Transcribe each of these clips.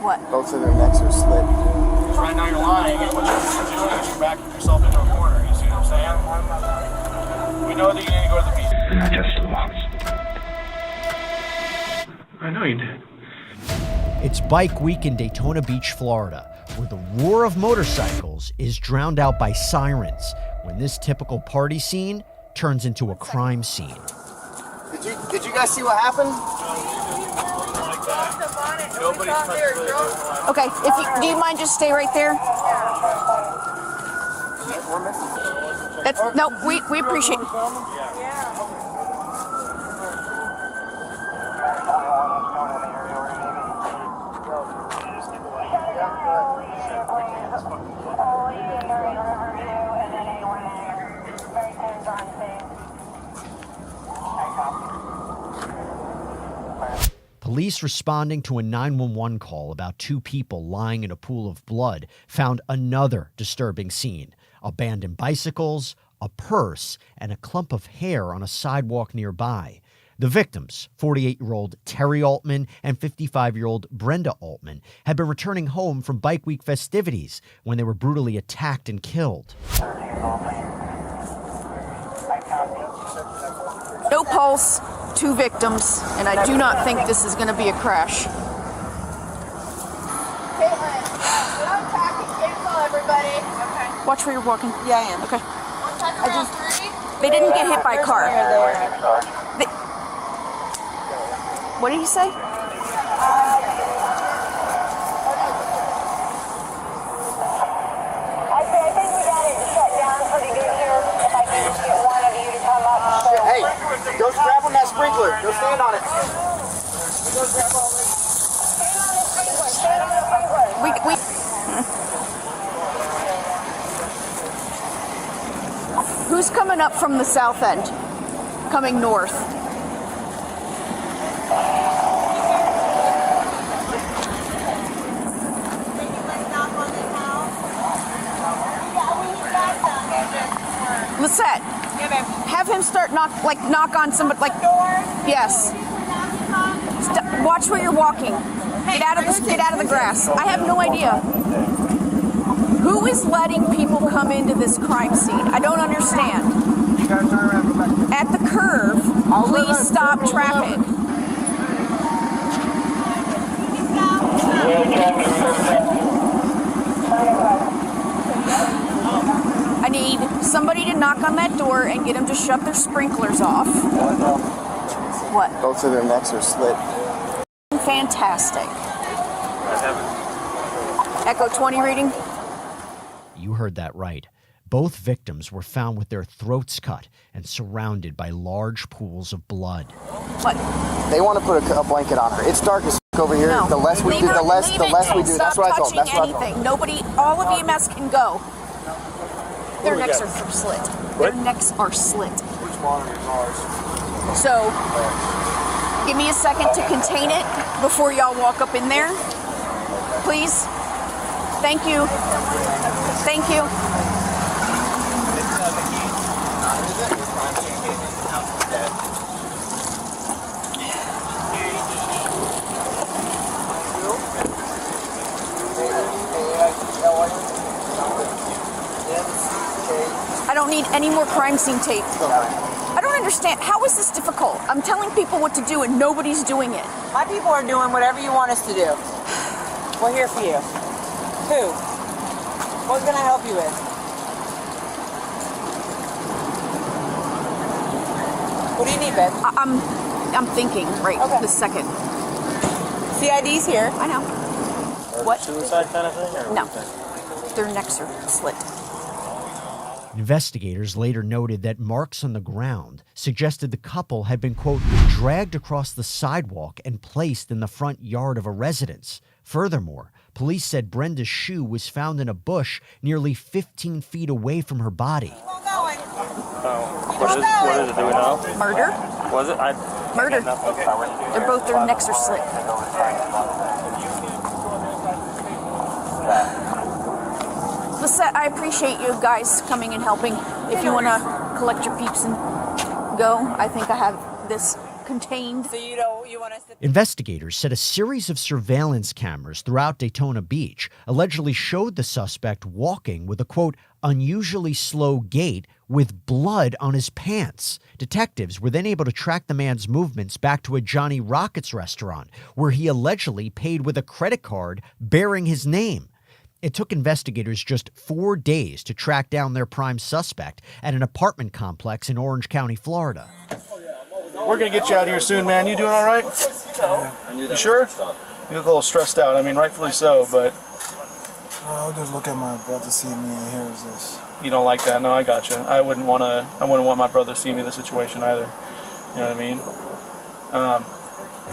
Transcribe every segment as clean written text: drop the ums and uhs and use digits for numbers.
What? Both of their necks are slit. Right now you're lying, and what you're doing is you're backing yourself into a corner. You see what I'm saying? We know that you need to go to the beach. I just lost. I know you did. It's Bike Week in Daytona Beach, Florida, where the roar of motorcycles is drowned out by sirens when this typical party scene turns into a crime scene. Did you guys see what happened? Okay, do you mind just stay right there? No, we appreciate it. Police responding to a 911 call about two people lying in a pool of blood found another disturbing scene: abandoned bicycles, a purse, and a clump of hair on a sidewalk nearby. The victims, 48-year-old Terry Altman and 55-year-old Brenda Altman, had been returning home from Bike Week festivities when they were brutally attacked and killed. No pulse, 2 victims, and I do not think this is going to be a crash. Watch where you're walking. Yeah, I am. Okay. They didn't get hit by a car. What did he say? Hey, go grab on that sprinkler. Go stand on it. Who's coming up from the south end? Coming north. Lisette, have him start knock on somebody, like, yes. Watch where you're walking. Get out of the grass. I have no idea. Who is letting people come into this crime scene? I don't understand. At the curve, please stop traffic. I need somebody to knock on that door and get them to shut their sprinklers off. What? Both of their necks are slit. Fantastic. Echo 20 reading. You heard that right. Both victims were found with their throats cut and surrounded by large pools of blood. What? They want to put a blanket on her. It's dark as over here. No. The less we do, the less we do. That's what I thought. That's what I thought. Nobody, all of EMS can go. Their necks are slit. Their necks are slit. Which monitor is ours? So, give me a second to contain it before y'all walk up in there. Please. Thank you. Thank you. I don't need any more crime scene tape. I don't understand. How is this difficult? I'm telling people what to do and nobody's doing it. My people are doing whatever you want us to do. We're here for you. Who? What can I help you with? What do you need, babe? I'm thinking right this second. CID's here. I know. What? Suicide kind of thing? Or No. Their necks are slit. Investigators later noted that marks on the ground suggested the couple had been, quote, dragged across the sidewalk and placed in the front yard of a residence. Furthermore, police said Brenda's shoe was found in a bush nearly 15 feet away from her body. what is it? Do we know? Murder? Was it? Murder. They're both, their necks are slit. Lisette, I appreciate you guys coming and helping. If you want to collect your peeps and go, I think I have this contained. So you don't What you want us to... Investigators said a series of surveillance cameras throughout Daytona Beach allegedly showed the suspect walking with a, quote, unusually slow gait with blood on his pants. Detectives were then able to track the man's movements back to a Johnny Rockets restaurant, where he allegedly paid with a credit card bearing his name. It took investigators just 4 days to track down their prime suspect at an apartment complex in Orange County, Florida. We're gonna get you out of here soon, man. You doing all right? You sure? You look a little stressed out. I mean, rightfully so, but I'll just look at my brother see me and here's this. you don't like that. No, I got you. I wouldn't want my brother to see me in this situation either. You know what I mean?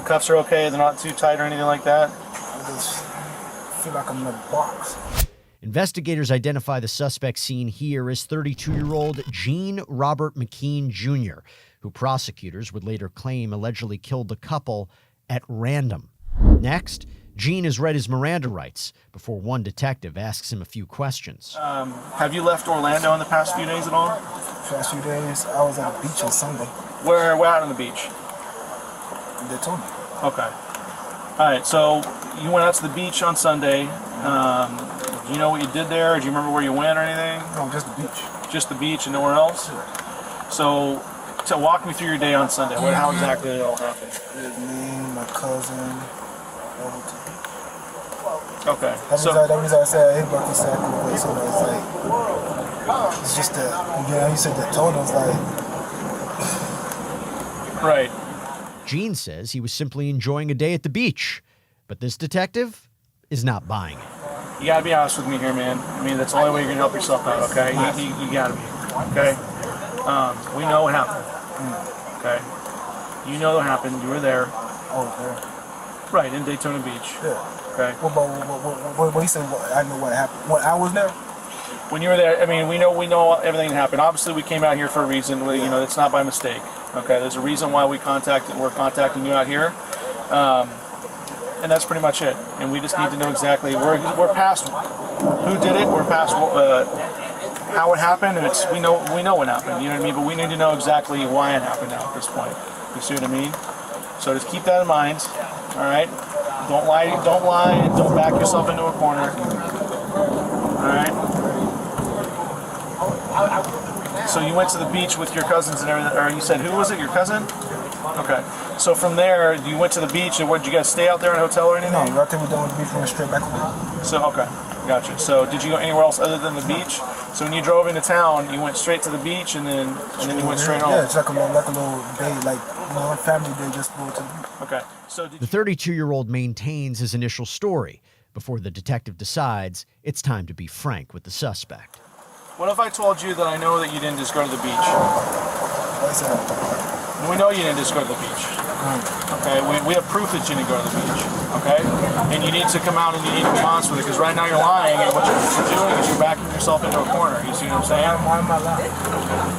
Cuffs are okay. They're not too tight or anything like that. I just feel like I'm in a box. Investigators identify the suspect seen here as 32-year-old Gene Robert McKean Jr., who prosecutors would later claim allegedly killed the couple at random. Next, Gene has read his Miranda rights before one detective asks him a few questions. Have you left Orlando in the past few days at all? Past few days, I was at the beach on Sunday. Where out on the beach? In Daytona. Okay. All right. So you went out to the beach on Sunday. Do you know what you did there? Do you remember where you went or anything? No, just the beach. Just the beach and nowhere else? So walk me through your day on Sunday. How exactly did it all happen? Me, my cousin. Okay. That means I said, hey, birthday Saturday. So it's like, it's just that, you know, you said Daytona, it's like. Right. Gene says he was simply enjoying a day at the beach, but this detective is not buying it. You gotta be honest with me here, man. I mean, that's the only way you're gonna help yourself out, okay? You gotta be, okay? We know what happened, okay? You know what happened. You were there. Oh, okay. Right, in Daytona Beach. Yeah. Okay. What you said, I know what happened. When I was there? When you were there, I mean, we know everything that happened. Obviously, we came out here for a reason. You know, it's not by mistake. Okay, there's a reason why we're contacting you out here. And that's pretty much it. And we just need to know exactly. We're past who did it. We're past how it happened. We know what happened. You know what I mean? But we need to know exactly why it happened now at this point. You see what I mean? So just keep that in mind. All right. Don't lie. Don't back yourself into a corner. All right. So you went to the beach with your cousins and everything. Or you said, who was it? Your cousin? Okay. So from there, you went to the beach, and what, did you guys stay out there in a hotel or anything? No, right there we done with the beach, we went straight back home. So, okay. Gotcha. So did you go anywhere else other than the beach? So when you drove into town, you went straight to the beach, and then you went straight home? Yeah, it's like a little day, like, you know, family day, just go to the beach. Okay. So The 32-year-old maintains his initial story before the detective decides it's time to be frank with the suspect. What if I told you that I know that you didn't just go to the beach? What's that? We know you didn't just go to the beach. Okay, we have proof that you didn't go to the beach. Okay, and you need to come out and you need to be honest with it, because right now you're lying, and what you're doing is you're backing yourself into a corner. You see what I'm saying? Why am I lying?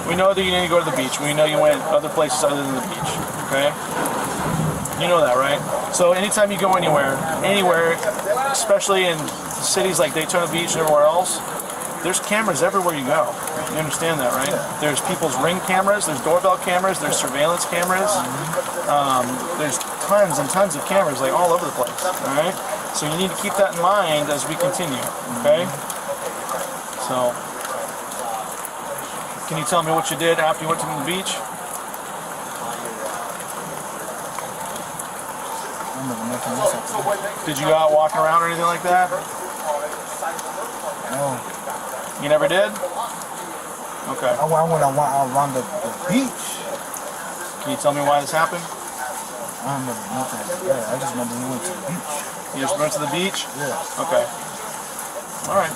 We know that you didn't go to the beach. We know you went other places other than the beach. Okay, you know that, right? So anytime you go anywhere, especially in cities like Daytona Beach and everywhere else, there's cameras everywhere you go. You understand that, right? Yeah. There's people's Ring cameras, there's doorbell cameras, there's surveillance cameras. There's tons and tons of cameras, like all over the place, all right? So you need to keep that in mind as we continue, okay? So, can you tell me what you did after you went to the beach? Did you go out walking around or anything like that? No. You never did? Okay. I went around the beach. Can you tell me why this happened? I don't remember nothing. Yeah, I just remember we went to the beach. You just went to the beach? Yeah. Okay. All right.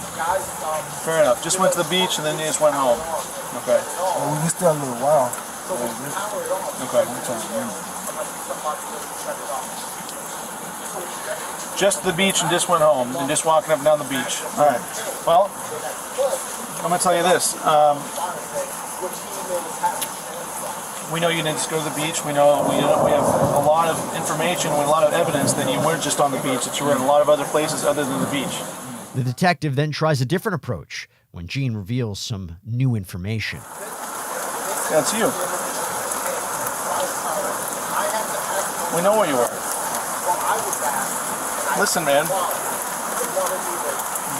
Fair enough. Just went to the beach and then you just went home. Okay. Well, we stayed a little while. Okay. Just to the beach and just went home and just walking up and down the beach. All right. Well, I'm going to tell you this. We know you didn't just go to the beach. We know we have a lot of information, a lot of evidence that you weren't just on the beach, that you were in a lot of other places other than the beach. The detective then tries a different approach when Gene reveals some new information. That's you. We know where you were. Listen, man. You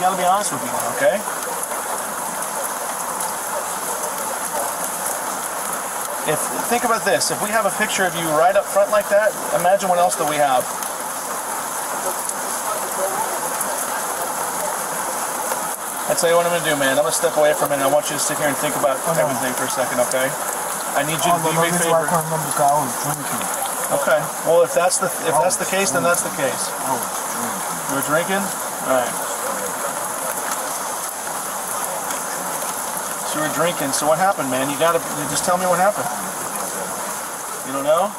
gotta be honest with me, okay? Think about this. If we have a picture of you right up front like that, imagine what else that we have. I'll tell you what I'm gonna do, man. I'm gonna step away from it and I want you to sit here and think about everything for a second, okay? I need you to do me a favor. I can't remember because I was drinking. Okay. Well, if that's the case, then that's the case. I was drinking. You were drinking? All right. So you were drinking. So what happened, man? You just tell me what happened. You don't know?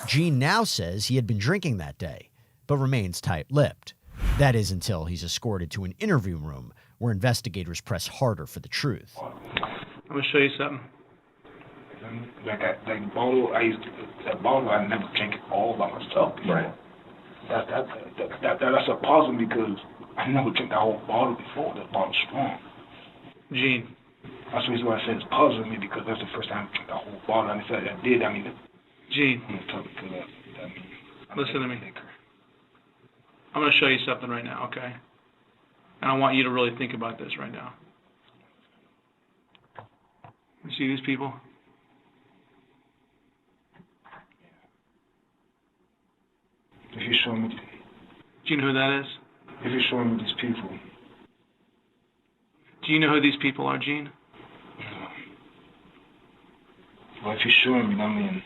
Gene now says he had been drinking that day, but remains tight-lipped. That is until he's escorted to an interview room where investigators press harder for the truth. I'm gonna show you something. Like bottle, that bottle I never drink it all by myself. Right. That's a puzzle because I never drank that whole bottle before. That bottle's strong. Gene. That's the reason why I said it's puzzling me because that's the first time I drank the whole bottle. And if I did, I mean, Gene. Listen to me. I'm going to show you something right now, okay? And I want you to really think about this right now. You see these people? If you show me, Do you know who that is? if you show me these people, Do you know who these people are, Gene? well, if you show me, I mean,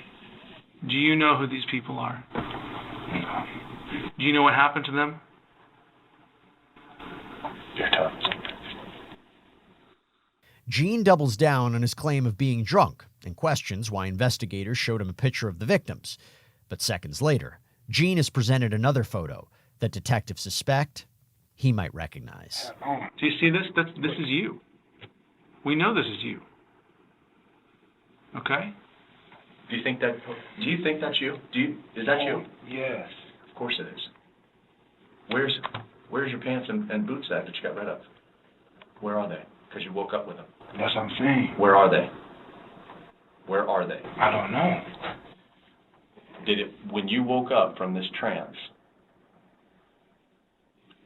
Do you know who these people are? no, Do you know what happened to them? they're tough. Gene doubles down on his claim of being drunk and questions why investigators showed him a picture of the victims. But seconds later, Gene is presented another photo that detectives suspect he might recognize. Do you see this? This is you. We know this is you. Okay? Do you think that's you? Is that you? Yes. Of course it is. Where's your pants and boots at that you got rid of? Where are they? Because you woke up with them. That's what I'm saying. Where are they? Where are they? I don't know. When you woke up from this trance,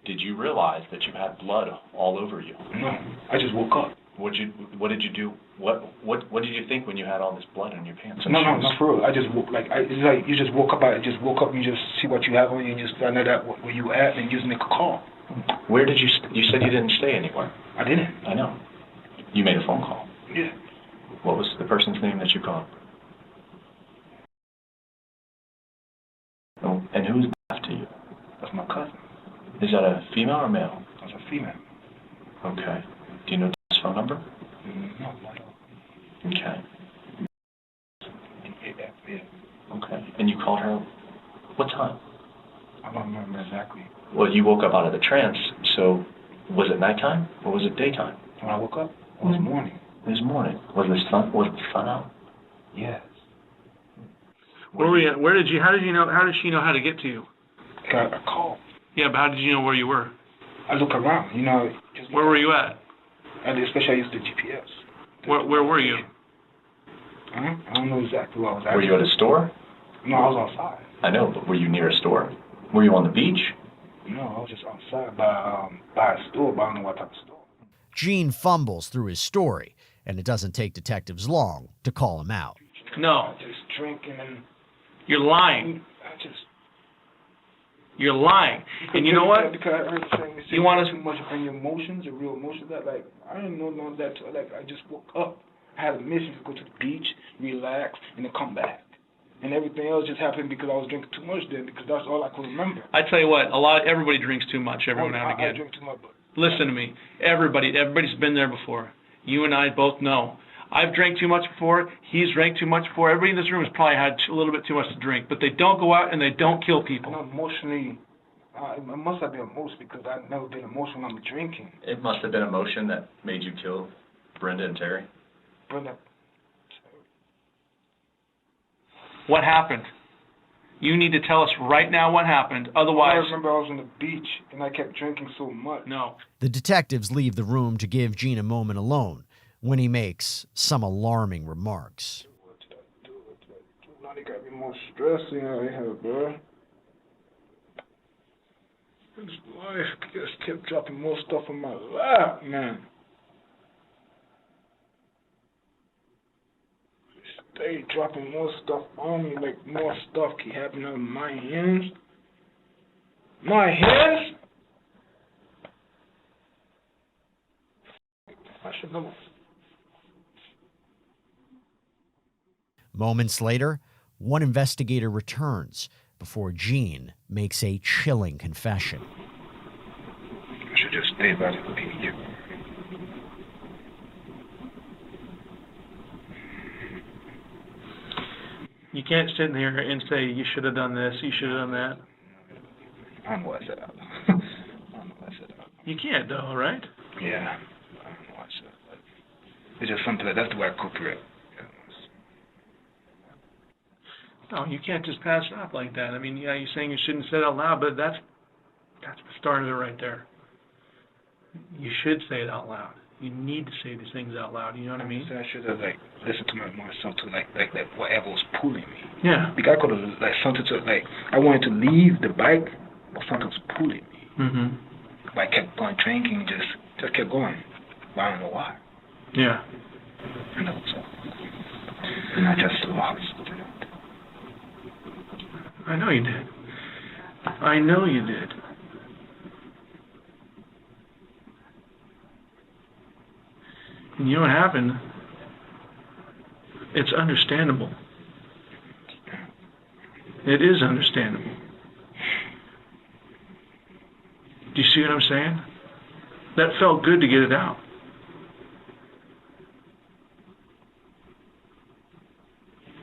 did you realize that you had blood all over you? No, I just woke up. What did you do? What did you think when you had all this blood on your pants? And No, shoes? not for real. I just woke it's like you just woke up. I just woke up and you just see what you have on you and just find out where you at and you just make a call. Where did you said you didn't stay anywhere. I didn't. I know. You made a phone call. Yeah. What was the person's name that you called? Oh, and who's that to you? That's my cousin. Is that a female or male? That's a female. Okay. Do you know his phone number? No, I don't. Okay. Yeah. Okay. And you called her what time? I don't remember exactly. Well, you woke up out of the trance, so was it nighttime or was it daytime? When I woke up, it was morning. It was morning. Was the sun out? Yes. Where were you? How did she know how to get to you? Got a call. Yeah, but how did you know where you were? I look around, you know. Just Where were you at? Especially I used the GPS. Where were you? I don't know exactly where I was at. Were you at a store? No, I was outside. I know, but were you near a store? Were you on the beach? No, I was just outside by a store, but I don't know what type of store. Gene fumbles through his story, and it doesn't take detectives long to call him out. No. Just drinking and You're lying. You're lying. And you know what? Because I heard the saying, You want us too much on your emotions, your real emotions. That I didn't know none of that. I just woke up. I had a mission to go to the beach, relax, and then come back. And everything else just happened because I was drinking too much then. Because that's all I could remember. I tell you what, everybody drinks too much every now and I again. drink too much. But Listen to me. Everybody's been there before. You and I both know. I've drank too much before. He's drank too much before. Everybody in this room has probably had a little bit too much to drink. But they don't go out and they don't kill people. emotionally, it must have been emotional because I've never been emotional when I'm drinking. It must have been emotion that made you kill Brenda and Terry. Brenda, What happened? You need to tell us right now what happened. Otherwise, I remember I was on the beach and I kept drinking so much. no. The detectives leave the room to give Gene a moment alone when he makes some alarming remarks. Not They got me more stressing out here, bro. This life just kept dropping more stuff in my lap, man. They dropping more stuff on me, like more stuff keep happening on my hands. My hands? I should know. Moments later, one investigator returns before Gene makes a chilling confession. I should just stay by the beach. You can't sit in here and say you should have done this, you should have done that. I know I said that. I know I said that. You can't though, right? Yeah. I know I said that. It's just something that's the way I cook it. No, you can't just pass it off like that. I mean, yeah, you're saying you shouldn't say it out loud, but that's the start of it right there. You should say it out loud. You need to say these things out loud. You know what I mean? I should have listened to myself to like whatever was pulling me. Yeah. Because I could have something to I wanted to leave the bike, but something was pulling me. Mhm. But I kept going drinking, just kept going. But I don't know why. Yeah. And that was all. And I just lost. I know you did. I know you did. And you know what happened? It's understandable. It is understandable. Do you see what I'm saying? That felt good to get it out.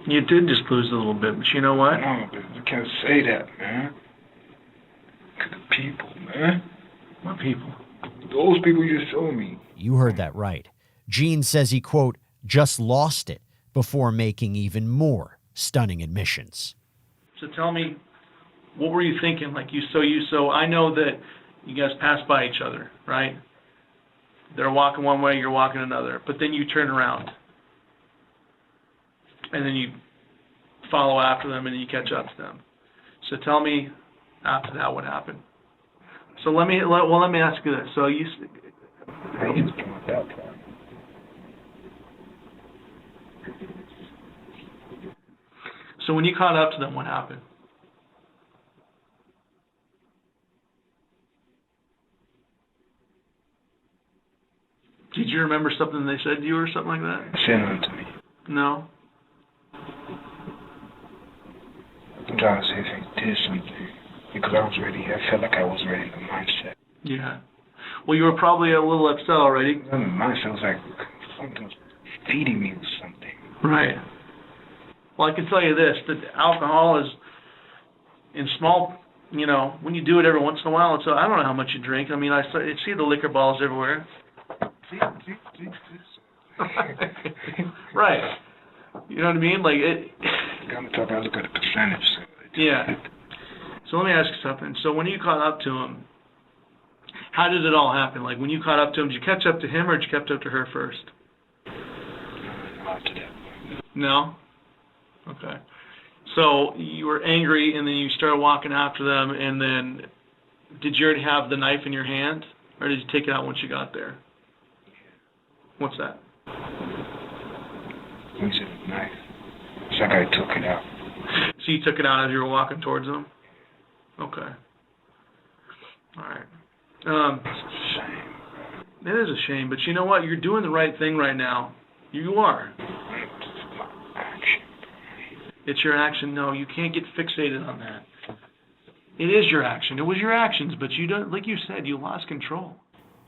You did just lose a little bit, but you know what? No, but you can't say that, man. Look at the people, man. What people? Those people you just showed me. You heard that right. Gene says he, quote, just lost it before making even more stunning admissions. So tell me, what were you thinking? Like so I know that you guys passed by each other, right? They're walking one way, you're walking another, but then you turn around. And then you follow after them and you catch up to them. So tell me after that what happened. So let me ask you this. So So when you caught up to them, what happened? Did you remember something they said to you or something like that? Say nothing to me. No? I'm trying to see if he did something. Because I felt like I was ready in the mindset. Yeah. Well, you were probably a little upset already. In the mindset was like something was feeding me with something. Right. Well, I can tell you this, that alcohol is in small, when you do it every once in a while, I don't know how much you drink. I mean, I see the liquor bottles everywhere. See. Right. You know what I mean? Like it. I'm talking about look at the percentage. Yeah. So let me ask you something. So when you caught up to him, how did it all happen? Like when you caught up to him, did you catch up to him or did you catch up to her first? Not to that. No? Okay. So you were angry and then you started walking after them and then did you already have the knife in your hand or did you take it out once you got there? What's that? When you said the knife, it's like I took it out. So you took it out as you were walking towards them? Okay. All right. It's a shame. It is a shame, but you know what? You're doing the right thing right now. You are. It's my action. It's your action. No, you can't get fixated on that. It is your action. It was your actions, but you don't, like you said, you lost control.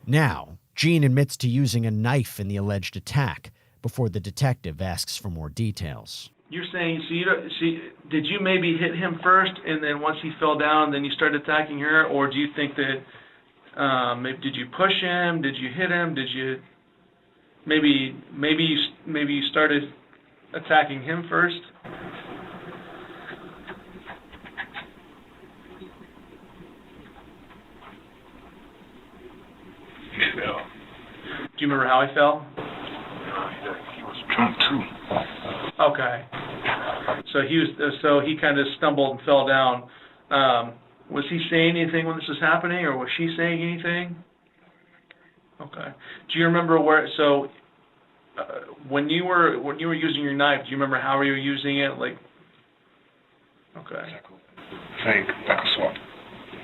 Now, Gene admits to using a knife in the alleged attack before the detective asks for more details. You're saying, did you maybe hit him first, and then once he fell down, then you started attacking her, or do you think that did you push him? Did you hit him? Did you maybe you started attacking him first? He fell. Do you remember how he fell? He was drunk too. Okay. So he kind of stumbled and fell down. Was he saying anything when this was happening, or was she saying anything? Okay. Do you remember where? So when you were using your knife, do you remember how you were using it? Like, okay. Like a swap,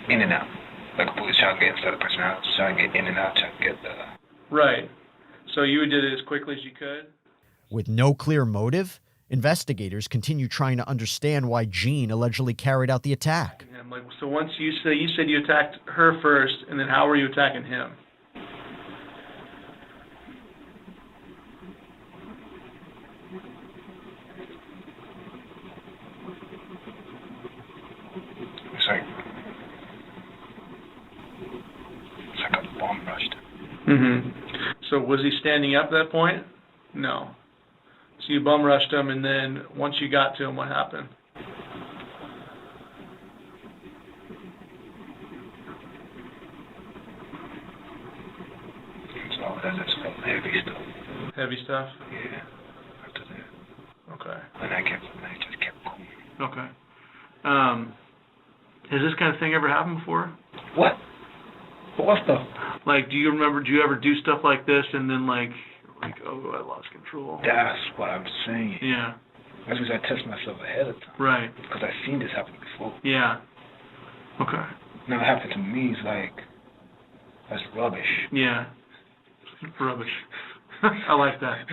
in and out, like a police trying to get inside the person house, trying to get in and out, trying to get the. Right. So you did it as quickly as you could. With no clear motive, investigators continue trying to understand why Gene allegedly carried out the attack. And like, so once you said you attacked her first, and then how were you attacking him? It's like a bomb rushed. Mm-hmm. So was he standing up at that point? No. So you bum rushed him, and then once you got to him, what happened? So that's some heavy stuff. Heavy stuff? Yeah. After that. Okay. And I just kept going. Okay. Has this kind of thing ever happened before? What? What stuff? Like, do you ever do stuff like this and then like, oh, I lost control? That's what I'm saying. Yeah. That's because I test myself ahead of time. Right. Because I've seen this happen before. Yeah. Okay. Now it happened to me, it's like, that's rubbish. Yeah. Rubbish. I like that.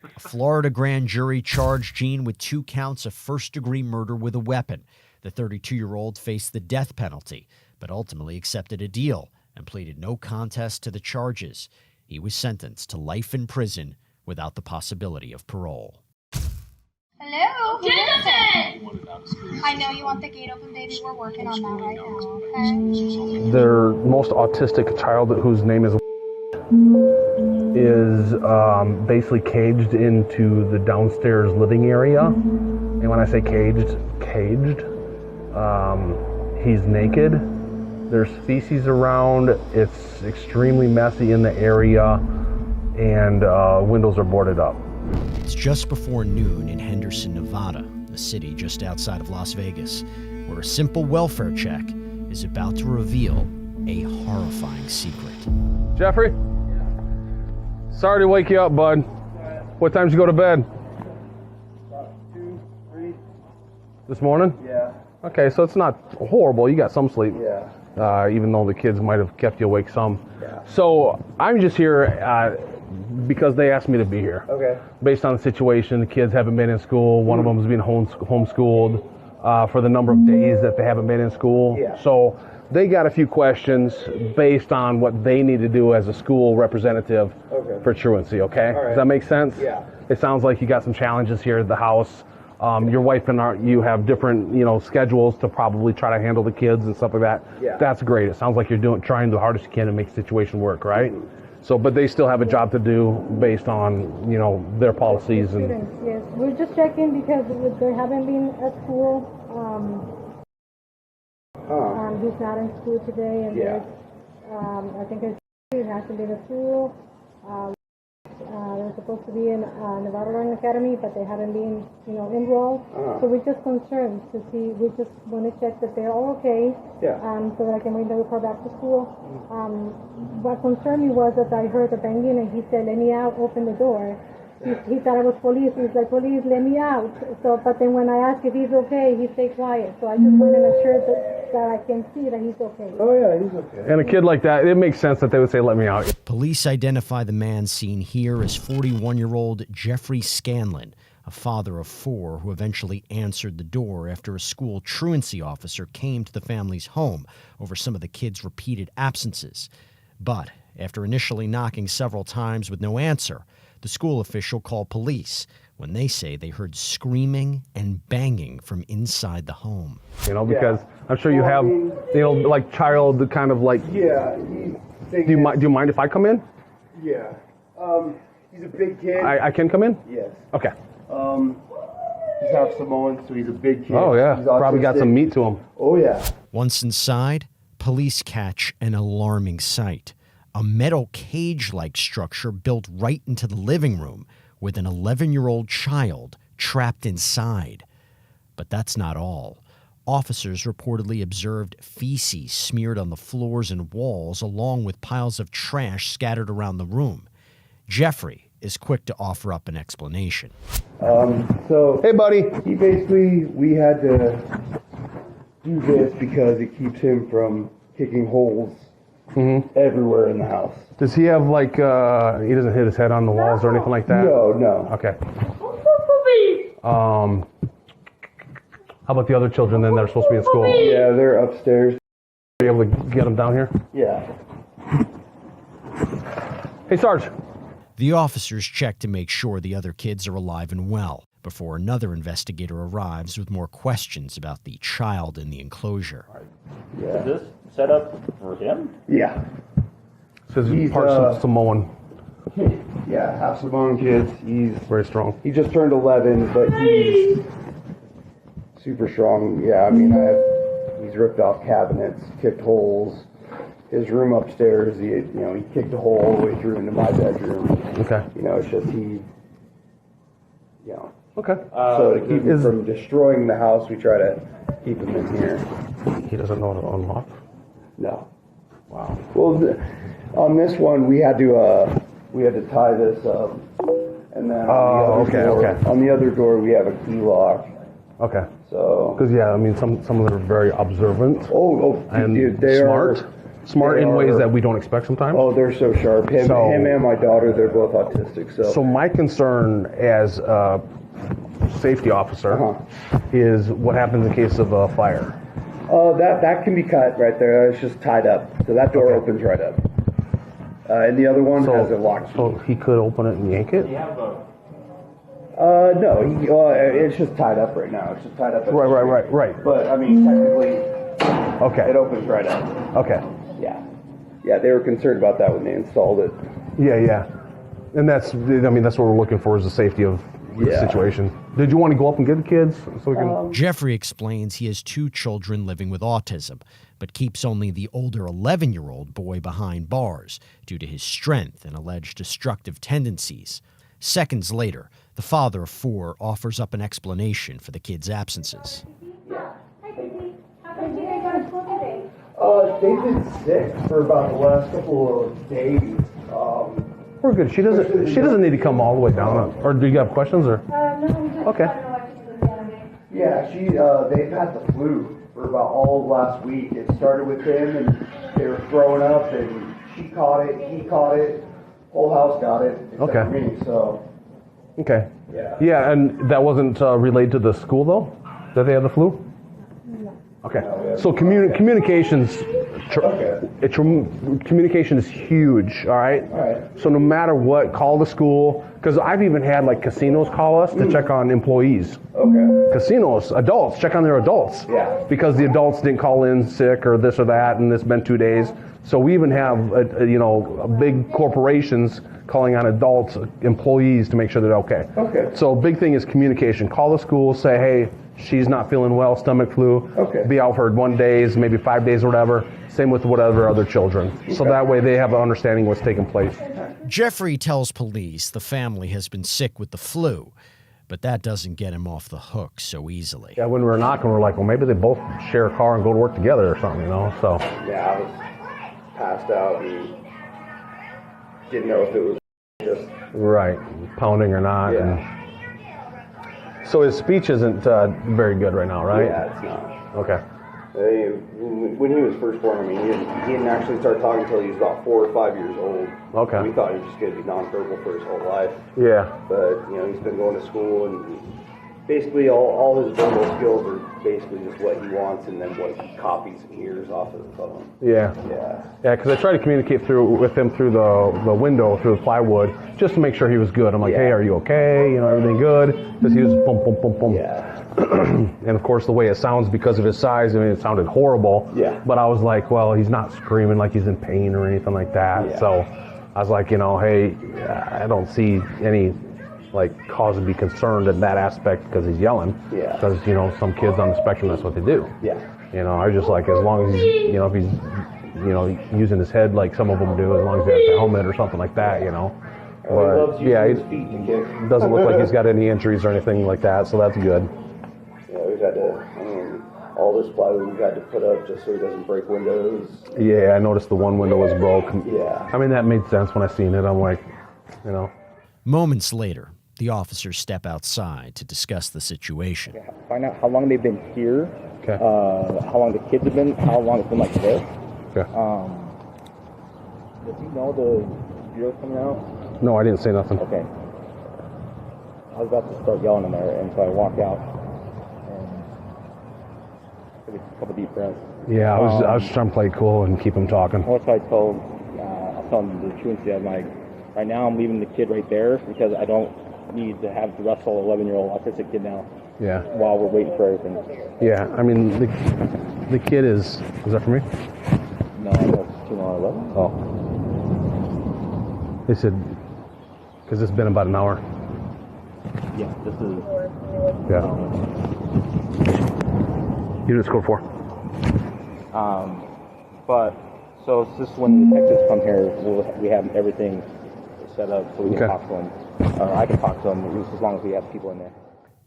A Florida grand jury charged Gene with 2 counts of first-degree murder with a weapon. The 32-year-old faced the death penalty, but ultimately accepted a deal and pleaded no contest to the charges. He was sentenced to life in prison without the possibility of parole. Hello? Gentlemen! I know you want the gate open, baby. We're working on that right now, okay? Their most autistic child, whose name is basically caged into the downstairs living area. And when I say caged, he's naked. There's feces around. It's extremely messy in the area, and windows are boarded up. It's just before noon in Henderson, Nevada, a city just outside of Las Vegas, where a simple welfare check is about to reveal a horrifying secret. Jeffrey? Sorry to wake you up, bud. What time did you go to bed? About 2, 3. This morning? Yeah. Okay, so it's not horrible. You got some sleep. Yeah. Even though the kids might have kept you awake some. Yeah. So I'm just here because they asked me to be here. Okay. Based on the situation, the kids haven't been in school. One of them is being homeschooled for the number of days that they haven't been in school. Yeah. So they got a few questions based on what they need to do as a school representative for truancy, okay? All right. Does that make sense? Yeah. It sounds like you got some challenges here at the house. Your wife and you have different, schedules to probably try to handle the kids and stuff like that. Yeah. That's great. It sounds like you're trying the hardest you can to make the situation work, right? Mm-hmm. So, but they still have a job to do based on, their policies and. Students, yes, we're just checking because they haven't been at school. He's not in school today, and Yeah. I think he hasn't been at school. They're supposed to be in Nevada Learning Academy, but they haven't been, enrolled. So we're just concerned to see. We just want to check that they're all okay. Yeah. So that I can bring the report back to school. What concerned me was that I heard the banging, and he said, "Let me out, open the door." He thought it was police. He's like, "Police, let me out." So, but then when I asked if he's okay, he stayed quiet. So I just want to make sure that I can see that he's okay. Oh yeah, he's okay. And a kid like that, it makes sense that they would say, "Let me out." Police identify the man seen here as 41-year-old Jeffrey Scanlon, a father of 4 who eventually answered the door after a school truancy officer came to the family's home over some of the kids' repeated absences. But after initially knocking several times with no answer, the school official called police when they say they heard screaming and banging from inside the home. Because I'm sure you have, like child kind of like. Yeah. Do you mind if I come in? Yeah. He's a big kid. I can come in? Yes. Okay. He's half Samoan, so he's a big kid. Oh yeah, He's probably got autistic. some meat to him. Oh yeah. Once inside, police catch an alarming sight. A metal cage-like structure built right into the living room with an 11-year-old child trapped inside. But that's not all. Officers reportedly observed feces smeared on the floors and walls, along with piles of trash scattered around the room. Jeffrey is quick to offer up an explanation. Hey, buddy. We had to do this because it keeps him from kicking holes everywhere in the house. Does he have he doesn't hit his head on the walls or anything like that? No. Okay. How about the other children then that are supposed to be in school? Yeah, they're upstairs. Are you able to get them down here? Yeah. Hey, Sarge. The officers check to make sure the other kids are alive and well before another investigator arrives with more questions about the child in the enclosure. Yeah. Is this set up for him? Yeah. Says he's part Samoan. Yeah, half Samoan kids. He's very strong. He just turned 11, but he's super strong. Yeah, I mean, he's ripped off cabinets, kicked holes. His room upstairs, he kicked a hole all the way through into my bedroom. Okay. It's just Okay. So to keep him from destroying the house, we try to keep him in here. He doesn't know how to unlock? No. Wow. Well, on this one, we had to tie this up, and then on the other door, we have a key lock. Okay. So. Because some of them are very observant. And dude, they smart. Smart in ways that we don't expect sometimes. Oh, they're so sharp. Him and my daughter, they're both autistic. So my concern as a safety officer is what happens in case of a fire. That can be cut right there. It's just tied up. So that door opens right up. And the other one has a lock. So he could open it and yank it? No, it's just tied up right now. It's just tied up. Right. But technically, it opens right up. Okay. Yeah, they were concerned about that when they installed it. Yeah. And that's what we're looking for is the safety of the situation. Did you want to go up and get the kids so we can? Jeffrey explains he has 2 children living with autism, but keeps only the older 11-year-old boy behind bars due to his strength and alleged destructive tendencies. Seconds later, the father of 4 offers up an explanation for the kids' absences. They've been sick for about the last couple of days. We're good. She doesn't need to come all the way down. Or do you have questions? Or No. Okay. Yeah, they've had the flu for about all of last week. It started with him, and they were throwing up, and she caught it, he caught it, whole house got it, except for me. So. Okay. Yeah. Yeah, and that wasn't relayed to the school though, that they had the flu. Okay, so communications, communication is huge, all right? All right. So no matter what, call the school, because I've even had casinos call us to check on employees. Okay. Casinos, adults, check on their adults. Yeah. Because the adults didn't call in sick or this or that, and it's been 2 days. So we even have, big corporations calling on adults, employees to make sure they're okay. Okay. So big thing is communication. Call the school, say, hey, she's not feeling well, stomach flu. Okay. Be out for 1 day, maybe 5 days or whatever. Same with whatever other children. So that way they have an understanding what's taking place. Jeffrey tells police the family has been sick with the flu, but that doesn't get him off the hook so easily. Yeah, when we were knocking, we were like, well, maybe they both share a car and go to work together or something, So. Yeah, I was passed out and didn't know if it was just... Right, pounding or not. Yeah. So his speech isn't very good right now, right? Yeah, it's not. Okay. When he was first born, he didn't actually start talking until he was about 4 or 5 years old. Okay. We thought he was just going to be nonverbal for his whole life. Yeah. But, he's been going to school, and basically all his verbal skills are basically just what he wants and then what he copies and hears off of the phone. Yeah. Yeah, because I tried to communicate with him through the window, through the plywood, just to make sure he was good. I'm like, hey, are you okay? Everything good? Because he was boom, boom, boom, boom. Yeah. And of course, the way it sounds because of his size, it sounded horrible. Yeah. But I was like, well, he's not screaming like he's in pain or anything like that. Yeah. So I was like, hey, I don't see any cause to be concerned in that aspect because he's yelling. Yeah. Because, some kids on the spectrum, that's what they do. Yeah. I was just like, as long as he's, if he's, using his head like some of them do, as long as he has a helmet or something like that, But, yeah, his feet to kick. doesn't look like he's got any injuries or anything like that, so that's good. Yeah, we've had to, all this plywood we've had to put up just so he doesn't break windows. Yeah, I noticed the one window was broke. Yeah. I mean, that made sense when I seen it. I'm like, you know. Moments later, the officers step outside to discuss the situation. Find out how long they've been here. Okay. How long the kids have been. How long it's been like this. Okay. Does he know the video's coming out? No, I didn't say nothing. Okay. I was about to start yelling in there, and so I walked out and took a couple deep breaths. Yeah, I was trying to play cool and keep him talking. That's what I told him the truancy. I'm like, right now I'm leaving the kid right there because I don't need to have to wrestle an 11-year-old autistic kid now. Yeah. While we're waiting for everything. Yeah, I mean, the kid is that for me? No, that's 2-11. Oh. They said, because it's been about an hour. Yeah, this is. Yeah. Unit score 4. But, so it's just when the detectives come here, we have everything set up so we can talk to them. Or I can talk to them, as long as we have people in there.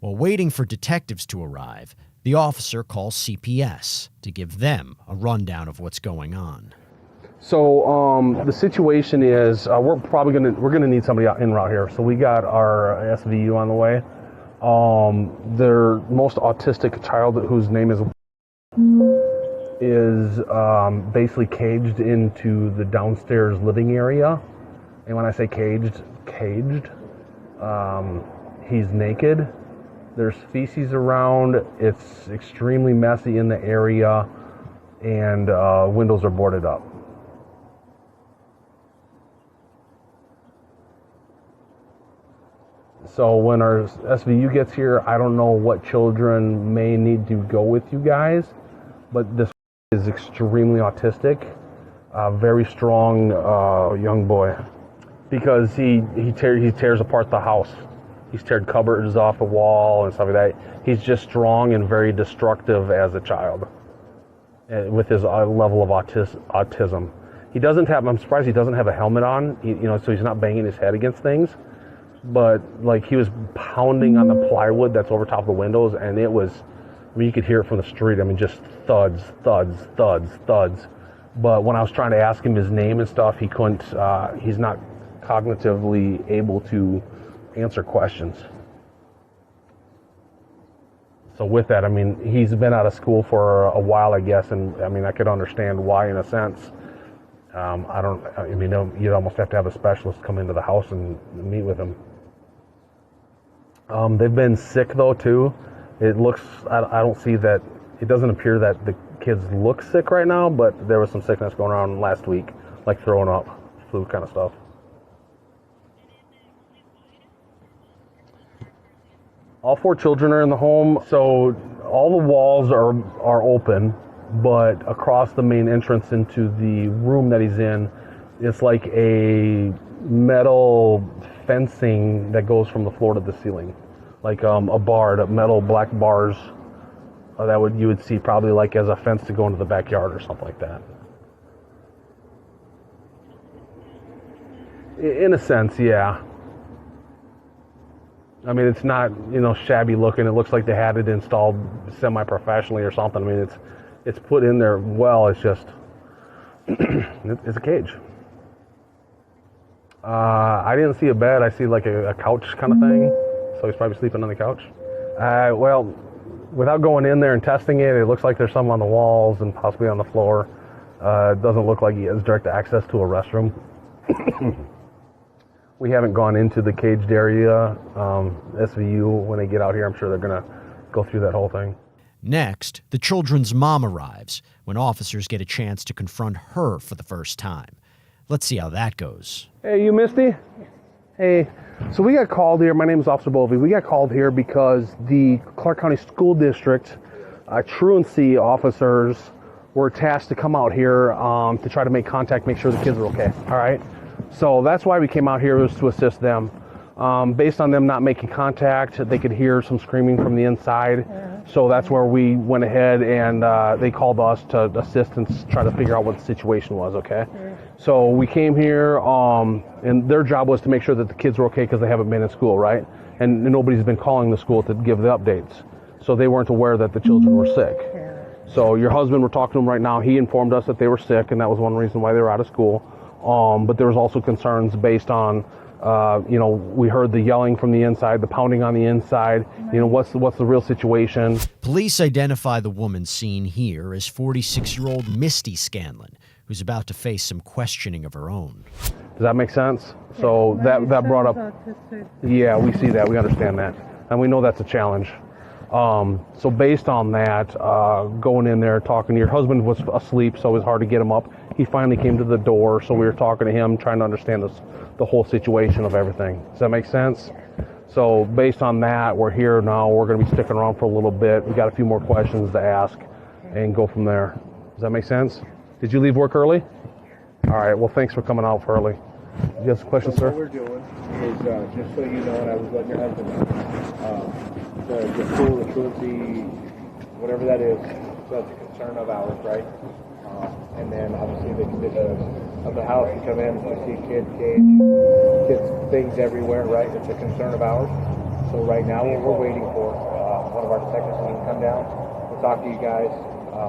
While waiting for detectives to arrive, the officer calls CPS to give them a rundown of what's going on. So the situation is we're gonna need somebody out en route here. So we got our SVU on the way. Their most autistic child, whose name is basically caged into the downstairs living area. And when I say caged, he's naked. There's feces around. It's extremely messy in the area, and windows are boarded up. So when our SVU gets here, I don't know what children may need to go with you guys, but this is extremely autistic, very strong young boy, because he tears apart the house. He's teared cupboards off the wall and stuff like that. He's just strong and very destructive as a child, with his level of autism. He doesn't have. I'm surprised he doesn't have a helmet on. So he's not banging his head against things. But like he was pounding on the plywood that's over top of the windows, and it was. I mean, you could hear it from the street. I mean, just thuds, thuds, thuds, thuds. But when I was trying to ask him his name and stuff, he couldn't. He's not cognitively able to answer questions. So with that, I mean, he's been out of school for a while, I guess, and I mean, I could understand why in a sense. You'd almost have to have a specialist come into the house and meet with him. They've been sick though too. It looks, I don't see that, it doesn't appear that the kids look sick right now, but there was some sickness going on last week, like throwing up, flu kind of stuff. All 4 children are in the home, so all the walls are open, but across the main entrance into the room that he's in, it's like a metal fencing that goes from the floor to the ceiling, like a bar, metal black bars that you would see probably like as a fence to go into the backyard or something like that. In a sense, yeah. I mean, it's not, shabby looking. It looks like they had it installed semi-professionally or something. I mean, it's put in there well. It's just, it's a cage. I didn't see a bed. I see like a couch kind of thing. So he's probably sleeping on the couch. Well, without going in there and testing it, it looks like there's some on the walls and possibly on the floor. It doesn't look like he has direct access to a restroom. We haven't gone into the caged area. SVU, when they get out here, I'm sure they're going to go through that whole thing. Next, the children's mom arrives when officers get a chance to confront her for the first time. Let's see how that goes. Hey, you Misty? Hey. So we got called here. My name is Officer Bovey. We got called here because the Clark County School District truancy officers were tasked to come out here to try to make contact, make sure the kids are okay. All right. So that's why we came out here, was to assist them. Based on them not making contact, they could hear some screaming from the inside. So that's where we went ahead and they called us to assist and try to figure out what the situation was, okay? So we came here and their job was to make sure that the kids were okay because they haven't been in school, right? And nobody's been calling the school to give the updates. So they weren't aware that the children were sick. So your husband, we're talking to him right now, he informed us that they were sick, and that was one reason why they were out of school. But there was also concerns based on, we heard the yelling from the inside, the pounding on the inside. What's the real situation? Police identify the woman seen here as 46-year-old Misty Scanlon, who's about to face some questioning of her own. Does that make sense? So that brought up... Yeah, we see that. We understand that. And we know that's a challenge. So based on that, going in there, talking to your husband was asleep, so it was hard to get him up. He finally came to the door, so we were talking to him, trying to understand the whole situation of everything. Does that make sense? So based on that, we're here now. We're going to be sticking around for a little bit. We got a few more questions to ask and go from there. Does that make sense? Did you leave work early? All right. Well, thanks for coming out early. You have some questions, sir? What we're doing is, just so you know, and I was letting your husband know, the pool, the truancy, whatever that is, that's a concern of ours, right? And then obviously the condition of the house, you come in, you see kids things everywhere, right? It's a concern of ours. So right now what we're waiting for, one of our detectives is going to come down, we'll talk to you guys,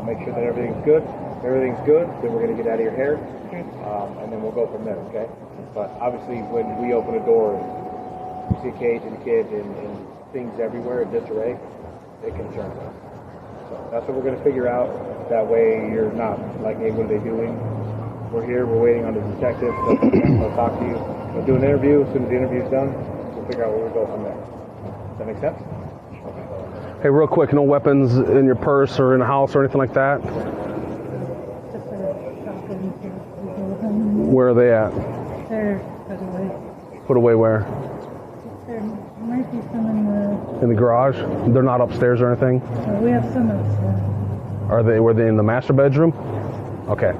make sure that everything's good. If everything's good, then we're going to get out of your hair, and then we'll go from there, okay? But obviously when we open a door and you see a cage and a kid and things everywhere in disarray, it concerns us. So that's what we're going to figure out. That way you're not like, hey, what are they doing? We're here, we're waiting on the detective. They'll talk to you. We'll do an interview. As soon as the interview's done, we'll figure out where we go from there. Does that make sense? Okay. Hey, real quick, no weapons in your purse or in the house or anything like that? Where are they at? They're put away. Put away where? There might be some In the garage? They're not upstairs or anything? we have some upstairs. Were they in the master bedroom? Okay.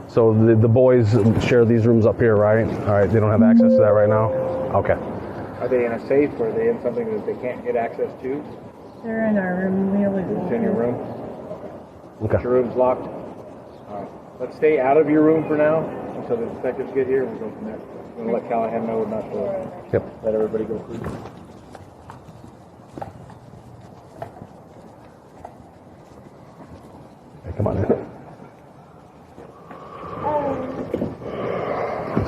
So the boys share these rooms up here, right? All right, they don't have access to that right now? Okay. Are they in a safe or are they in something that they can't get access to? They're in our room. We always It's in your room? Okay. Your room's locked? All right. Let's stay out of your room for now until the detectives get here and we'll go from there. I'm going to let Callahan know not to let everybody go through. Hey, come on in.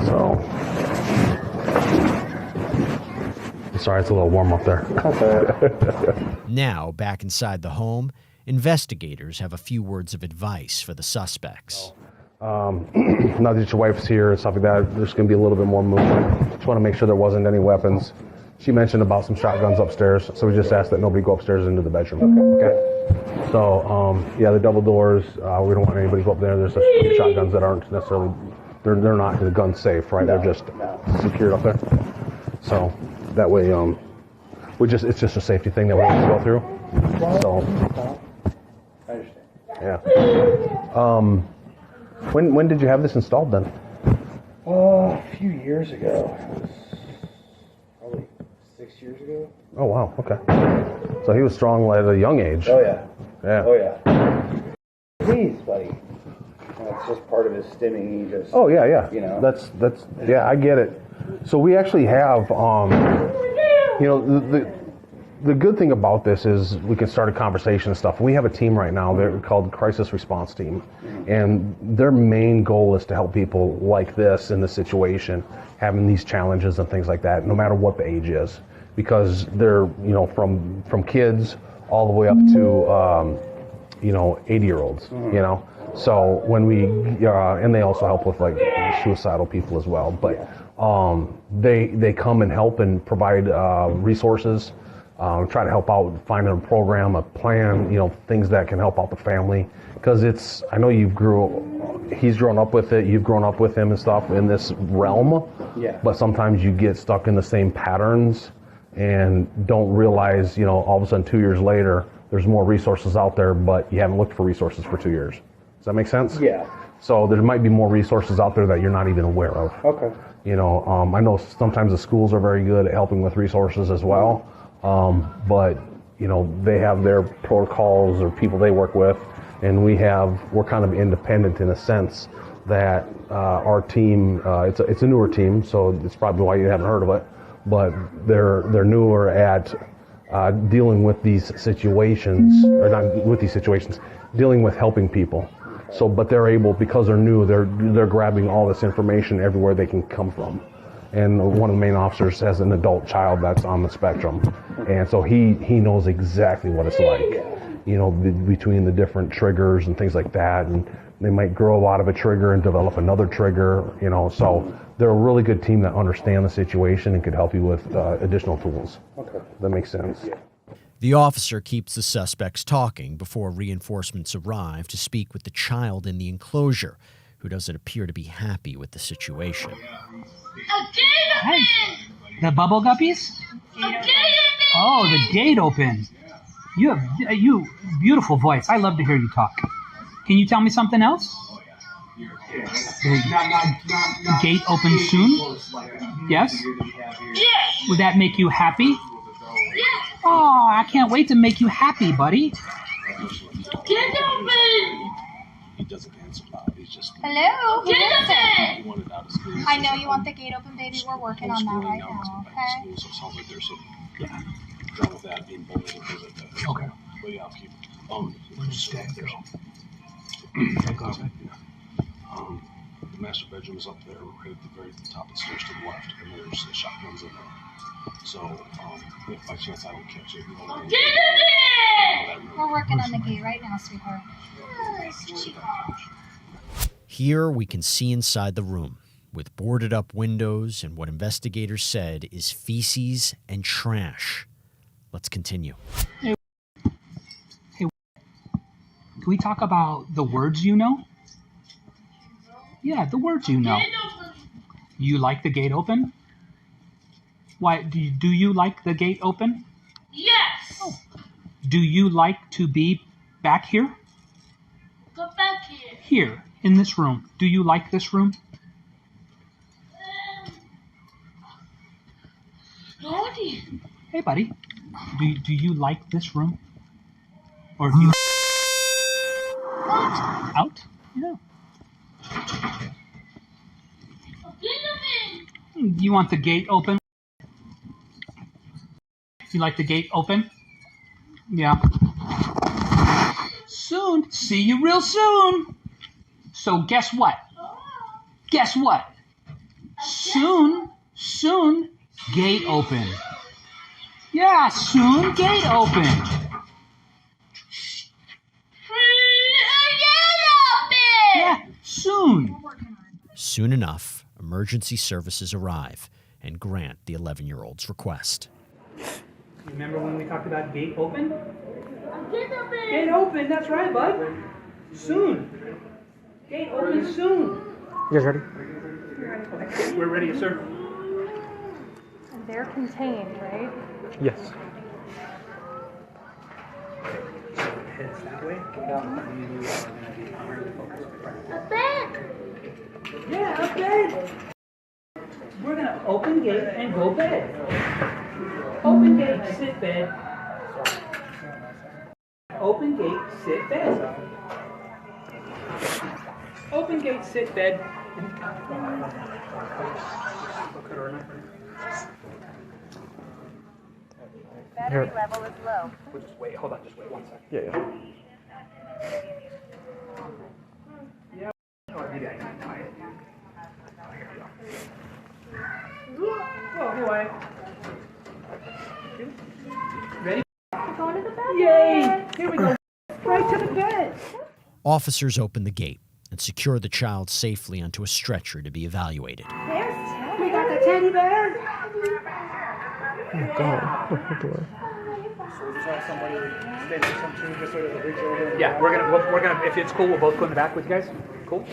So, sorry, it's a little warm up there. Now, back inside the home, investigators have a few words of advice for the suspects. Now that your wife's here and stuff like that, there's going to be a little bit more movement. Just want to make sure there wasn't any weapons. She mentioned about some shotguns upstairs, so we just asked that nobody go upstairs into the bedroom. Okay. So, yeah, the double doors, we don't want anybody to go up there. There's just shotguns that aren't necessarily, they're not the gun safe, right? They're just secured up there. So that way, it's just a safety thing that we have to go through. So, I understand. yeah. When did you have this installed then? A few years ago. It was probably 6 years ago. Oh, wow. Okay. So he was strong at a young age. Oh, yeah. Yeah. Oh, yeah. Please, buddy. It's just part of his stimming. He just. Oh, yeah, yeah. You know. That's yeah, I get it. So we actually have, the good thing about this is we can start a conversation and stuff. We have a team right now. They're called Crisis Response Team. And their main goal is to help people like this in this situation, having these challenges and things like that, no matter what the age is. Because they're, from kids all the way up to, 80-year-olds, So when we, and they also help with like suicidal people as well. But they come and help and provide resources. Try to help out, find a program, a plan, things that can help out the family. Because I know he's grown up with it, you've grown up with him and stuff in this realm. Yeah. But sometimes you get stuck in the same patterns and don't realize, all of a sudden 2 years later, there's more resources out there, but you haven't looked for resources for 2 years. Does that make sense? Yeah. So there might be more resources out there that you're not even aware of. Okay. I know sometimes the schools are very good at helping with resources as well. But they have their protocols or people they work with, and we're kind of independent in a sense that our team, it's a newer team, so it's probably why you haven't heard of it, but they're newer at dealing with these situations, or not with these situations, dealing with helping people. So, but they're able, because they're new, they're grabbing all this information everywhere they can come from. And one of the main officers has an adult child that's on the spectrum, and so he knows exactly what it's like, you know, between the different triggers and things like that, and they might grow out of a trigger and develop another trigger, you know, so they're a really good team that understand the situation and could help you with additional tools. Okay. That makes sense. The officer keeps the suspects talking before reinforcements arrive to speak with the child in the enclosure, who doesn't appear to be happy with the situation. Hey, the bubble guppies? Oh, the gate open. You beautiful voice. I love to hear you talk. Can you tell me something else? The gate open soon? Yes? Would that make you happy? Oh, I can't wait to make you happy, buddy. Gate open! He doesn't answer loud. He's just. Hello? Gate open! He wanted out of school. I know you want the gate open, baby. We're working on that right now, okay? So it sounds like there's some done with that, being bullied and things like that. Okay. But yeah, I'll keep it. Where does Dad go? The master bedroom is up there, right at the very top of the stairs to the left, and there's shotguns in there. So, if by chance I don't catch it, We're working on the gate right now, sweetheart. Here we can see inside the room, with boarded up windows and what investigators said is feces and trash. Let's continue. Hey, can we talk about the words you know? Yeah, the words you know. You like the gate open? Why, do you like the gate open? Yes! Oh. Do you like to be back here? Go back here. Here, in this room. Do you like this room? Lordy. Hey, buddy. Do you like this room? Or do you... Out? Yeah. You want the gate open? You like the gate open? Yeah. Soon. See you real soon. So guess what? Guess what? Soon, gate open. Yeah, soon, gate open. Yeah, soon. Soon enough, emergency services arrive and grant the 11-year-old's request. Remember when we talked about gate open? Gate open! Gate open, that's right, bud. Soon. Gate open soon. You guys ready? Okay, we're ready, sir. And they're contained, right? Yes. Heads that way. A bed! Yeah, a bed. We're gonna open gate and go bed. Open gate, sit bed. Open gate, sit bed. Open gate, sit bed. Battery level is low. We'll just wait. Hold on, just wait 1 second. Yeah. Yeah. Oh, maybe I can tie it. Whoa, boy. Ready? We're going to the bed. Yay! Here we go. Right to the bed. Officers open the gate and secure the child safely onto a stretcher to be evaluated. There's we got the teddy bear. Oh, God. What the door? So we just have somebody stand in some tune just so they reach over. Yeah, we're gonna. If it's cool, we'll both go in the back with you guys. Cool.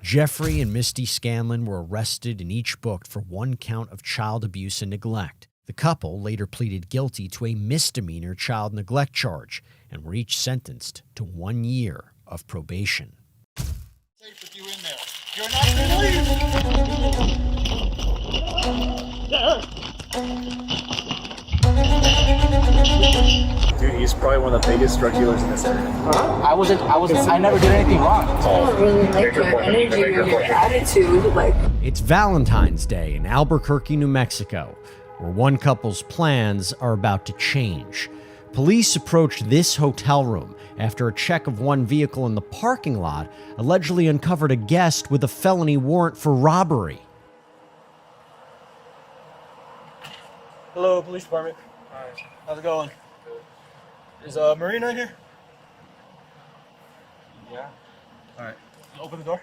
Jeffrey and Misty Scanlon were arrested and each booked for 1 count of child abuse and neglect. The couple later pleaded guilty to a misdemeanor child neglect charge and were each sentenced to 1 year of probation. Safe with you in there. You're not released. You he's probably one of the biggest drug dealers in this area. I never did anything wrong. I don't really like your energy or your attitude. Like, It's Valentine's Day in Albuquerque, New Mexico, where one couple's plans are about to change. Police approached this hotel room after a check of one vehicle in the parking lot allegedly uncovered a guest with a felony warrant for robbery. Hello, police department. Alright. How's it going? Is Marina in here? Yeah. Alright. Open the door.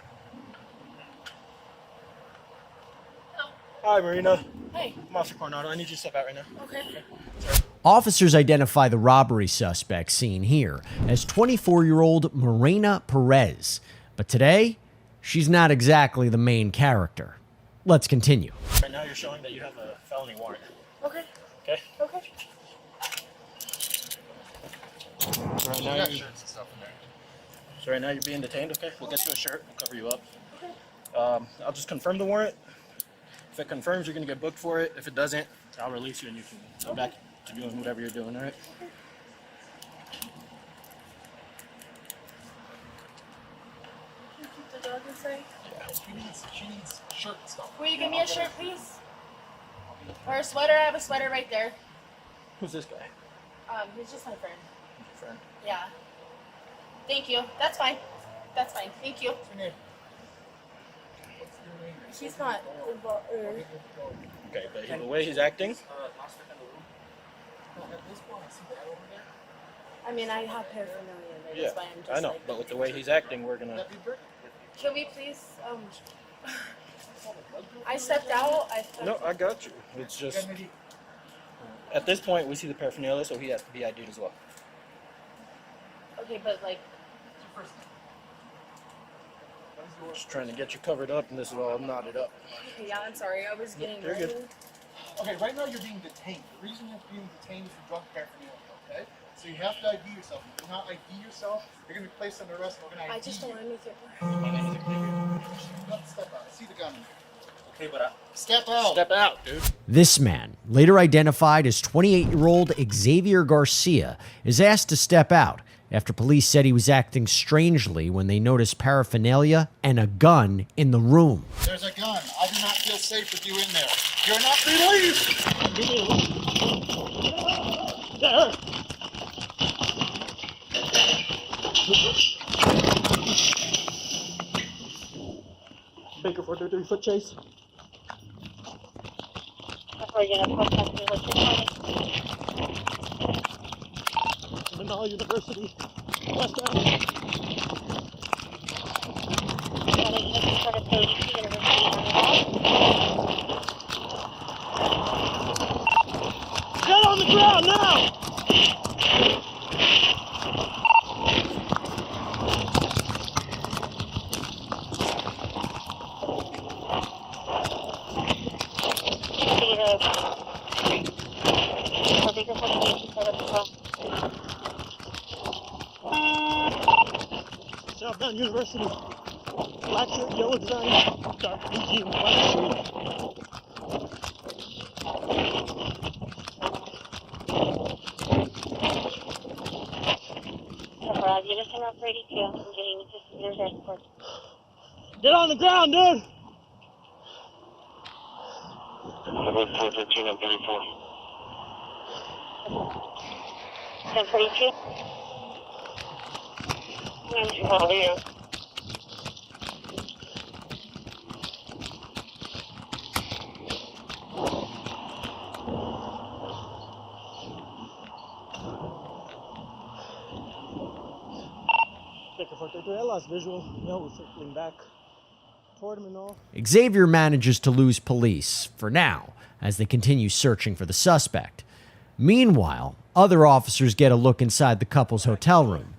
Hi, Marina. Hey. I'm Officer Coronado. I need you to step out right now. Okay. Officers identify the robbery suspect seen here as 24-year-old Marina Perez. But today, she's not exactly the main character. Let's continue. Right now, you're showing that you have a felony warrant. Okay. Okay? Okay. Right now, so right now you're being detained, okay? We'll get you a shirt, we'll cover you up. I'll just confirm the warrant. If it confirms, you're gonna get booked for it. If it doesn't, I'll release you and you can go back to doing whatever you're doing, all right? Keep the dog inside. Yeah. She needs shirt and stuff. Will you give me a shirt, please? Or a sweater? I have a sweater right there. Who's this guy? He's just my friend. Friend. Yeah. Thank you. That's fine. That's fine. Thank you. He's not. Okay, but the way he's acting, I mean, I have paraphernalia. yeah, That's why I'm just I know, like, but with the way he's acting, we're gonna... Can we please? I stepped out. No, I got you. It's just... At this point, we see the paraphernalia, so he has to be ID'd as well. Okay, but like. Just trying to get you covered up, and this is all knotted up. Okay, yeah, I'm sorry. I was getting You're ready. good. Okay, right now you're being detained. The reason you're being detained is for drug paraphernalia, okay? So you have to ID yourself. If you do not ID yourself, you're going to be placed under arrest. We're going to ID I just don't want anything. Step out. I see the gun. Okay, but Step out. Step out, dude. This man, later identified as 28-year-old Xavier Garcia, is asked to step out after police said he was acting strangely when they noticed paraphernalia and a gun in the room. There's a gun. I do not feel safe with you in there. You're not released. Baker 433 foot chase. Manal University, West End. Get on the ground now! Southbound University, black shirt, yellow design, dark BG, black shirt. Get on the ground, dude! 413 and 34. 1042. Oh, yeah. Baker 433, I lost visual. No, we're circling back toward him and all. Xavier manages to lose police, for now, as they continue searching for the suspect. Meanwhile, other officers get a look inside the couple's hotel room.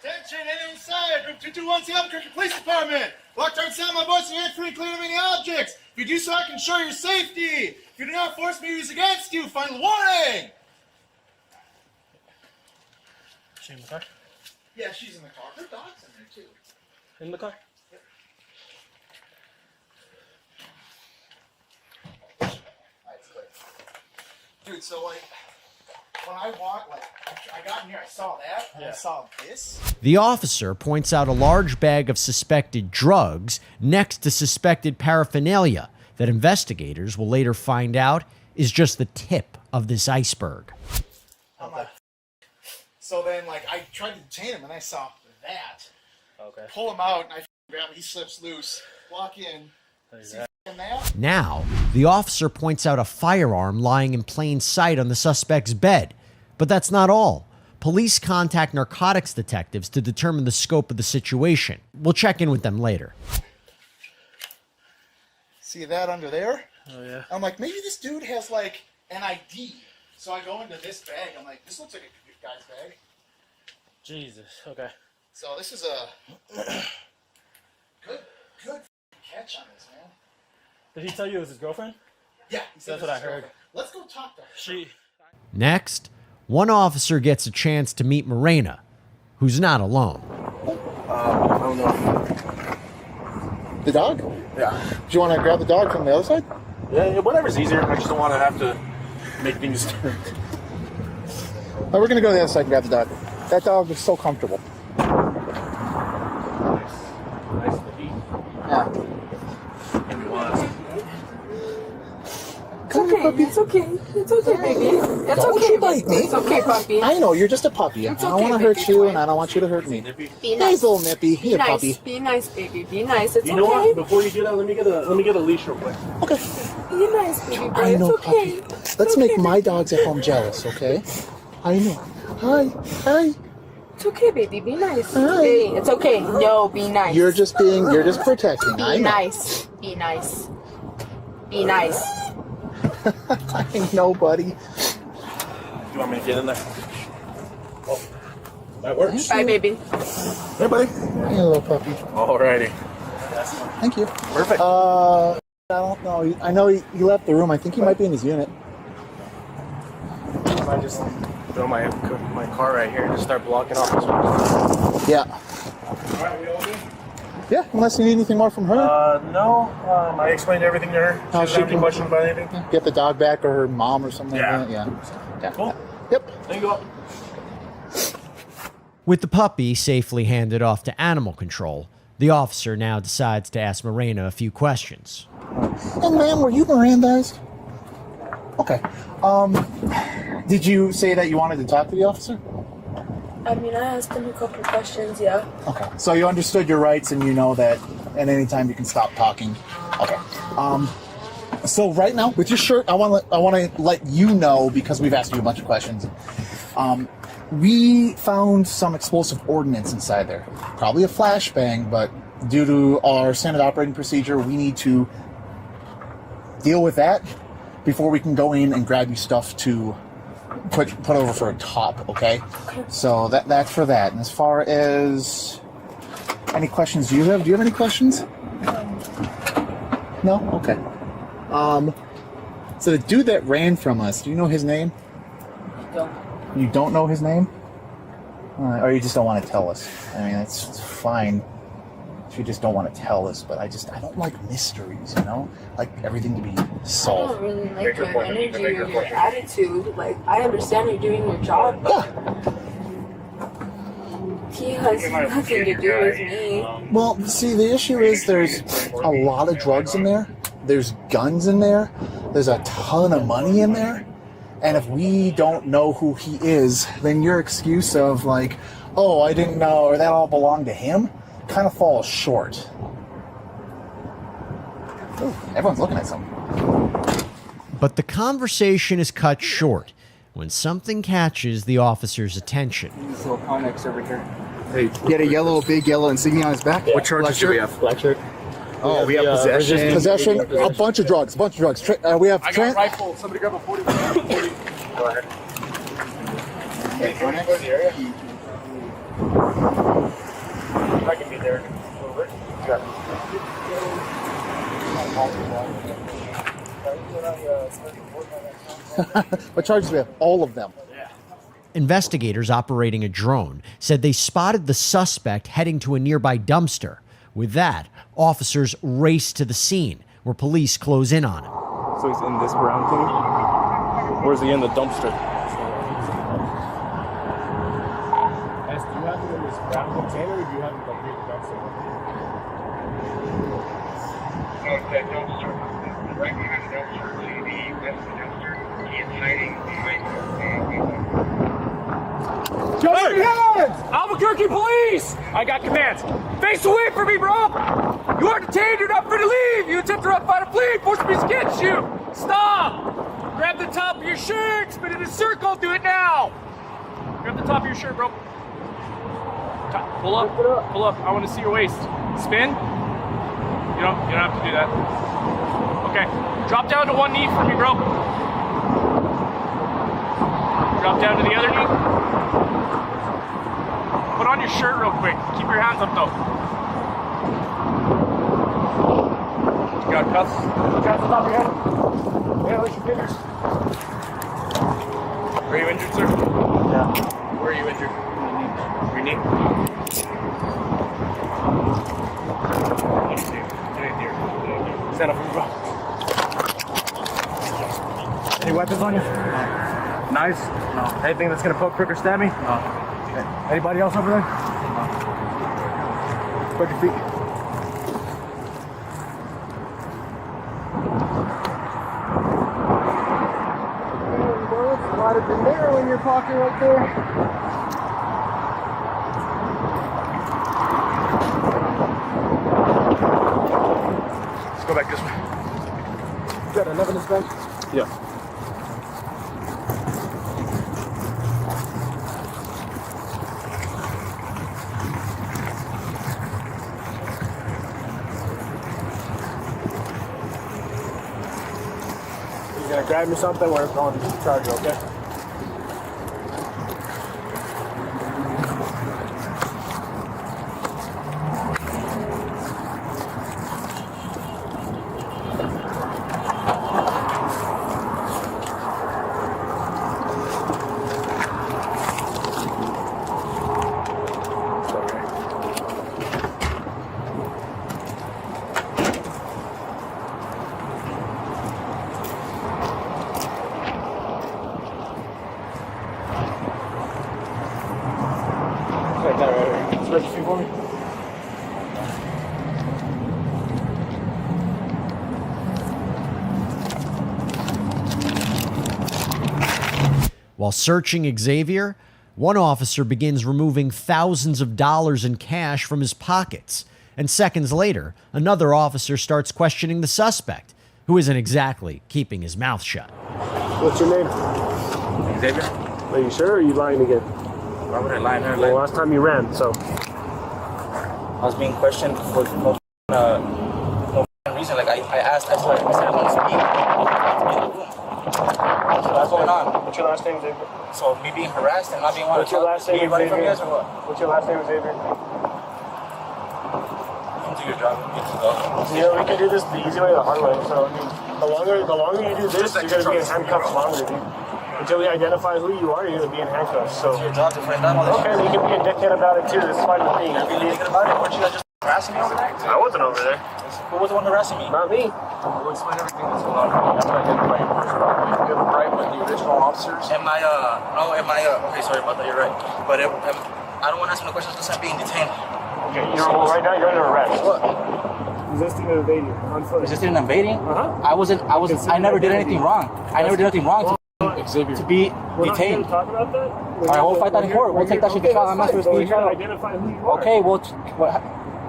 Attention, anyone inside. Group 221 Albuquerque Police Department. Walk toward sound my voice and hand free clear of any objects. If you do so, I can ensure your safety. If you do not force me to use against you, final warning. She in the car? Yeah, she's in the car. Her dog's in there, too. In the car? Dude, so like, when I walked, like, I got in here, I saw that, and I saw this. The officer points out a large bag of suspected drugs next to suspected paraphernalia that investigators will later find out is just the tip of this iceberg. I'm like, so then, like, I tried to detain him, and I saw that. Okay. Pull him out, and I grab him, he slips loose. Walk in. See that? Now, the officer points out a firearm lying in plain sight on the suspect's bed. But that's not all. Police contact narcotics detectives to determine the scope of the situation. We'll check in with them later. See that under there? Oh, yeah. I'm like, maybe this dude has, like, an ID. So I go into this bag. I'm like, this looks like a guy's bag. Jesus. Okay. So this is a good catch on this, man. Did he tell you it was his girlfriend? Yeah, he said That's what I heard. Let's go talk to her. Next, one officer gets a chance to meet Morena, who's not alone. I don't know. The dog? Yeah. Do you want to grab the dog from the other side? Yeah, whatever's easier. I just don't want to have to make things. Oh, we're going to go to the other side and grab the dog. That dog is so comfortable. Nice to eat. Yeah. It was. It's okay, puppy. It's okay. It's okay, baby. It's Don't okay. you bite me. It's okay, puppy. I know, you're just a puppy. It's I don't okay, want to hurt baby. you, and I don't want you to hurt me. Be Hey, nice. little Nippy. Be You're a nice. puppy. Be nice, baby. Be nice. It's You know okay. what? Before you do that, let me get a leash real quick. Be nice, baby boy. I know, It's okay. puppy. Let's make my dogs at home jealous, okay? I know. Hi. It's okay, baby. Be nice. Hi. Hey, it's okay. No, be nice. You're just protecting. I Be know. nice. Be nice. Be nice. I know, buddy. You want me to get in there? Oh, that works. Bye, baby. Hey, buddy. Hey, little puppy. Alrighty. Thank you. Perfect. I don't know. I know he left the room. I think he might be in his unit. I just throw my car right here and just start blocking off this one. Yeah. Alright, we all good? Yeah, unless you need anything more from her. No. I explained everything to her. How She she have any can- questions about anything? Get the dog back or her mom or something Yeah. like that. Yeah. Cool. Yep. Thank you. With the puppy safely handed off to animal control, the officer now decides to ask Morena a few questions. And ma'am, were you Mirandized? Okay. Did you say that you wanted to talk to the officer? I mean, I asked him a couple questions, yeah. Okay. So you understood your rights and you know that at any time you can stop talking. Okay. So right now, with your shirt, I want to let you know, because we've asked you a bunch of questions. We found some explosive ordnance inside there. Probably a flashbang, but due to our standard operating procedure, we need to deal with that before we can go in and grab you stuff to put over for a top, okay? So that's for that. And as far as any questions do you have any questions? No? Okay. So the dude that ran from us, do you know his name? No. You don't know his name? Or you just don't want to tell us? I mean, it's fine if you just don't want to tell us, but I don't like mysteries, you know? Like everything to be I solved. don't really like your energy or your attitude. Like, I understand you're doing your job, but he has nothing to do with me. Well, see, the issue is there's a lot of drugs in there. There's guns in there. There's a ton of money in there. And if we don't know who he is, then your excuse of like, oh, I didn't know, or that all belonged to him, kind of falls short. Ooh, everyone's looking at something. But the conversation is cut short when something catches the officer's attention. This little Connex over here. Hey, get a big yellow insignia on his back. What charges do we have? Black shirt. Oh, we have possession. Possession, a bunch of drugs. We have I got a rifle. Somebody grab a 40. Go ahead. Okay, Go to the area. I can be there in a little bit. What charges do we have? All of them. Investigators operating a drone said they spotted the suspect heading to a nearby dumpster. With that, officers race to the scene, where police close in on him. So he's in this brown thing? Where's he in the dumpster? container, or do you have like real guns somewhere? No, it's that dumpster. Right behind the dumpster. See the west of the dumpster? He is hiding behind Show your hands! Albuquerque police! I got commands. Face away from me, bro! You are detained, you're not free to leave! You attempt to run, fight, or flee, force me against you! Stop! Grab the top of your shirt, spin in a circle, do it now! Grab the top of your shirt, bro. Pull up, pull up. I want to see your waist. Spin. You don't have to do that. Okay, drop down to one knee for me, bro. Drop down to the other knee. Put on your shirt real quick. Keep your hands up though. You got cuffs? Cuffs on top of your head? Yeah, lift your fingers. Are you injured, sir? Yeah. Where are you injured? Your knee? Stand up for me, bro. Any weapons on you? No. Knives? No. Anything that's gonna poke, prick, or stab me? No. Okay. Anybody else over there? No. Spread your feet. There's a lot of dinero in your pocket right there. Let's go back this way. You got an evidence bench? Yeah. You're gonna grab me something, we're going to charge you, okay? Registry for me. While searching Xavier, one officer begins removing thousands of dollars in cash from his pockets. And seconds later, another officer starts questioning the suspect, who isn't exactly keeping his mouth shut. What's your name? Xavier? Are you sure, or are you lying again? Why would I lie in her? Well, last time you ran, so. I was being questioned for no reason. Like I asked, I said I want to speak. So what's going on? What's your last name, Xavier? So me being harassed and not being wanted What's your last name, running from you Xavier? guys or what? What's your last name, Xavier? Come to your job. Get to go. Yeah, we can do this the easy way or the hard way. So, I mean, the longer you do this, you're going to be in handcuffs longer, dude. Until we identify who you are, you're going to be in handcuffs. So. It's your job to find out all this. Okay, you can be a dickhead about it too. That's fine with me. You're being a dickhead about it? Weren't you guys just harassing me over there? I wasn't over there. Who was the one harassing me? Not me. We'll explain everything that's going on. You have to identify your person. You have a right with the original officers. Okay, sorry about that, you're right. But I don't want to ask no questions because I'm being detained. Okay, right now you're under arrest. What? Resisting and evading. Resisting and evading? Uh-huh. I never did anything wrong. I never did anything wrong Xavier. to be detained. Talk about that? Alright, we'll fight that in court. We'll take that shit to trial. I'm not supposed to be in trial. Identify who you are. Okay, well,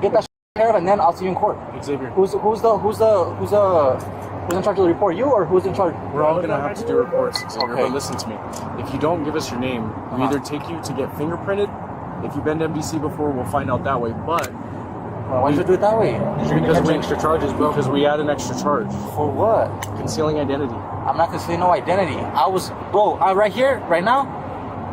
get that shit care of and then I'll see you in court. Xavier. Who's in charge of the report? You or who's in charge? We're all gonna have to do reports, Xavier, Okay. but listen to me. If you don't give us your name, we either take you to get fingerprinted. If you've been to MDC before, we'll find out that way. But why did you do it that way? Because we extra charges, bro. Because we add an extra charge. For what? Concealing identity. I'm not concealing no identity. Right here, right now.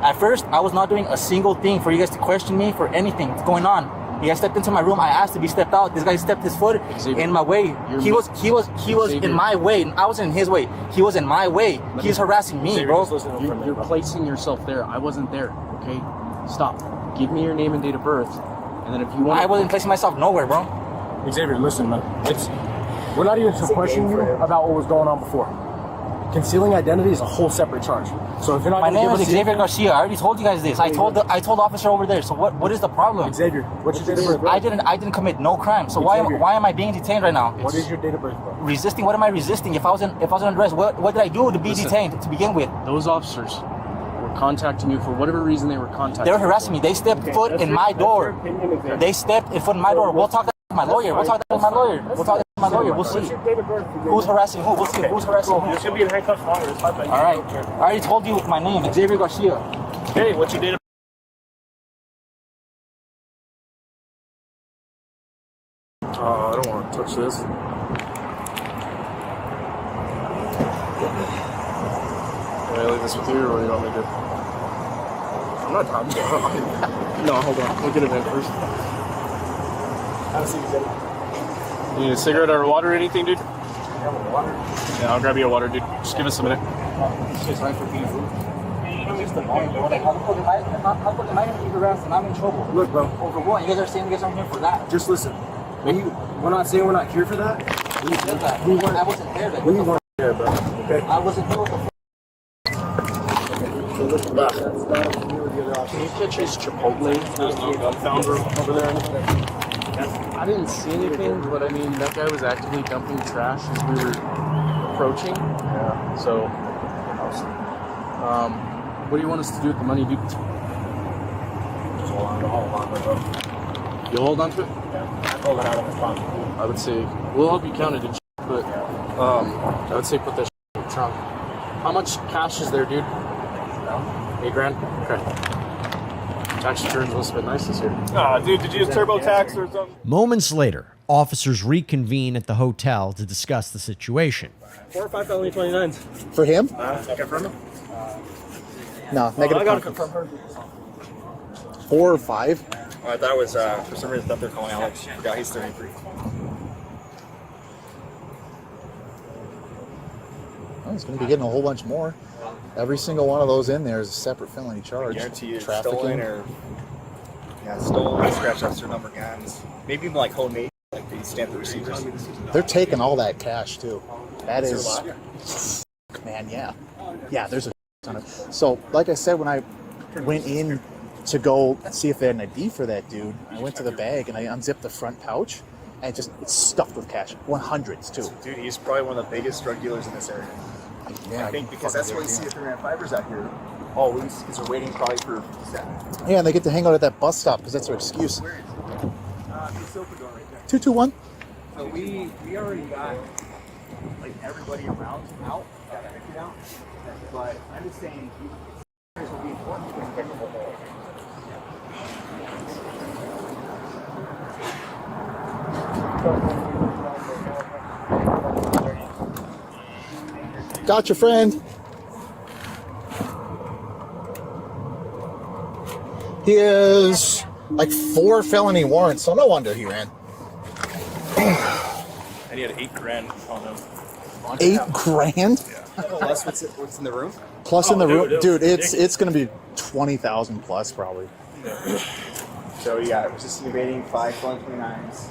At first, I was not doing a single thing for you guys to question me for anything that's going on. You guys stepped into my room. I asked to be stepped out. This guy stepped his foot in my way. He was in my way. I was in his way. He was in my way. He's harassing me, bro. You're placing yourself there. I wasn't there. Okay, stop. Give me your name and date of birth, and then if you want. I wasn't placing myself nowhere, bro. Xavier, listen, man. We're not even questioning you about what was going on before. Concealing identity is a whole separate charge. So if you're not My gonna name give is us Xavier Garcia. I already told you guys this. I told officer over there. So what is the problem? Xavier, what's your date of birth? I didn't commit no crime. So why am I being detained right now? What is your date of birth, bro? Resisting? What am I resisting? If I was under arrest, what did I do to be detained to begin with? Those officers were contacting you for whatever reason they were contacting. They were harassing me. They stepped foot in my door. They stepped foot in my door. We'll talk to my lawyer. We'll talk to my lawyer. We'll see. Who's harassing who? We'll see. Who's harassing who? You should be in handcuffs longer. It's my bad. All right. I already told you my name, Xavier Garcia. Hey, what's your date of I don't want to touch this. Can I leave this with you, or you want me to? I'm not talking to you. No, hold on. We'll get him in first. You need a cigarette or water or anything, dude? Yeah, I'll grab you a water, dude. Just give us a minute. I'm in trouble. Look, bro. Over what? You guys are saying you guys aren't here for that. Just listen. We're not saying we're not here for that. We said that. I wasn't there. We weren't there, bro. Okay. I wasn't here with the Can you catch his Chipotle? There's no gun found over there. I didn't see anything, but I mean, that guy was actively dumping trash as we were approaching. Yeah. So, what do you want us to do with the money, dude? Just hold on to it. You'll hold on to it? Yeah. I pulled it out of his pocket. I would say, we'll help you count it, but I would say put that in the trunk. How much cash is there, dude? $8 grand? Okay. Tax returns must have been nice this year. Dude, did you use TurboTax or something? Moments later, officers reconvene at the hotel to discuss the situation. 4 or 5 felony 29s. For him? Confirm him? No, negative. I gotta confirm her. 4 or 5? Oh, I thought it was, for some reason, I thought they were calling Alex. Forgot he's 33. Oh, he's going to be getting a whole bunch more. Every single one of those in there is a separate felony charge. I guarantee you, Trafficking. stolen, scratch off their number guns. Maybe even like homemade, like they stamp the receivers. They're taking all that cash too. That is, man, yeah. Yeah, there's a ton of. So, like I said, when I went in to go see if they had an ID for that dude, I went to the bag and I unzipped the front pouch, and it's stuffed with cash. 100s too. Dude, he's probably one of the biggest drug dealers in this area. Yeah, I think because that's why you see the 3 fibers out here always, because they're waiting probably for that. Yeah, and they get to hang out at that bus stop because that's their excuse. It's open door right there. 221. So we already got like everybody around out, got everything out. But I'm just saying, this will be important to inspect the whole. Got your friend. He is like 4 felony warrants, so no wonder he ran. And he had $8 grand on him. $8 grand? Yeah. Plus what's in the room? Plus in the room, dude, it's gonna be 20,000 plus probably. So yeah, resisting evading 5 felony 29s.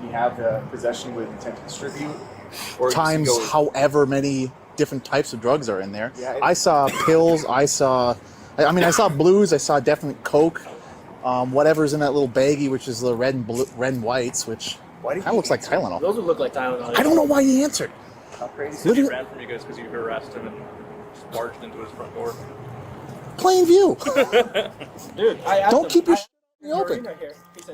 You have the possession with intent to distribute. Or Times however many different types of drugs are in there. Yeah, I saw pills. I saw blues. I saw definitely coke. Whatever's in that little baggie, which is the red and whites, which kind of looks like Tylenol. Those would look like Tylenol. I don't know why he answered. How crazy? He ran from you guys because you harassed him and just barged into his front door. Plain view. Dude, don't keep your open.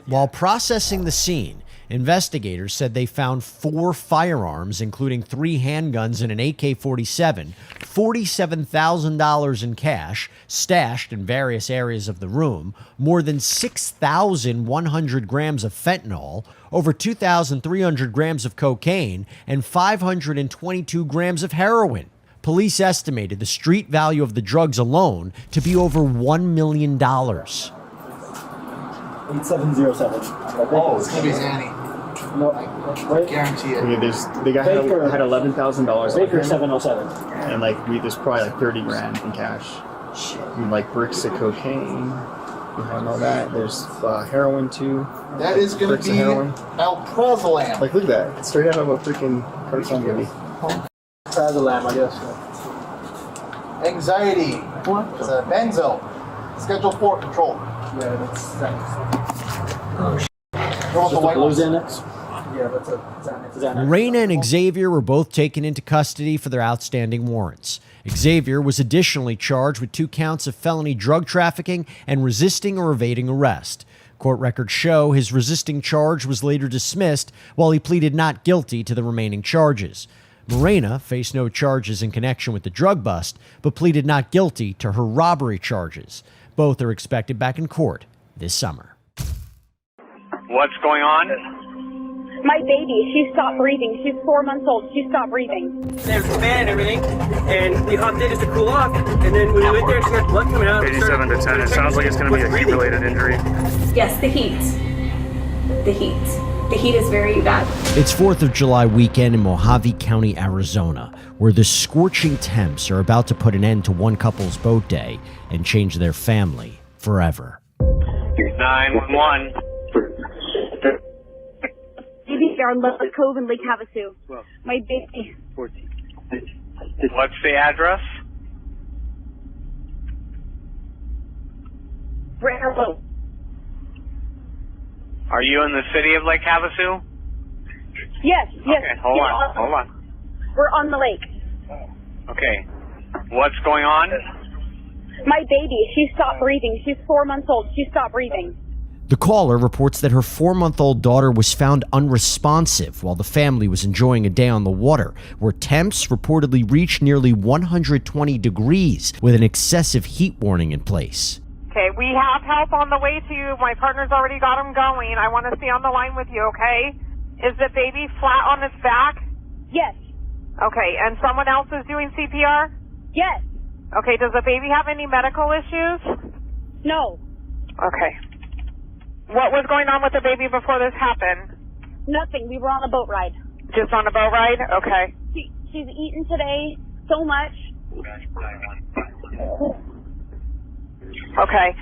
While processing the scene, investigators said they found 4 firearms, including 3 handguns and an AK-47, $47,000 in cash, stashed in various areas of the room, more than 6,100 grams of fentanyl, over 2,300 grams of cocaine, and 522 grams of heroin. Police estimated the street value of the drugs alone to be over $1 million. 8707. Oh, it's gonna be Zanny. No, guarantee it. Okay, the guy had $11,000. Baker 707. And there's probably like 30 grand in cash. And like bricks of cocaine. You have all that. There's heroin too. That is gonna bricks be be of heroin. alprazolam. Like look at that. It's straight out of a freaking carton movie. Alprazolam, I guess. Anxiety. What? It's a benzo. Schedule 4 control. Yeah, that's Oh, Just the white blue ones. Xanax? Yeah, that's a Xanax. Morena and Xavier were both taken into custody for their outstanding warrants. Xavier was additionally charged with 2 counts of felony drug trafficking and resisting or evading arrest. Court records show his resisting charge was later dismissed, while he pleaded not guilty to the remaining charges. Morena faced no charges in connection with the drug bust, but pleaded not guilty to her robbery charges. Both are expected back in court this summer. What's going on? My baby, she stopped breathing. She's 4 months old. She stopped breathing. There's a fan and everything, and we hopped in just to cool off, and then when we went there, she got blood coming out. 87 to 10. It sounds like it's going to be a heat-related injury. Yes, the heat. The heat. The heat is very bad. It's 4th of July weekend in Mojave County, Arizona, where the scorching temps are about to put an end to one couple's boat day and change their family forever. 911. Baby here on Leopard Cove in Lake Havasu. My baby. 14. What's the address? Brenner Boat. Are you in the city of Lake Havasu? Yes, yes. Okay, hold on. We're on the lake. Okay. What's going on? My baby, she stopped breathing. She's 4 months old. She stopped breathing. The caller reports that her 4-month-old daughter was found unresponsive while the family was enjoying a day on the water, where temps reportedly reached nearly 120 degrees with an excessive heat warning in place. Okay, we have help on the way to you. My partner's already got him going. I want to stay on the line with you, okay? Is the baby flat on its back? Yes. Okay, and someone else is doing CPR? Yes. Okay, does the baby have any medical issues? No. Okay. What was going on with the baby before this happened? Nothing. We were on a boat ride. Just on a boat ride? Okay. She's eaten today so much. Okay.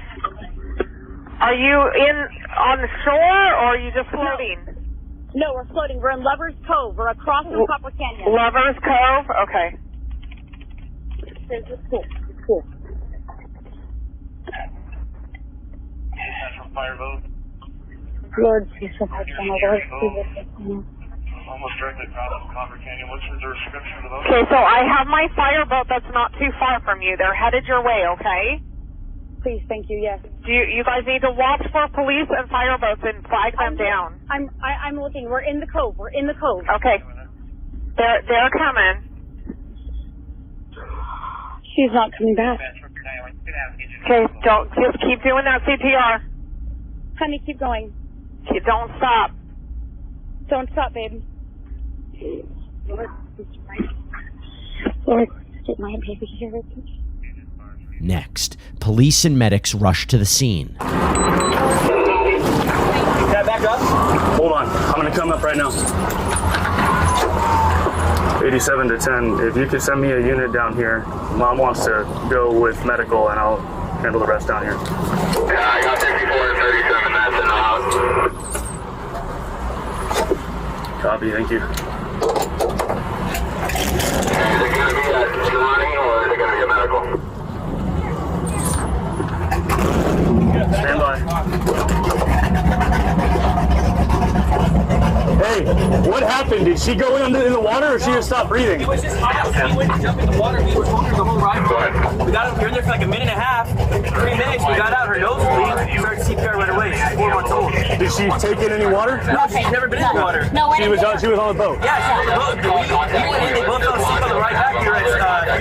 Are you on the shore or are you just floating? No, we're floating. We're in Lover's Cove. We're across from Copper Canyon. Lover's Cove? Okay. It's cool. It's cool. Central Fireboat. Lord, please provide for my Lord. Almost directly across from Copper Canyon. What's the description of those? Okay, so I have my fireboat that's not too far from you. They're headed your way, okay? Please, thank you, yes. Do you guys need to watch for police and fireboats and flag them down? I'm looking. We're in the cove. We're in the cove. Okay. They're coming. She's not coming back. Okay, just keep doing that CPR. Honey, keep going. Don't stop. Don't stop, babe. Lord, get my baby here. Next, police and medics rush to the scene. Can I back up? Hold on. I'm going to come up right now. 87 to 10. If you could send me a unit down here. Mom wants to go with medical, and I'll handle the rest down here. Yeah, I got 54 and 37. That's in the house. Copy. Thank you. Is it going to be a Jelani or is it going to be a medical? Stand by. Hey, what happened? Did she go in the water or she just stopped breathing? It was just hot. We went to jump in the water. We were swimming the whole ride. We got up here in there for like a minute and a half. 3 minutes. We got out. Her nose bleeding. We started CPR right away. She's 4 months old. Did she take in any water? No, she's never been in the water. No, she was on the boat. Yeah, she was on the boat. We went in. They both fell asleep on the ride back here at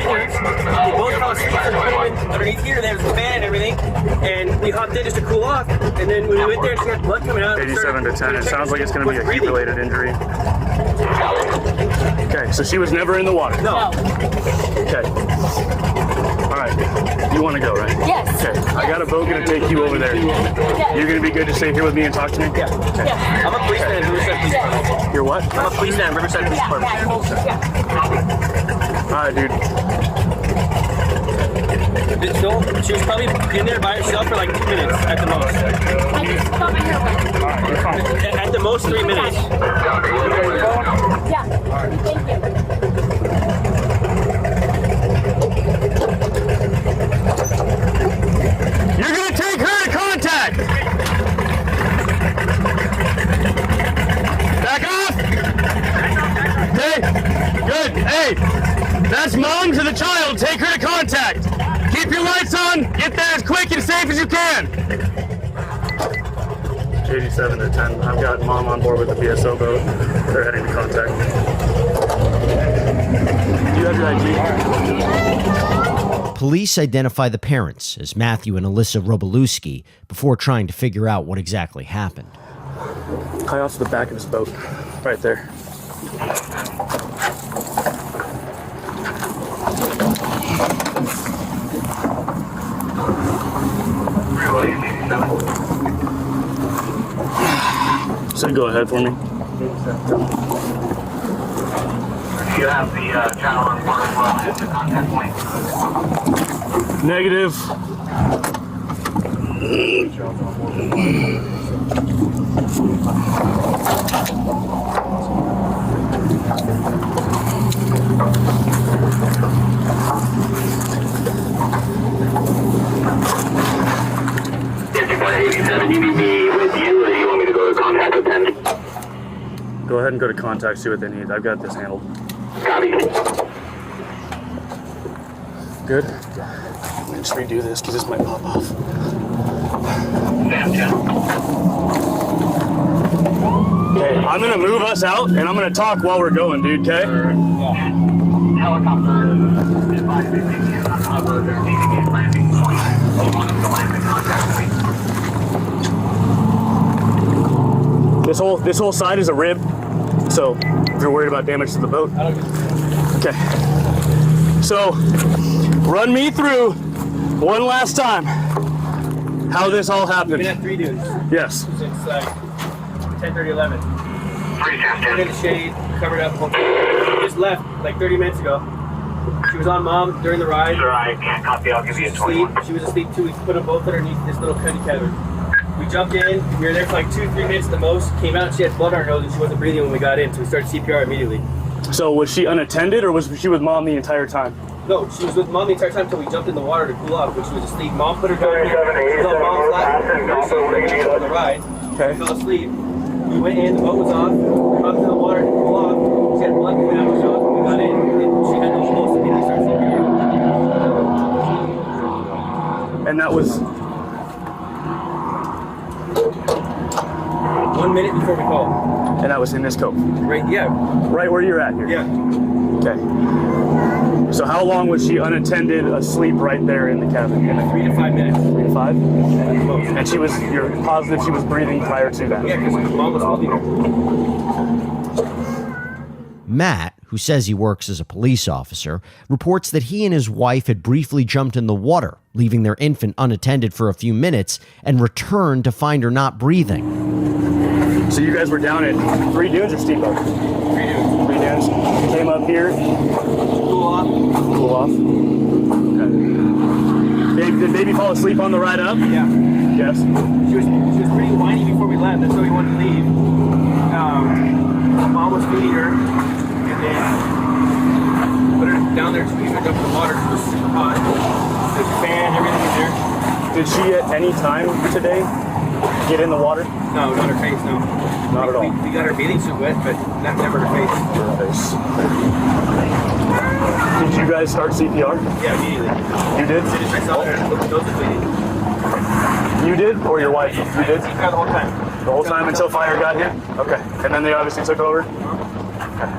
Fugitive. They both fell asleep and we put them underneath here. There was a fan and everything. And we hopped in just to cool off. And then when we went there, she got blood coming out. 87 to 10. It sounds like it's going to be a heat-related injury. Okay, so she was never in the water? No. Okay. All right. You want to go, right? Yes. Okay. I got a boat going to take you over there. You're going to be good to stay here with me and talk to me? Yeah. Okay. Yeah. I'm a policeman at Riverside Police Department. You're what? I'm a policeman at Riverside Police Department. All right, dude. She was probably in there by herself for like 2 minutes at the most. I just got my hair wet. At the most 3 minutes. Yeah. Thank you. keep your lights on. Get there as quick and safe as you can. 87 to 10. I've got Mom on board with the BSO boat. They're heading to contact. Do you have your ID? Police identify the parents as Matthew and Alyssa Robalewski before trying to figure out what exactly happened. High off to the back of this boat, right there. So go ahead for me. You have the channel on board as well as the contact point. Negative. Go ahead and go to contact, see what they need. I've got this handled. Good? I'm gonna just redo this because this might pop off. Okay, I'm gonna move us out and I'm gonna talk while we're going, dude, okay? Helicopter advised me on their landing point. One of the landing contact points. This whole side is a rib, so if you're worried about damage to the boat. Okay. So, run me through one last time how this all happened. We've been at 3 dudes. Yes. Since like 10:30, 11. We're in the shade, covered up. Just left like 30 minutes ago. She was on Mom during the ride. Sure, I can't copy. I'll give you a 21. She was asleep too. We put them both underneath this little cuddy tether. We jumped in. We were there for like 2-3 minutes at the most. Came out. She had blood on her nose and she wasn't breathing when we got in. So we started CPR immediately. So was she unattended or was she with Mom the entire time? No, she was with Mom the entire time until we jumped in the water to cool off when she was asleep. Mom put her down here. She was on Mom's lap on the ride. Okay. She fell asleep. We went in. The boat was off. We jumped in the water to cool off. She had blood coming out of her nose when we got in. And she had no pulse immediately started CPR. And that was 1 minute before we called. And that was in this cove? Right, yeah. Right where you're at here? Yeah. Okay. So how long was she unattended asleep right there in the cabin? 3 to 5 minutes. 3 to 5? And you're positive she was breathing prior to that? Yeah, because Mom was holding her. Matt, who says he works as a police officer, reports that he and his wife had briefly jumped in the water, leaving their infant unattended for a few minutes, and returned to find her not breathing. So you guys were down at 3 dunes or steamboat? 3 dunes. 3 dunes. You came up here. Cool off. Cool off. Okay. Did baby fall asleep on the ride up? Yeah. Yes. She was pretty whiny before we left. That's why we wanted to leave. Mom was feeding her, and then put her down there to leave her jump in the water. It was super hot. There's a fan, everything in there. Did she at any time today get in the water? No, not her face, no. Not at all. We got her bathing suit wet, but never her face. Did you guys start CPR? Yeah, immediately. You did? I saw her, the nose was bleeding. You did, or your wife? You did? CPR the whole time. The whole time until fire got here? Okay. And then they obviously took over? Okay.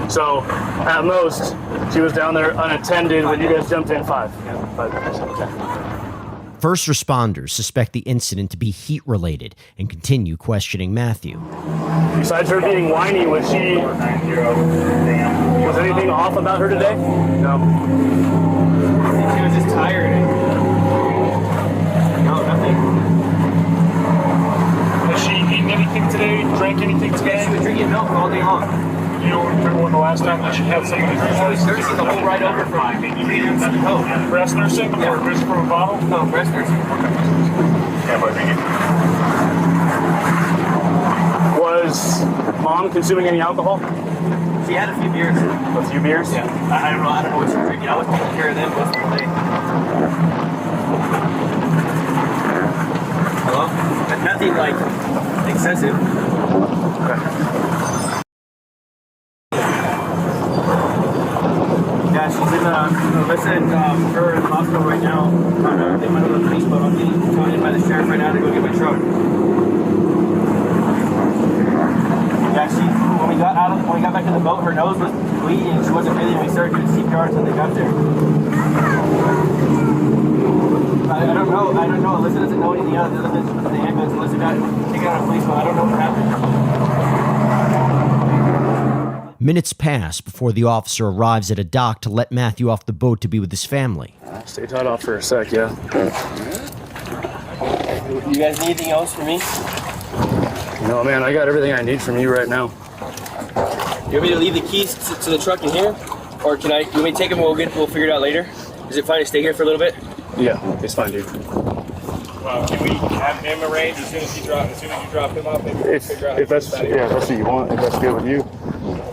So, at most, she was down there unattended when you guys jumped in 5? Yeah. 5 minutes. Okay. First responders suspect the incident to be heat-related and continue questioning Matthew. Besides her being whiny, was anything off about her today? No. She was just tired. No, nothing. Has she eaten anything today? Drank anything today? She was drinking milk all day long. You don't remember when the last time that she had something to drink? She was nursing the whole ride over from Fugitive to the coast. Breast nursing? Yeah. Or nursing from a bottle? No, breast nursing. Was Mom consuming any alcohol? She had a few beers. A few beers? Yeah. I don't know what she was drinking. I was taking care of them most of the day. Hello? But nothing like excessive. Okay. Yeah, she's in Alyssa and her we're in the hospital right now. They went on the police boat. I'm getting going in by the sheriff right now to go get my truck. Yeah, when we got back in the boat, her nose was bleeding. She wasn't breathing. We started doing CPR until they got there. I don't know. Alyssa doesn't know anything else other than the ambulance. Alyssa got taken out of police boat. I don't know what happened. Minutes pass before the officer arrives at a dock to let Matthew off the boat to be with his family. Stay tied off for a sec, yeah. You guys need anything else from me? No, man, I got everything I need from you right now. You want me to leave the keys to the truck in here? Or you want me to take them and we'll figure it out later? Is it fine to stay here for a little bit? Yeah, it's fine, dude. Can we have him arrange as soon as you drop him off? Maybe If that's what you want, if that's good with you.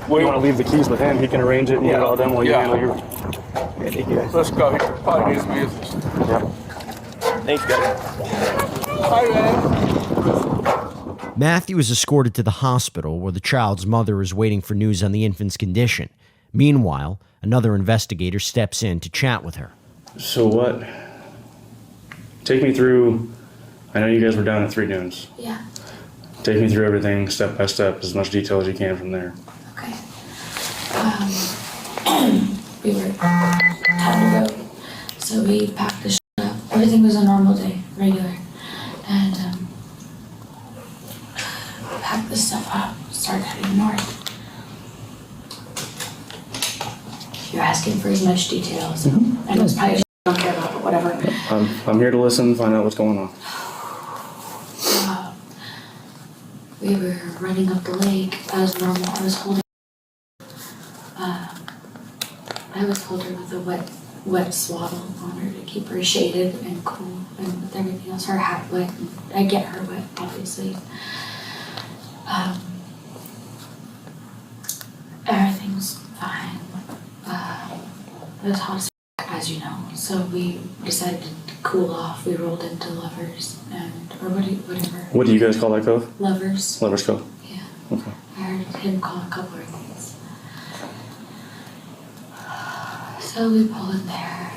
You want to leave the keys with him, he can arrange it and get it all done while you handle your... Let's go. He probably needs business. Yeah. Thanks, guys. Hi, man. Matthew is escorted to the hospital where the child's mother is waiting for news on the infant's condition. Meanwhile, another investigator steps in to chat with her. So what? Take me through... I know you guys were down at 3 Dunes. Yeah. Take me through everything step by step, as much detail as you can from there. Okay. We were time to go, so we packed the shit up. Everything was a normal day, regular, and packed the stuff up, started heading north. You're asking for as much detail, so I know it's probably shit I don't care about, but whatever. I'm here to listen, find out what's going on. We were running up the lake as normal. I was holding her with a wet swaddle on her to keep her shaded and cool, and with everything else, her hat wet. I get her wet, obviously. Everything's fine. It was hot as you know, so we decided to cool off. We rolled into Lovers whatever. What do you guys call that cove? Lovers. Lovers Cove. Yeah. Okay. I heard him call a couple of things. So we pull in there.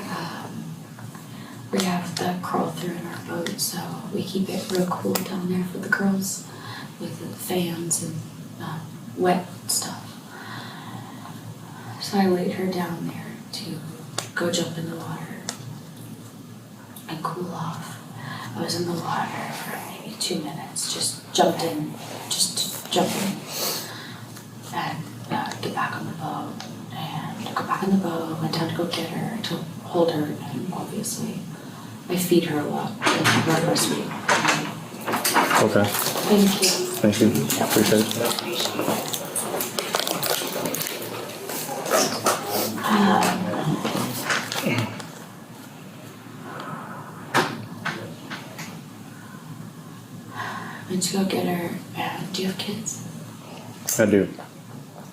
We have the crawl through in our boat, so we keep it real cool down there for the girls with the fans and wet stuff. So I laid her down there to go jump in the water and cool off. I was in the water for maybe 2 minutes, just jumped in, and get back on the boat. And I got back on the boat, went down to go get her, to hold her, and obviously I feed her a lot and her breastfeed. Okay. Thank you. Thank you. Appreciate it. Went to go get her. Do you have kids? I do.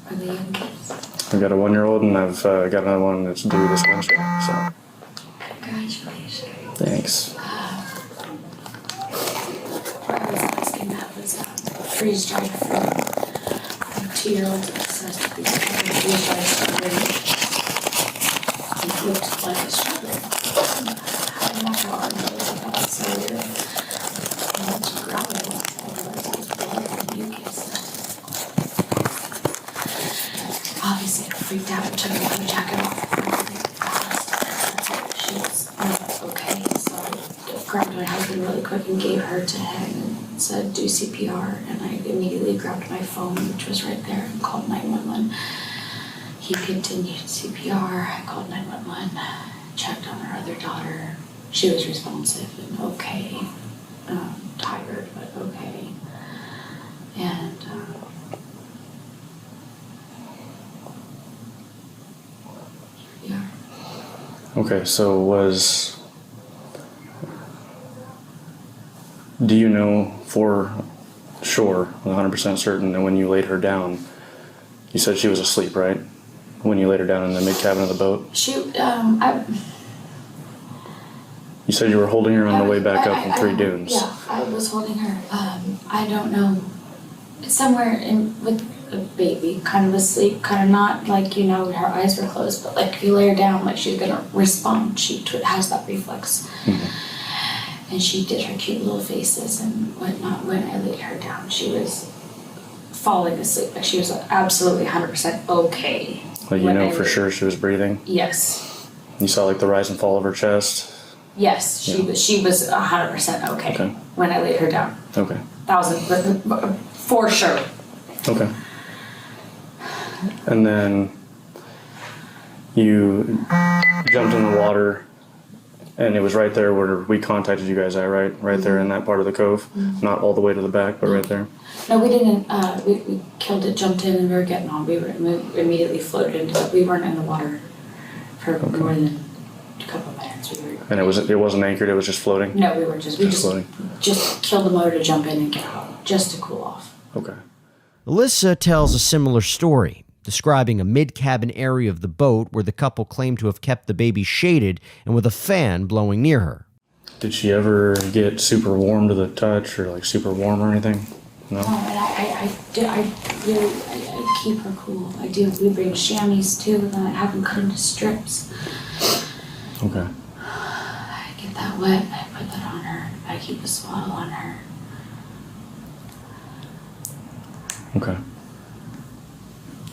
Are they young kids? I've got a 1-year-old and I've got another one that's due this Wednesday, so. Congratulations. Thanks. What I was asking that was freeze dried fruit. My 2-year-old's obsessed with these freeze dried strawberries. It looked like a strawberry. I don't know how I know it's so weird. I went to grab it, I realized it was blood and mucus. Obviously, I freaked out and took my jacket off. She was okay, so I grabbed my husband really quick and gave her to him and said, do CPR. And I immediately grabbed my phone, which was right there, and called 911. He continued CPR. I called 911, checked on our other daughter. She was responsive and okay. Tired, but okay. And yeah. Okay, so do you know for sure, 100% certain that when you laid her down, you said she was asleep, right? When you laid her down in the mid-cabin of the boat? You said you were holding her on the way back up from 3 Dunes. Yeah, I was holding her. I don't know. Somewhere in with a baby, kind of asleep, kind of not like, you know, her eyes were closed, but like if you lay her down, like she's gonna respond. She has that reflex. And she did her cute little faces and whatnot. When I laid her down, she was falling asleep. Like she was absolutely 100% okay. Like, you know for sure she was breathing? Yes. You saw like the rise and fall of her chest? Yes, she was 100% okay when I laid her down. Okay. 1,000, for sure. Okay. And then you jumped in the water, and it was right there where we contacted you guys at, right? Right there in that part of the cove. Not all the way to the back, but right there. No, we didn't. We killed it, jumped in, and we were getting on. We immediately floated into it. We weren't in the water for more than a couple of minutes. And it wasn't anchored. It was just floating. No, we were just floating. Just killed the motor to jump in and get out, just to cool off. Okay. Alyssa tells a similar story, describing a mid-cabin area of the boat where the couple claimed to have kept the baby shaded and with a fan blowing near her. Did she ever get super warm to the touch, or like super warm or anything? No. No, and I keep her cool. I do. We bring chamois too, and then I have them cut into strips. Okay. I get that wet. I put that on her. I keep a swaddle on her. Okay.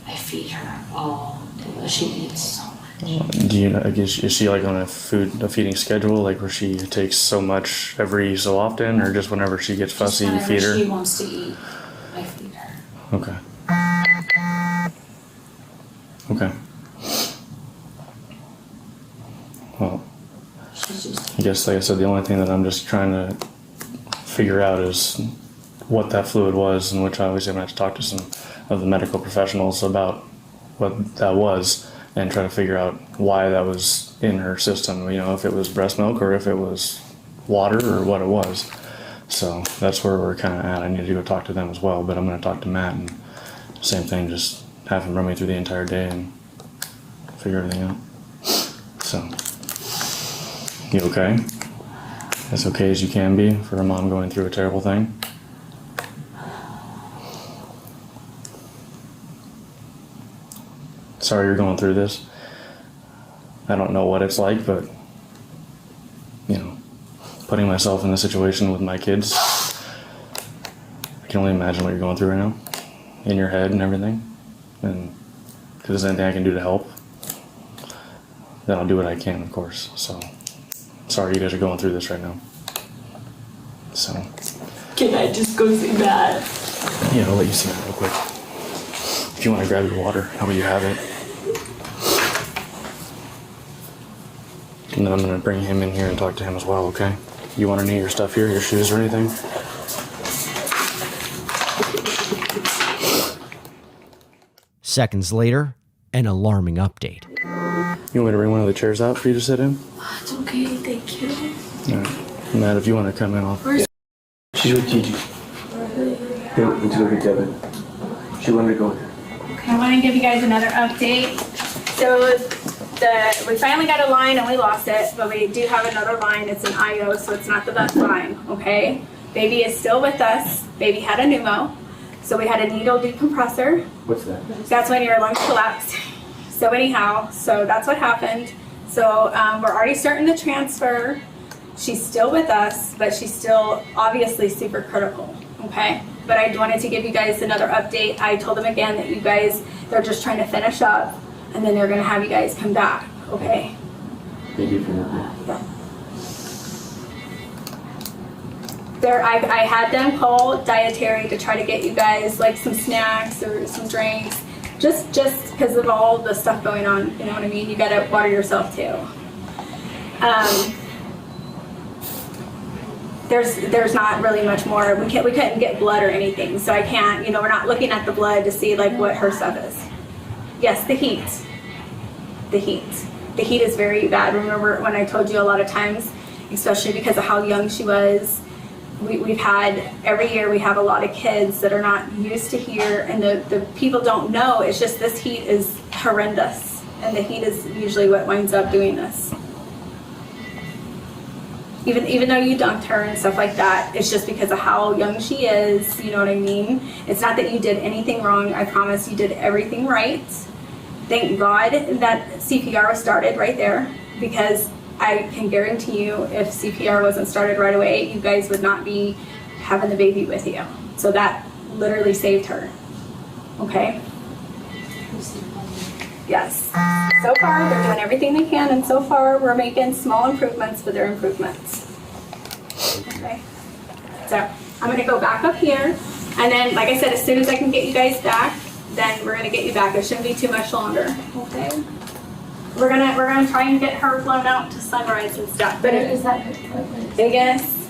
I feed her all day. She eats so much. Do you? I guess, is she like on a feeding schedule, like where she takes so much every so often, or just whenever she gets fussy, you feed her? She wants to eat, I feed her. Okay. Okay. Well, I guess, like I said, the only thing that I'm just trying to figure out is what that fluid was, and which obviously I'm going to have to talk to some of the medical professionals about what that was, and try to figure out why that was in her system, you know, if it was breast milk or if it was water or what it was. So that's where we're kind of at. I need to go talk to them as well, but I'm going to talk to Matt, and same thing, just have him run me through the entire day and figure everything out. So, you okay? As okay as you can be for a mom going through a terrible thing? Sorry you're going through this. I don't know what it's like, but, you know, putting myself in the situation with my kids, I can only imagine what you're going through right now, in your head and everything. And if there's anything I can do to help, then I'll do what I can, of course. So, sorry you guys are going through this right now. So. Can I just go see Matt? Yeah, I'll let you see that real quick. If you want to grab your water, how about you have it? And then I'm going to bring him in here and talk to him as well, okay? You want any of your stuff here, your shoes or anything? Seconds later, an alarming update. You want me to bring one of the chairs out for you to sit in? It's okay, thank you. All right. Matt, if you want to come in, I'll... She's with Gigi. They went to go get Devin. She wanted to go with her. I want to give you guys another update. So we finally got a line and we lost it, but we do have another line. It's an IO, so it's not the best line, okay? Baby is still with us. Baby had a pneumo, so we had a needle decompressor. What's that? That's when your lungs collapsed. So anyhow, so that's what happened. So we're already starting to transfer. She's still with us, but she's still obviously super critical, okay? But I wanted to give you guys another update. I told them again that you guys, they're just trying to finish up, and then they're gonna have you guys come back, okay? Thank you for that. Yeah. I had them call dietary to try to get you guys like some snacks or some drinks, just because of all the stuff going on, you know what I mean? You gotta water yourself too. There's not really much more. We couldn't get blood or anything, so I can't, you know, we're not looking at the blood to see like what her stuff is. Yes, the heat. The heat. The heat is very bad. Remember when I told you a lot of times, especially because of how young she was, we've had, every year we have a lot of kids that are not used to here, and the people don't know, it's just this heat is horrendous, and the heat is usually what winds up doing this. Even though you dunked her and stuff like that, it's just because of how young she is, you know what I mean? It's not that you did anything wrong. I promise you did everything right. Thank God that CPR was started right there, because I can guarantee you if CPR wasn't started right away, you guys would not be having the baby with you. So that literally saved her. Okay? Yes. So far, they're doing everything they can, and so far, we're making small improvements, but they're improvements. Okay? So, I'm going to go back up here, and then, like I said, as soon as I can get you guys back, then we're going to get you back. It shouldn't be too much longer. Okay? We're gonna try and get her flown out to Sunrise and stuff. But is that Vegas?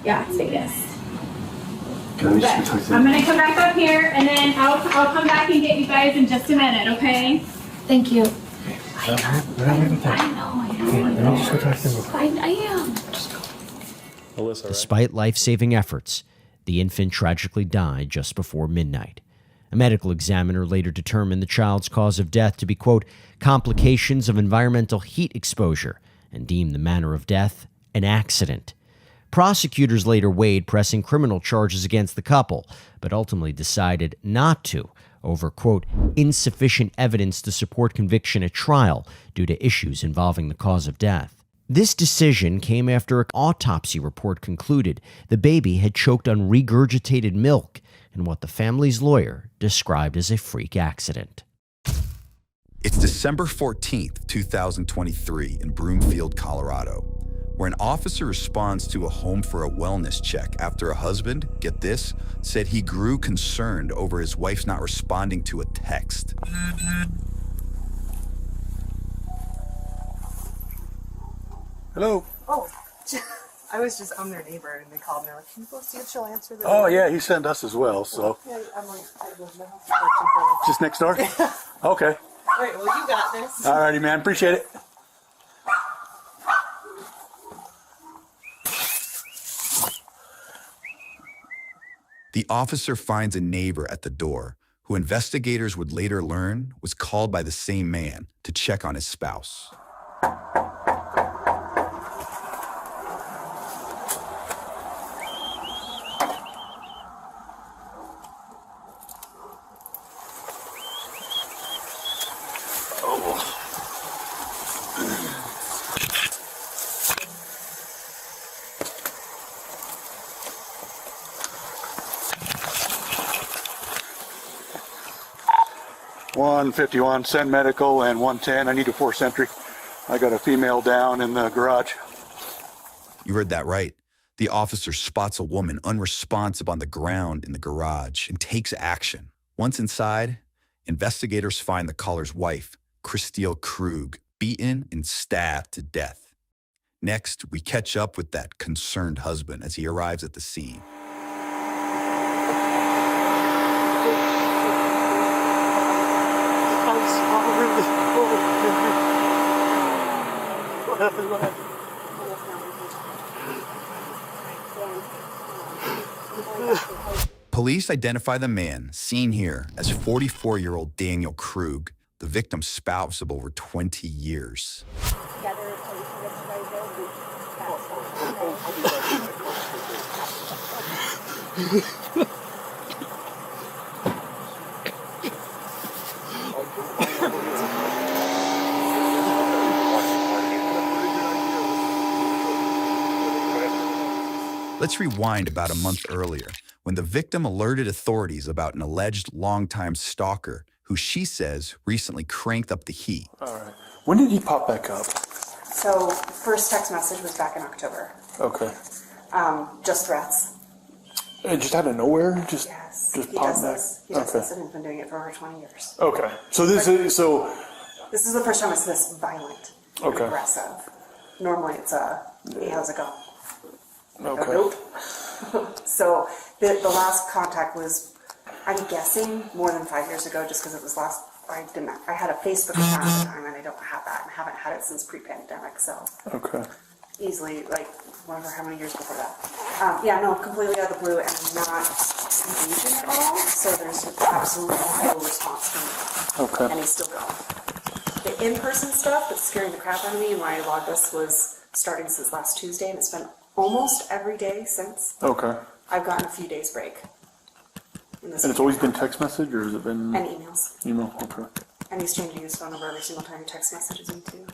Yeah, it's Vegas. I'm gonna come back up here, and then I'll come back and get you guys in just a minute, okay? Thank you. I am. Despite life-saving efforts, the infant tragically died just before midnight. A medical examiner later determined the child's cause of death to be, quote, complications of environmental heat exposure, and deemed the manner of death an accident. Prosecutors later weighed pressing criminal charges against the couple, but ultimately decided not to over, quote, insufficient evidence to support conviction at trial due to issues involving the cause of death. This decision came after an autopsy report concluded the baby had choked on regurgitated milk in what the family's lawyer described as a freak accident. It's December 14th, 2023 in Broomfield, Colorado, where an officer responds to a home for a wellness check after a husband, get this, said he grew concerned over his wife's not responding to a text. Hello. Oh, I'm their neighbor, and they called me. They're like, can you go see if she'll answer the Oh, yeah, he sent us as well, so. Yeah, I'm like, I live in the house. Just next door? Okay. All right, well, you got this. All righty, man. Appreciate it. The officer finds a neighbor at the door, who investigators would later learn was called by the same man to check on his spouse. .151, send medical, and 110. I need a forced entry. I got a female down in the garage. You heard that right. The officer spots a woman unresponsive on the ground in the garage and takes action. Once inside, investigators find the caller's wife, Christine Krug, beaten and stabbed to death. Next, we catch up with that concerned husband as he arrives at the scene. Police identify the man, seen here, as 44-year-old Daniel Krug, the victim's spouse of over 20 years. Let's rewind about a month earlier, when the victim alerted authorities about an alleged longtime stalker who she says recently cranked up the heat. All right. When did he pop back up? So, first text message was back in October. Okay. Just threats. Just out of nowhere? Just He pop does back? this. He does Okay. this, and he's been doing it for over 20 years. Okay. So this is, so. This is the first time it's this violent, Okay. aggressive. Normally it's hey, how's it going? Okay. Nope. So the last contact was, I'm guessing, more than 5 years ago, just because it was I had a Facebook account at the time, and I don't have that, and I haven't had it since pre-pandemic, so. Okay. Easily, whatever, how many years before that. Yeah, no, completely out of the blue, and not engaging at all, so there's absolutely no response from me. Okay. And he's still going. The in-person stuff that's scaring the crap out of me, and why I logged this, was starting since last Tuesday, and it's been almost every day since. Okay. I've gotten a few days break. And it's always been text message, or has it been? And emails. Email, okay. And he's changing his phone number every single time he text messages me too.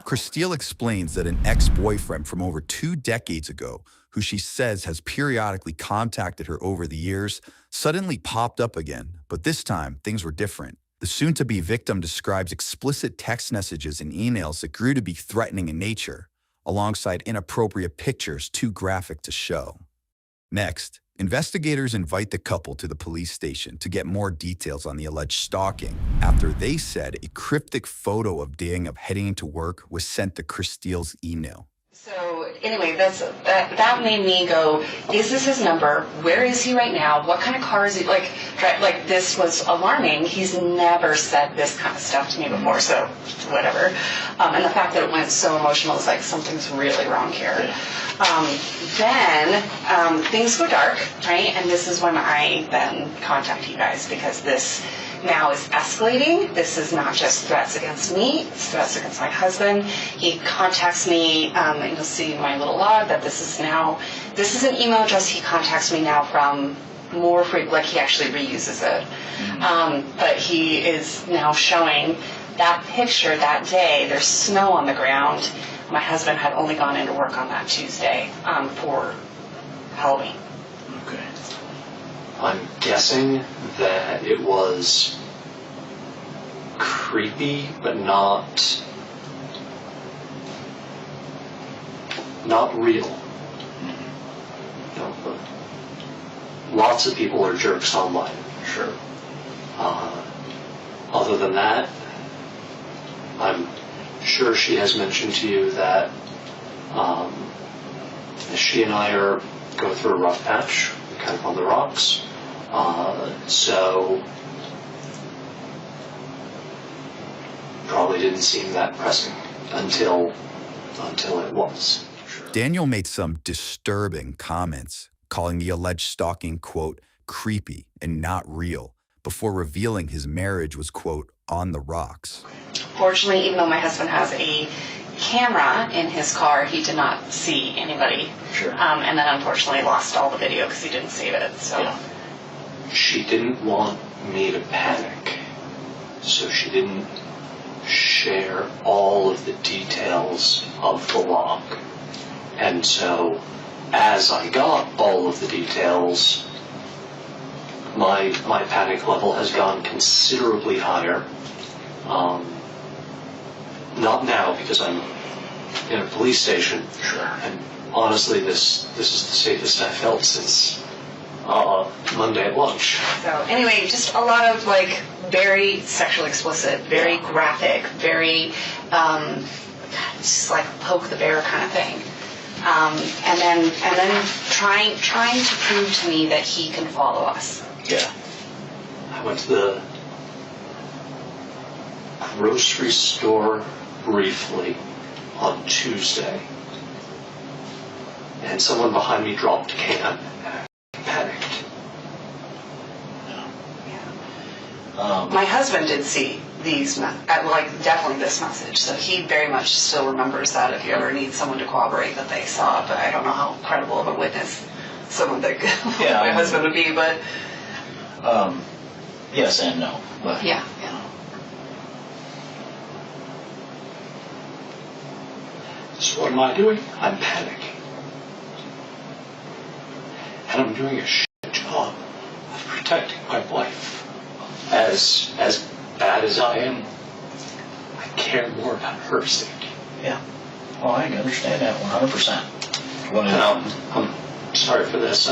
Christelle explains that an ex-boyfriend from over 2 decades ago, who she says has periodically contacted her over the years, suddenly popped up again, but this time things were different. The soon-to-be victim describes explicit text messages and emails that grew to be threatening in nature, alongside inappropriate pictures too graphic to show. Next, investigators invite the couple to the police station to get more details on the alleged stalking after they said a cryptic photo of Daniel heading into work was sent to Christelle's email. So anyway, that made me go, is this his number? Where is he right now? What kind of car is he? Like this was alarming. He's never said this kind of stuff to me before, so whatever. And the fact that it went so emotional is like something's really wrong here. Then things go dark, right? And this is when I then contact you guys, because this now is escalating. This is not just threats against me, it's threats against my husband. He contacts me, and you'll see in my little log that this is an email address he contacts me now from more frequently, like he actually reuses it. But he is now showing that picture that day. There's snow on the ground. My husband had only gone into work on that Tuesday for Halloween. Okay. I'm guessing that it was creepy, but not real. You know, but lots of people are jerks online. Sure. Other than that, I'm sure she has mentioned to you that she and I go through a rough patch, kind of on the rocks. So probably didn't seem that pressing until it was. Daniel made some disturbing comments, calling the alleged stalking, quote, creepy and not real, before revealing his marriage was, quote, on the rocks. Fortunately, even though my husband has a camera in his car, he did not see anybody. Sure. And then unfortunately lost all the video because he didn't save it. So. Yeah. She didn't want me to panic, so she didn't share all of the details of the log. And so, as I got all of the details, my panic level has gone considerably higher. Not now, because I'm in a police station. Sure. And honestly, this is the safest I've felt since Monday at lunch. So anyway, just a lot of like very sexually explicit, very graphic, very just like poke the bear kind of thing. And then trying to prove to me that he can follow us. Yeah. I went to the grocery store briefly on Tuesday, and someone behind me dropped a can, and I panicked. My husband did see these, definitely this message, so he very much still remembers that if you ever need someone to corroborate that they saw it, but I don't know how credible of a witness someone that my husband would be, but... Yes and no. But yeah. So what am I doing? I'm panicking. And I'm doing a shit job of protecting my wife. As bad as I am, I care more about her safety. Yeah. Well, I can understand that 100%. I'm sorry for this.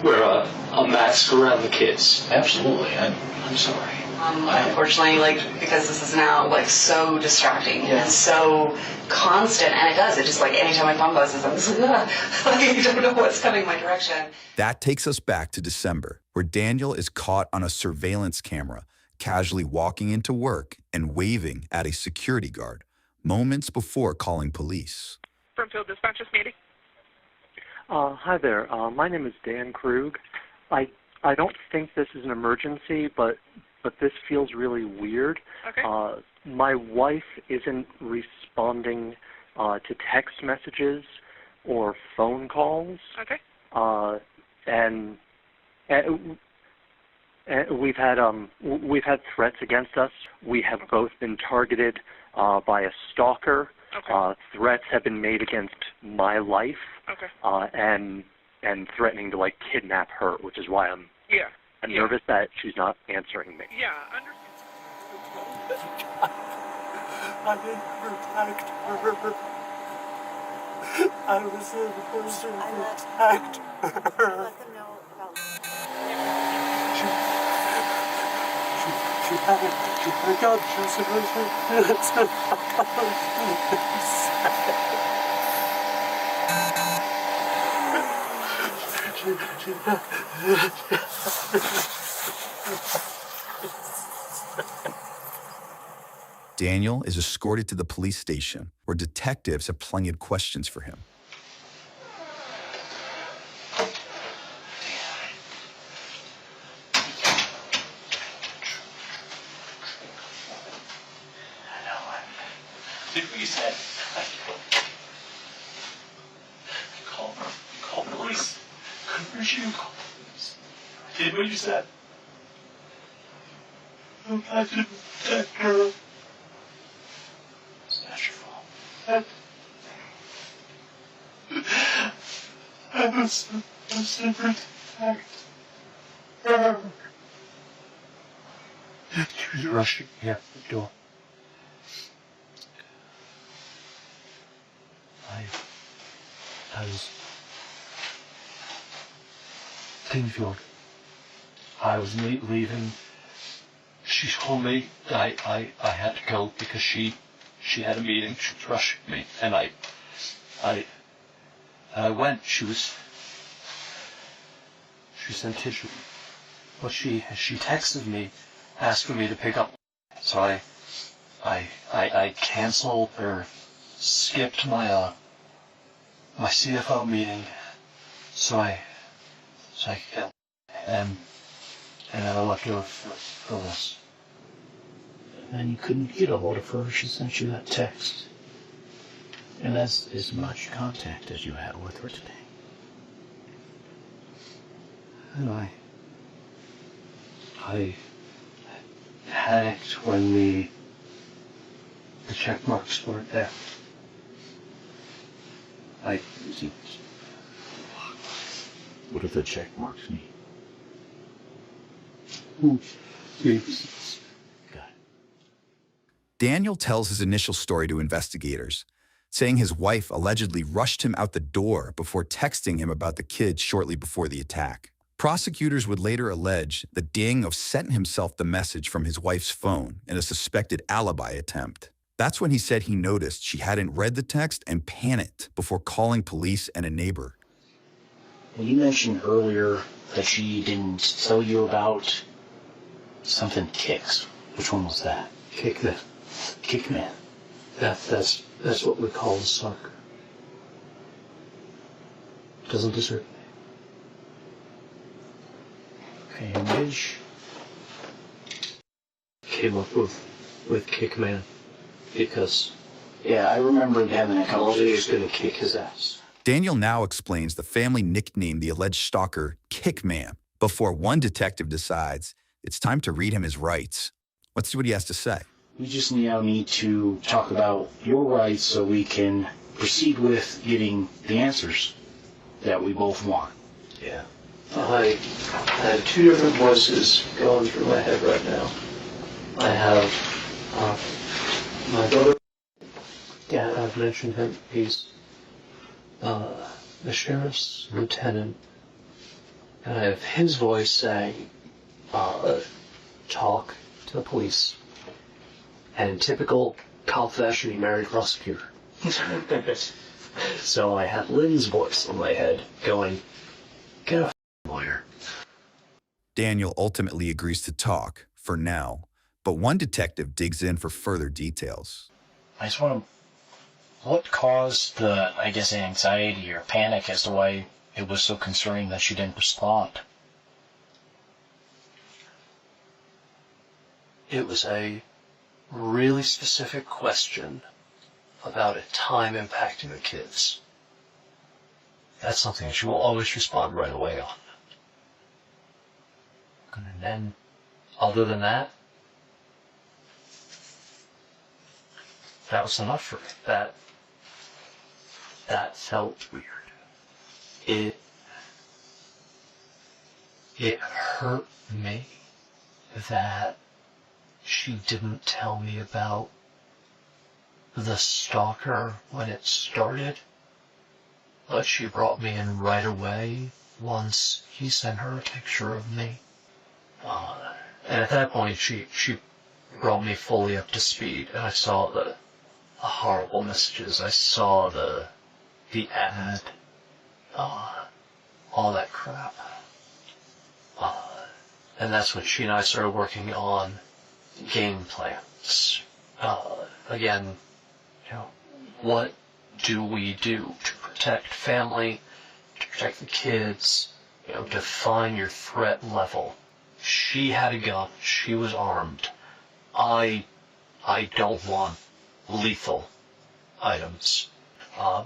We're a mask around the kids. Absolutely. I'm sorry. Unfortunately, because this is now so distracting and so constant, and it just anytime my phone buzzes, I'm just I don't know what's coming my direction. That takes us back to December, where Daniel is caught on a surveillance camera, casually walking into work and waving at a security guard, moments before calling police. Springfield Dispatchers meeting. Hi there. My name is Dan Krug. I don't think this is an emergency, but this feels really weird. Okay. my wife isn't responding to text messages or phone calls. Okay. And we've had threats against us. We have both been targeted by a stalker. Okay. Threats have been made against my life. Okay. And threatening to like kidnap her, which is why I'm nervous that she's not answering me. Yeah, I didn't protect her. I was the person to protect her. Let them know about. She had a gun. She was supposed Daniel is escorted to the police station, where detectives have plenty of questions for him. Did what you said. Call police. Couldn't you call police? Did what you said. I didn't protect her. It's not your fault. I was supposed to protect her. She was rushing me out the door. I was Greenfield. I was leaving. She told me that I had to go because she had a meeting. She was rushing me, and I went. She sent tissue, but she texted me asking me to pick up. So I canceled or skipped my my CFO meeting, so I could get, and I left her for this. And you couldn't get a hold of her. She sent you that text. And that's as much contact as you had with her today. And I panicked when the check marks weren't there. What do the check marks mean? Daniel tells his initial story to investigators, saying his wife allegedly rushed him out the door before texting him about the kids shortly before the attack. Prosecutors would later allege that Daniel sent himself the message from his wife's phone in a suspected alibi attempt. That's when he said he noticed she hadn't read the text and panicked before calling police and a neighbor. Well, you mentioned earlier that she didn't tell you about something kicks. Which one was that? Kick man. That's what we call the sucker. Doesn't deserve me. Okay, and Midge came up with kick man because I remember having a conversation. He was going to kick his ass. Daniel now explains the family nicknamed the alleged stalker Kick Man before one detective decides it's time to read him his rights. Let's see what he has to say. We just now need to talk about your rights so we can proceed with getting the answers that we both want. Yeah. I have two different voices going through my head right now. I have my brother. Yeah, I've mentioned him. He's the sheriff's lieutenant. And I have his voice saying, talk to the police. And in typical cop fashion, he married a prosecutor. So I had Lynn's voice in my head going, get a lawyer. Daniel ultimately agrees to talk, for now, but one detective digs in for further details. I just want to... What caused the, anxiety or panic as to why it was so concerning that she didn't respond? It was a really specific question about a time impacting the kids, that's something she will always respond right away on. And then, other than that, that was enough for me. That felt weird. It hurt me that she didn't tell me about the stalker when it started, but she brought me in right away once he sent her a picture of me. And at that point, she brought me fully up to speed, and I saw the horrible messages. I saw the ad, all that crap. And that's when she and I started working on game plans. Again, what do we do to protect family, to protect the kids, define your threat level. She had a gun, she was armed. I don't want lethal items.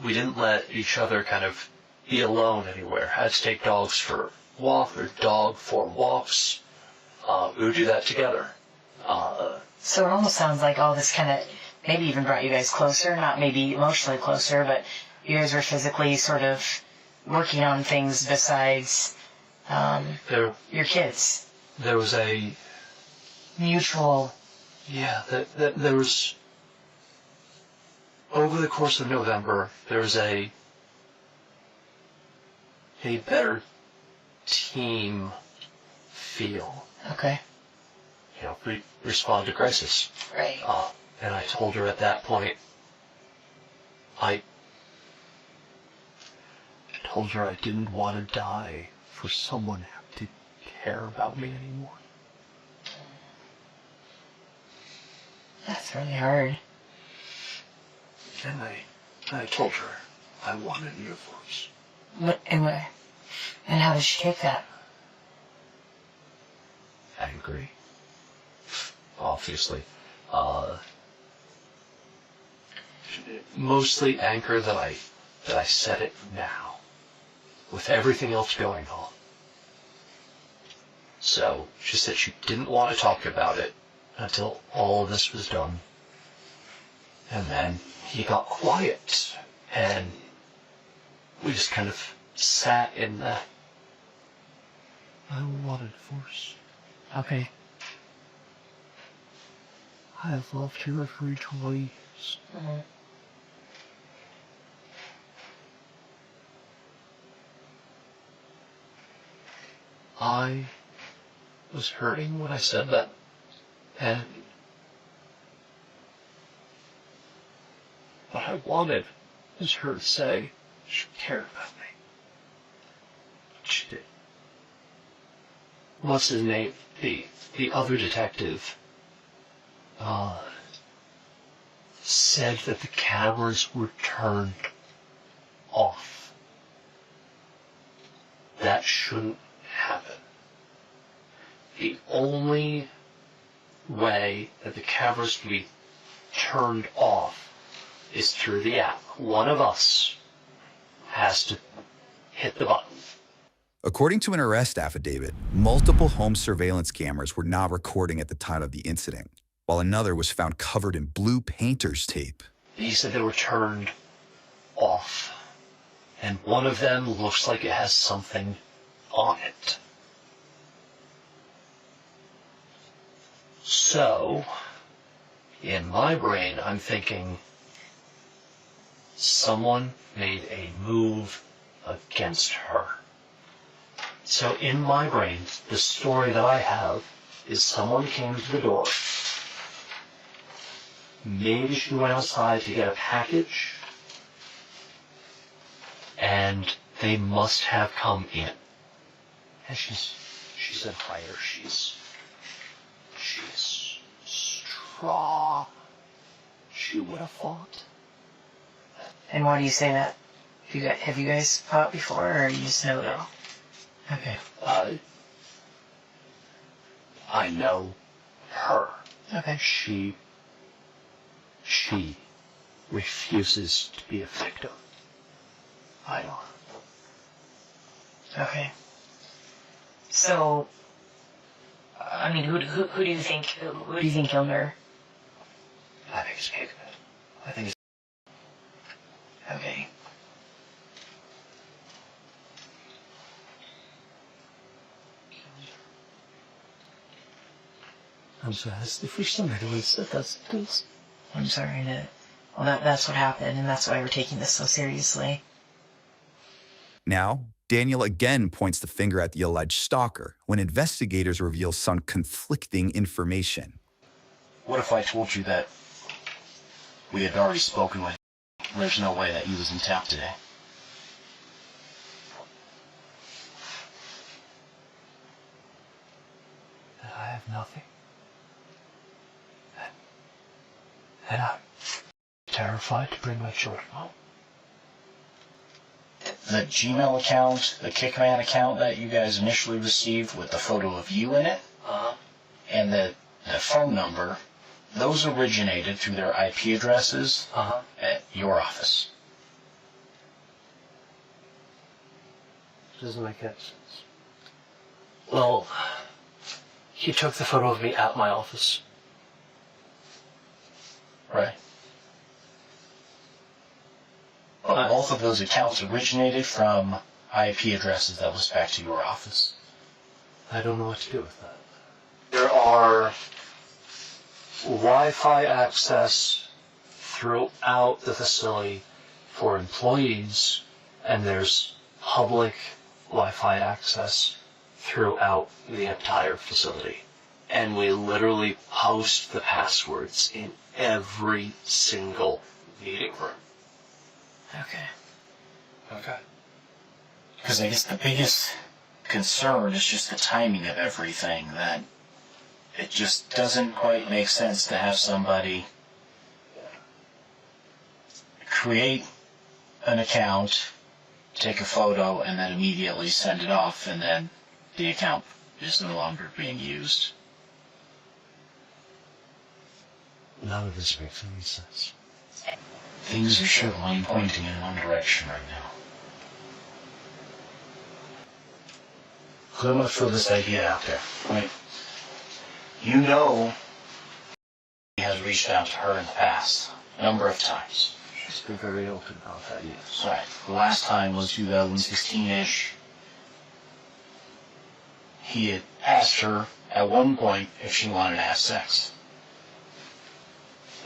We didn't let each other kind of be alone anywhere. I had to take dogs for dog for walks. We would do that together. So it almost sounds like all this kind of maybe even brought you guys closer, not maybe emotionally closer, but you guys were physically sort of working on things besides your kids. There was a mutual... Yeah, there was... Over the course of November, there was a better team feel. Okay. We respond to crisis. Right. And I told her at that point, I told her I didn't want to die for someone to care about me anymore. That's really hard. And I told her I wanted a divorce. And how does she take that? Angry. Obviously. Mostly anger that I said it now, with everything else going on. So she said she didn't want to talk about it until all of this was done. And then he got quiet, and we just kind of sat in the... I want a divorce. Okay. I have loved you for 20 years. Mm-hmm. I was hurting when I said that, and what I wanted was her to say she cared about me. She did. What's his name? The other detective said that the cameras were turned off. That shouldn't happen. The only way that the cameras can be turned off is through the app. One of us has to hit the button. According to an arrest affidavit, multiple home surveillance cameras were not recording at the time of the incident, while another was found covered in blue painter's tape. He said they were turned off, and one of them looks like it has something on it. So, in my brain, I'm thinking someone made a move against her. So in my brain, the story that I have is someone came to the door. Maybe she went outside to get a package, and they must have come in. And she's a fighter. She's strong. She would have fought. And why do you say that? Have you guys fought before, or you just know though? Okay. I know her. Okay. She She refuses to be a victim. I don't. Okay. So, I mean, who do you think killed her? I think it's Kickman. I think it's... Okay. I'm sorry, that's the first time I really said that's this. I'm sorry to... Well, that's what happened, and that's why we're taking this so seriously. Now, Daniel again points the finger at the alleged stalker when investigators reveal some conflicting information. What if I told you that we had already spoken with him? There's no way that he was in town today. I have nothing. And I'm terrified to bring my children home. The Gmail account, the Kickman account that you guys initially received with the photo of you in it, and the phone number, those originated through their IP addresses at your office. Doesn't make any sense. Well, he took the photo of me at my office. Right. But both of those accounts originated from IP addresses that was back to your office. I don't know what to do with that. There are Wi-Fi access throughout the facility for employees, and there's public Wi-Fi access throughout the entire facility. And we literally post the passwords in every single meeting room. Okay. Because I guess the biggest concern is just the timing of everything, that it just doesn't quite make sense to have somebody create an account, take a photo, and then immediately send it off, and then the account is no longer being used. None of this makes any sense. Things are certainly pointing in one direction right now. So I'm going to throw this idea out there, right? You know he has reached out to her in the past, a number of times. She's been very open about that, yes. Right. The last time was 2016-ish. He had asked her at one point if she wanted to have sex.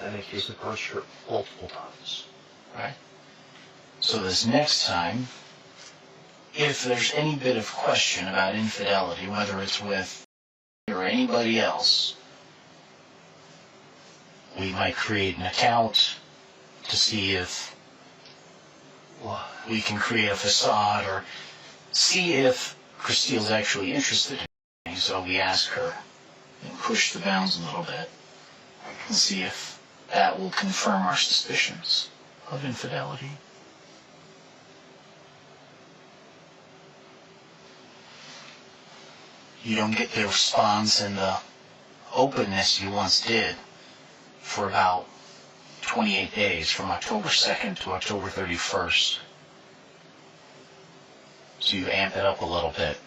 I think he's approached her multiple times. Right? So this next time, if there's any bit of question about infidelity, whether it's with or anybody else, we might create an account to see if we can create a facade, or see if Christine's actually interested in me. So we ask her and push the bounds a little bit and see if that will confirm our suspicions of infidelity. You don't get the response and the openness you once did for about 28 days, from October 2nd to October 31st. So you amp it up a little bit.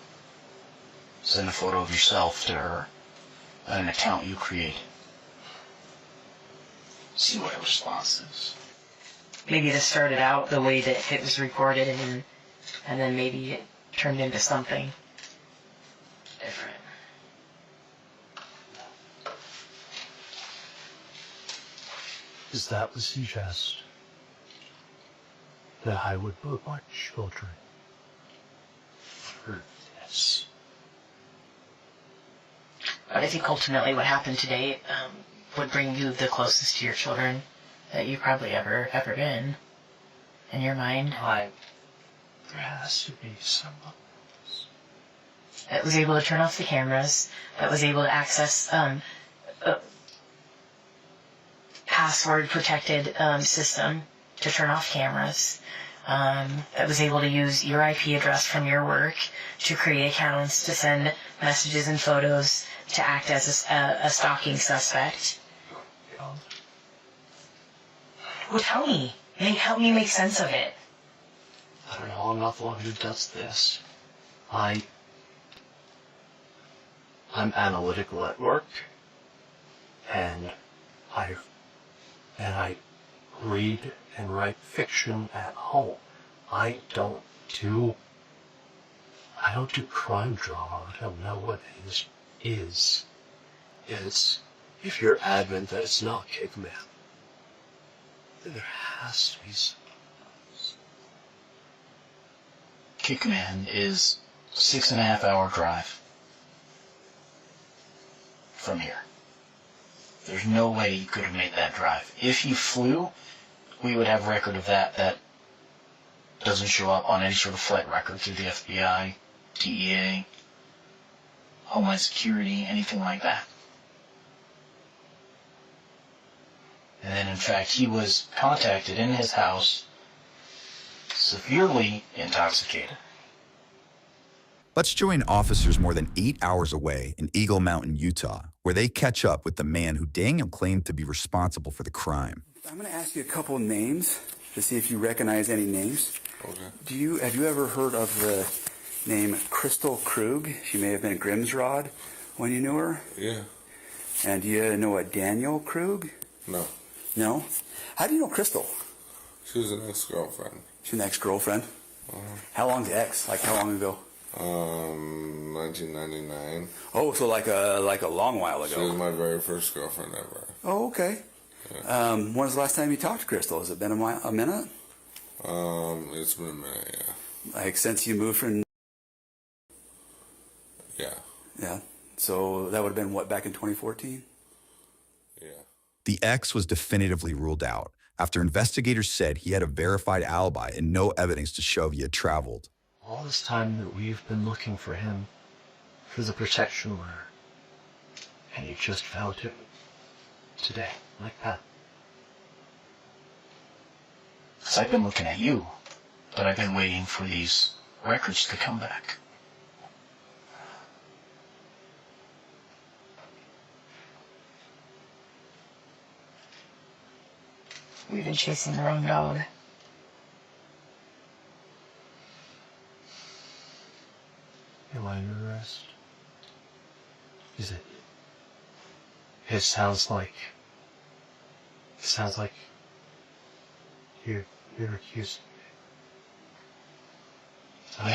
Send a photo of yourself to her, an account you create. See what her response is. Maybe this started out the way that it was recorded, and then maybe it turned into something different. Is that to suggest that I would put my children through this? I think ultimately what happened today would bring you the closest to your children that you've probably ever been in your mind. There has to be someone that was able to turn off the cameras, that was able to access a password-protected system to turn off cameras, that was able to use your IP address from your work to create accounts, to send messages and photos, to act as a stalking suspect. Well, tell me. Help me make sense of it. I don't know, I'm not the one who does this. I'm analytical at work, and I read and write fiction at home. I don't do crime drama. I don't know what it is. If you're adamant that it's not Kickman, then there has to be some. Kickman is 6.5 hour drive from here. There's no way you could have made that drive. If you flew, we would have record of that. That doesn't show up on any sort of flight record through the FBI, DEA, Homeland Security, anything like that. And then, in fact, he was contacted in his house, severely intoxicated. Let's join officers more than 8 hours away in Eagle Mountain, Utah, where they catch up with the man who Daniel claimed to be responsible for the crime. I'm going to ask you a couple names to see if you recognize any names. Okay. Have you ever heard of the name Crystal Krug? She may have been Grimsrod when you knew her. Yeah. And do you know a Daniel Krug? No. No? How do you know Crystal? She was an ex-girlfriend. She's an ex-girlfriend? How long's the ex? Like how long ago? 1999. Oh, so like a long while ago. She was my very first girlfriend ever. Oh, okay. Yeah. When was the last time you talked to Crystal? Has it been a minute? It's been a minute, yeah. Like since you moved from... Yeah. Yeah. So that would have been what, back in 2014? Yeah. The ex was definitively ruled out after investigators said he had a verified alibi and no evidence to show he had traveled. All this time that we've been looking for him, for the protection order, and you just found him today, like that. So I've been looking at you, but I've been waiting for these records to come back. We've been chasing the wrong dog. Am I under arrest? Is it? It sounds like you're accusing me. We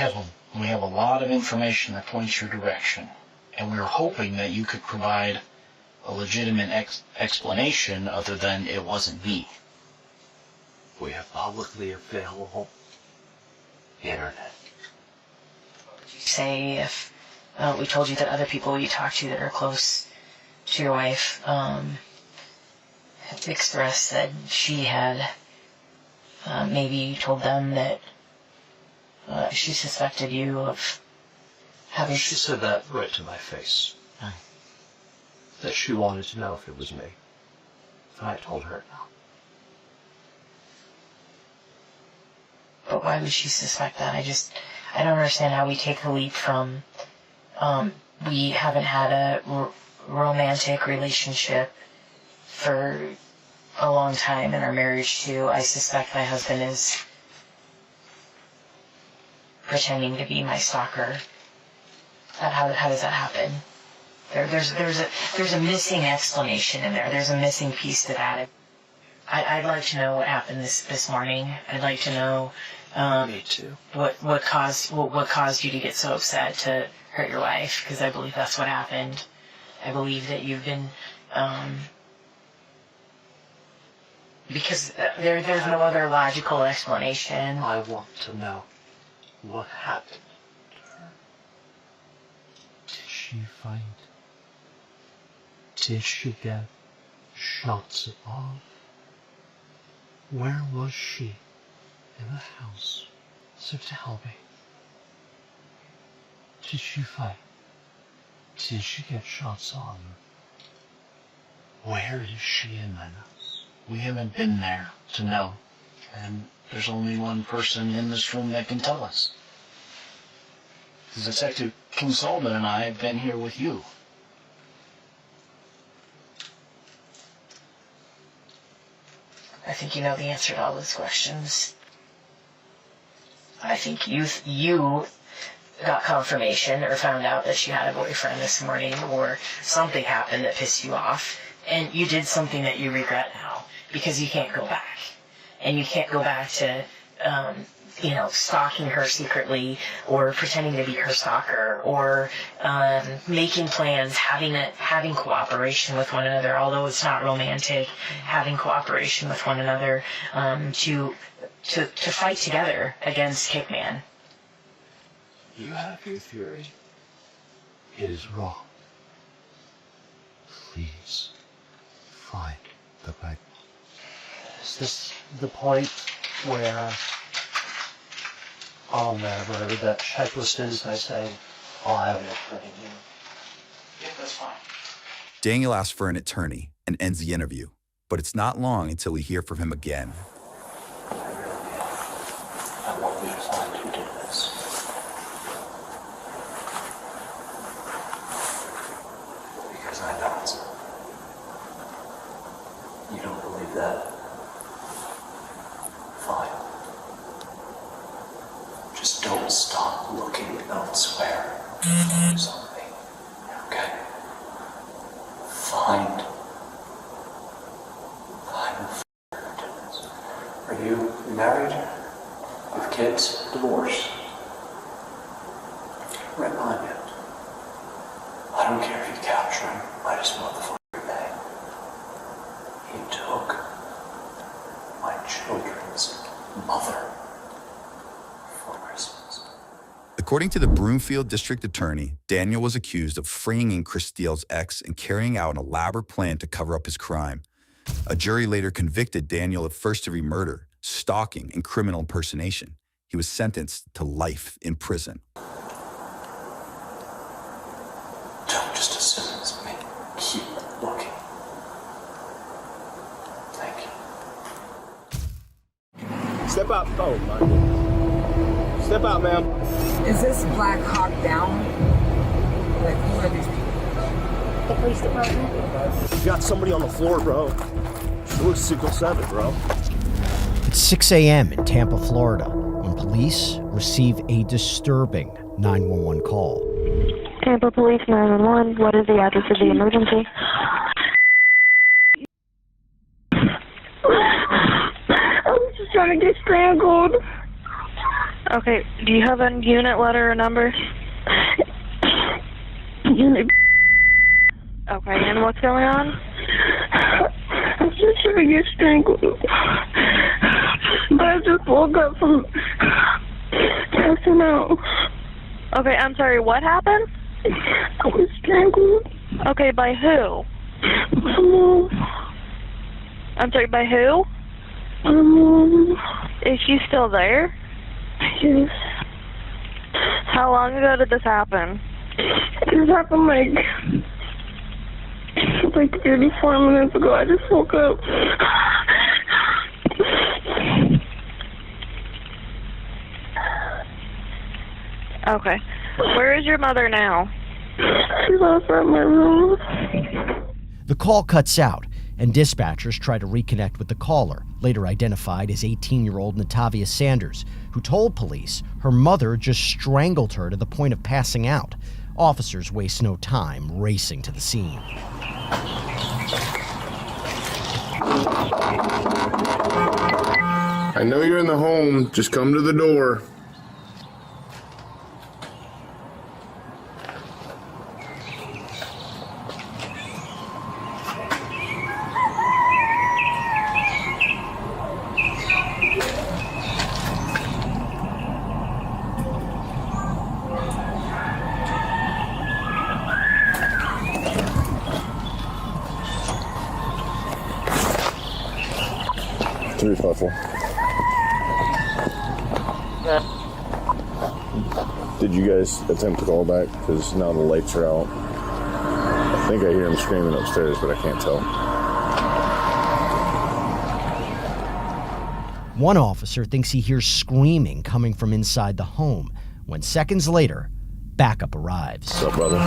have a lot of information that points your direction, and we were hoping that you could provide a legitimate explanation other than it wasn't me. We have publicly available internet. Say if we told you that other people you talk to that are close to your wife had expressed that she had maybe told them that she suspected you of having... She said that right to my face. That she wanted to know if it was me. And I told her no. But why would she suspect that? I don't understand how we take the leap from we haven't had a romantic relationship for a long time in our marriage to I suspect my husband is pretending to be my stalker. How does that happen? There's a missing explanation in there. There's a missing piece to that. I'd like to know what happened this morning. I'd like to know me too. What caused you to get so upset to hurt your wife, because I believe that's what happened. I believe that you've been because there's no other logical explanation. I want to know what happened to her. Did she fight? Did she get shots off? Where was she in the house? So tell me. Did she fight? Did she get shots on? Where is she in the house? We haven't been there to know. And there's only one person in this room that can tell us. Detective King Solomon and I have been here with you. I think you know the answer to all those questions. I think you got confirmation or found out that she had a boyfriend this morning, or something happened that pissed you off, and you did something that you regret now, because you can't go back. And you can't go back to, stalking her secretly, or pretending to be her stalker, or making plans, having cooperation with one another, although it's not romantic, having cooperation with one another to fight together against Kickman. You have your theory. It is wrong. Please find the right one. Is this the point where I'll never, that checklist is, I say, I'll have it for you? Yeah, that's fine. Daniel asks for an attorney and ends the interview, but it's not long until we hear from him again. I want you to find who did this. Because I know it's. You don't believe that? Fine. Just don't stop looking elsewhere. Do something. Okay? Find who did this. Are you married? With kids? Divorced? Right behind you. I don't care if you capture him. I just want the fucking pay. He took my children's mother for Christmas. According to the Broomfield District Attorney, Daniel was accused of freeing Chris Steele's ex and carrying out an elaborate plan to cover up his crime. A jury later convicted Daniel of first-degree murder, stalking, and criminal impersonation. He was sentenced to life in prison. Don't just assume it's me. Keep looking. Thank you. Step out. Oh, my goodness. Step out, ma'am. Is this Black Hawk Down? Like, who are these people? The police department. You got somebody on the floor, bro. She looks 607, bro. It's 6 a.m. in Tampa, Florida, when police receive a disturbing 911 call. Tampa Police 911, what is the address of the emergency? I was just trying to get strangled. Okay, do you have a unit letter or number? Unit. Okay, and what's going on? I was just trying to get strangled. But I just woke up from passing out. Okay, I'm sorry, what happened? I was strangled. Okay, by who? My mom. I'm sorry, by who? My mom. Is she still there? Yes. How long ago did this happen? This happened like 34 minutes ago. I just woke up. Okay. Where is your mother now? She's outside my room. The call cuts out, and dispatchers try to reconnect with the caller, later identified as 18-year-old Natavia Sanders, who told police her mother just strangled her to the point of passing out. Officers waste no time racing to the scene. I know you're in the home. Just come to the door. Three thoughtful. Did you guys attempt to call back? Because now the lights are out. I think I hear him screaming upstairs, but I can't tell. One officer thinks he hears screaming coming from inside the home, when seconds later, backup arrives. What's up, brother?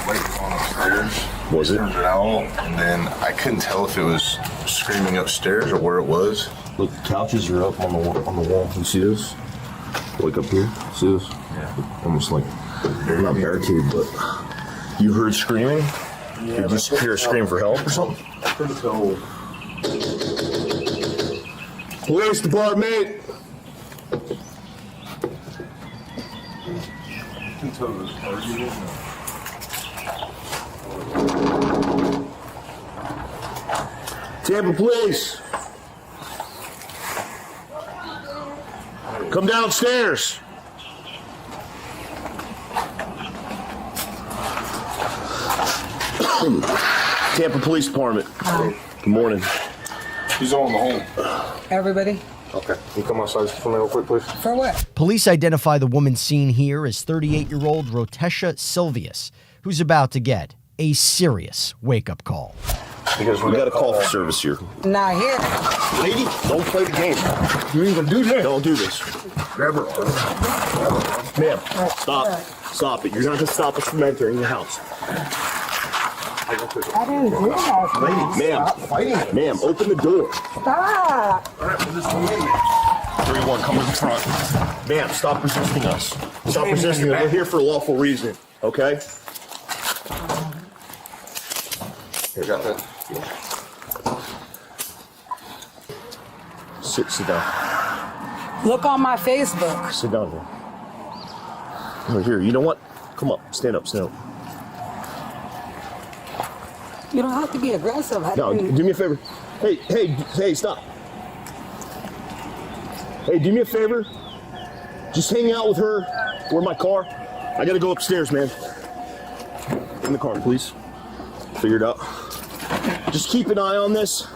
Wait on upstairs. Was it? Turned it out, and then I couldn't tell if it was screaming upstairs or where it was. Look, the couches are up on the wall. You see this? Like up here? See this? Yeah. Almost like, they're not barricaded, but you heard screaming? Yeah, Did you hear a scream for help or something? I couldn't tell. Police department! I couldn't tell if it was arguing. Tampa police! Come downstairs! Tampa Police Department. Good morning. He's on the home. Everybody? Okay. Can you come outside for me real quick, please? For what? Police identify the woman seen here as 38-year-old Rotesha Silvius, who's about to get a serious wake-up call. Because we got a call for service here. Not here. Lady, don't play the game. You ain't gonna do this. Don't do this. Grab her. Ma'am, stop. Stop it. You're not gonna stop us from entering the house. I didn't do that. Lady, ma'am. Ma'am, open the door. Stop. All right, well, this one. 3-1, come to the front. Ma'am, stop resisting us. Stop resisting us. We're here for a lawful reason, okay? Here, got that? Sit down. Look on my Facebook. Sit down here. Oh, here, you know what? Come up. Stand up, stand up. You don't have to be aggressive. No, do me a favor. Hey, stop. Hey, do me a favor. Just hang out with her. Where my car? I gotta go upstairs, man. In the car, please. Figure it out. Just keep an eye on this.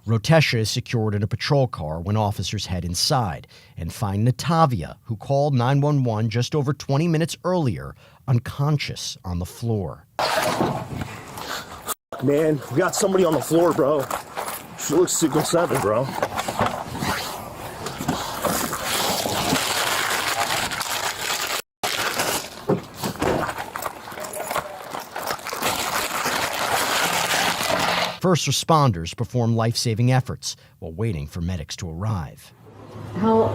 Rotesha is secured in a patrol car when officers head inside and find Natavia, who called 911 just over 20 minutes earlier, unconscious on the floor. Man, we got somebody on the floor, bro. She looks 607, bro. First responders perform life-saving efforts while waiting for medics to arrive. How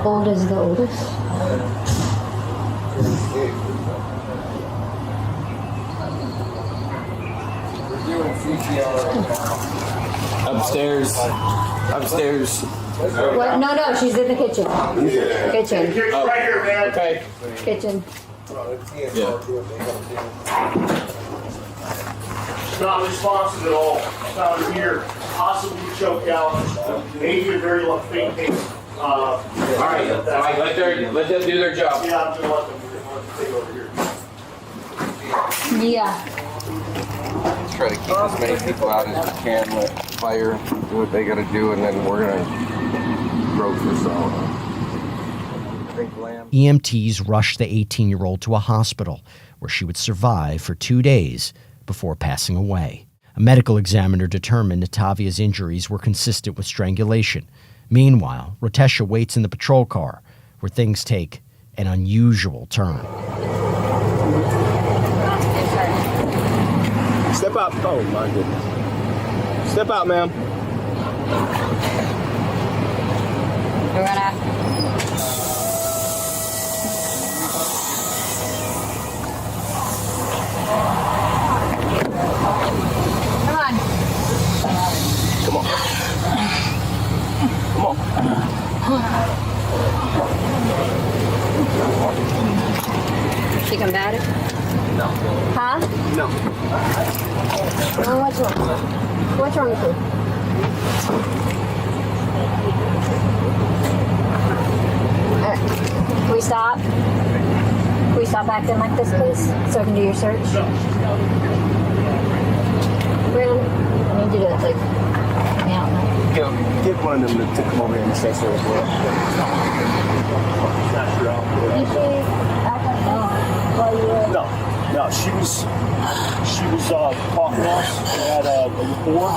old is the oldest? Upstairs. What? No, she's in the kitchen. Kitchen. Oh, right here, man. Okay. Kitchen. Yeah. Not responsive at all. Found her here, possibly choked out. Maybe very fainting. All right. Let them do their job. Yeah, I'm gonna let them take over here. Yeah. Let's try to keep as many people out as we can. Let fire do what they got to do, and then we're gonna broke this out. EMTs rushed the 18-year-old to a hospital where she would survive for 2 days before passing away. A medical examiner determined Natavia's injuries were consistent with strangulation. Meanwhile, Rotesha waits in the patrol car, where things take an unusual turn. Step out. Oh, my goodness. Step out, ma'am. We're gonna... Come on. She combative? No. Huh? No. Oh, what's wrong? What's wrong with you? Alright. Can we stop? Can we stop acting like this, please? So I can do your search? Brandon, I need you to, like, hang out. Get one of them to come over here and assess her as well. Did she act like that while you were... No, she was talking to us and had a rapport,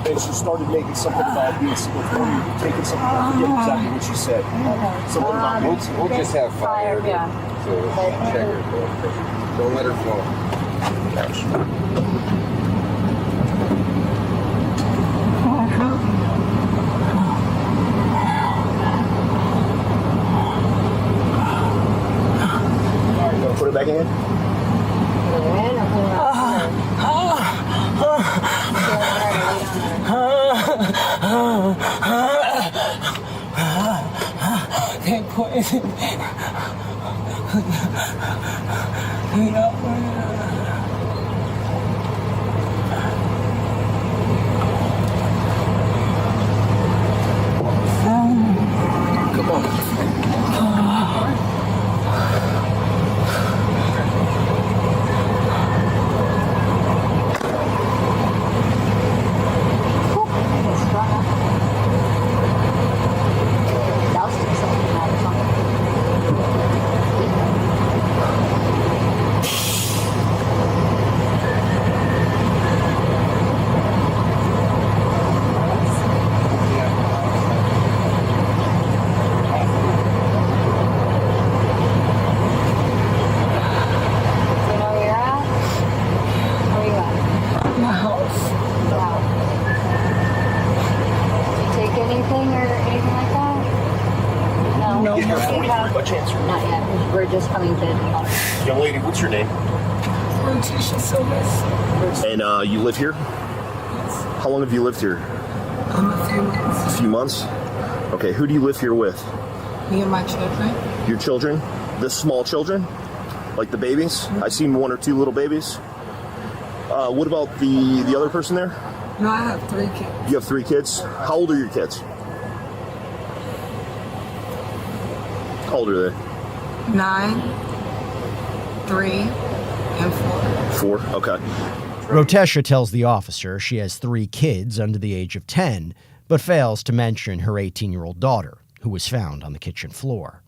and she started making something about being taking something. I forget exactly what she said. Something about We'll just have fire. Yeah. So check her. Don't let her flow. Put it back in. They poisoned me. Come on. Not yet. We're just coming to. Young lady, what's your name? Letitia Silvers. And you live here? Yes. How long have you lived here? A few months. A few months? Okay, who do you live here with? Me and my children. Your children? The small children? Like the babies? I seen one or two little babies. What about the other person there? No, I have 3 kids. You have 3 kids? How old are your kids? How old are they? 9, 3, and 4. 4? Okay. Rotesha tells the officer she has 3 kids under the age of 10, but fails to mention her 18-year-old daughter, who was found on the kitchen floor.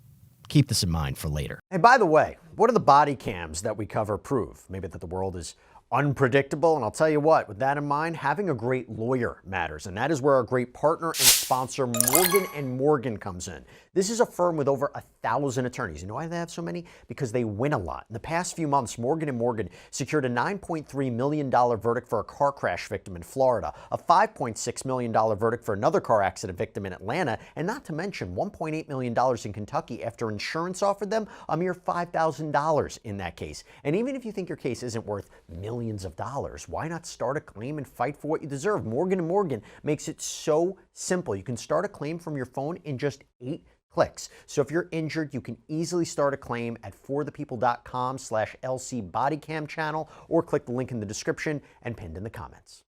Keep this in mind for later. Hey, by the way, what do the body cams that we cover prove? Maybe that the world is unpredictable, and I'll tell you what, with that in mind, having a great lawyer matters, and that is where our great partner and sponsor Morgan & Morgan comes in. This is a firm with over 1,000 attorneys. You know why they have so many? Because they win a lot. In the past few months, Morgan & Morgan secured a $9.3 million verdict for a car crash victim in Florida, a $5.6 million verdict for another car accident victim in Atlanta, and not to mention $1.8 million in Kentucky after insurance offered them a mere $5,000 in that case. And even if you think your case isn't worth millions of dollars, why not start a claim and fight for what you deserve? Morgan & Morgan makes it so simple. You can start a claim from your phone in just 8 clicks. So if you're injured, you can easily start a claim at forthepeople.com/LC bodycam channel, or click the link in the description and pinned in the comments.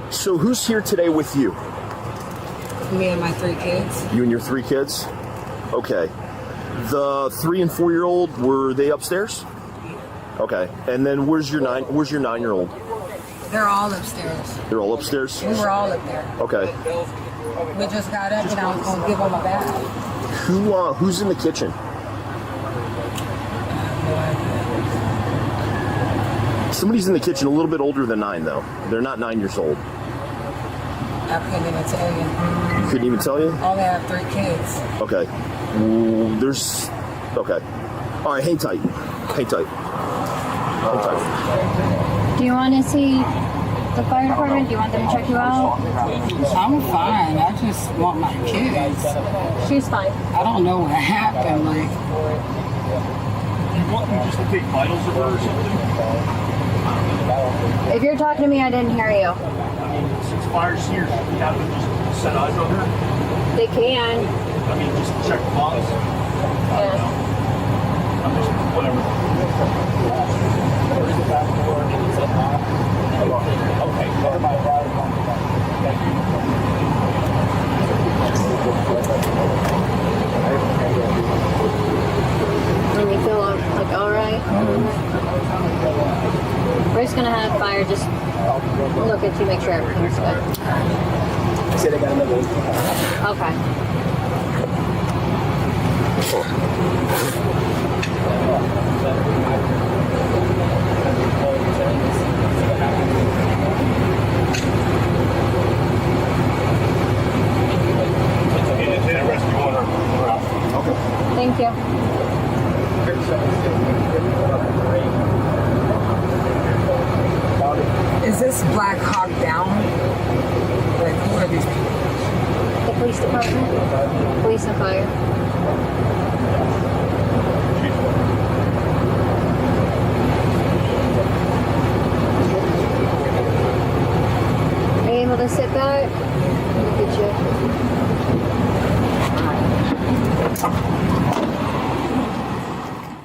So who's here today with you? Me and my 3 kids. You and your 3 kids? Okay. The 3 and 4-year-old, were they upstairs? Okay. And then where's your 9-year-old? They're all upstairs. They're all upstairs? We were all up there. Okay. We just got up and I was going to give them a bath. Who's in the kitchen? Somebody's in the kitchen a little bit older than 9, though. They're not 9 years old. I couldn't even tell you. You couldn't even tell you? I only have 3 kids. Okay. Okay. All right, hang tight. Hang tight. Hang tight. Do you want to see the fire department? Do you want them to check you out? I'm fine. I just want my kids. She's fine. I don't know what happened. Like, You want me just to take vitals of her or something? If you're talking to me, I didn't hear you. I mean, since fire's here, we have to just set eyes on her. They can. I mean, just check the box. Yeah. I'm just, whatever. Where's the back door? Okay, cover my body. Thank you. And you feel like alright? We're just gonna have fire just look at you, make sure everything's good. I said I got another one. Okay. Thank you. Is this Black Hawk down? Like, who are these people? The police department, police and fire. Are you able to sit back? Look at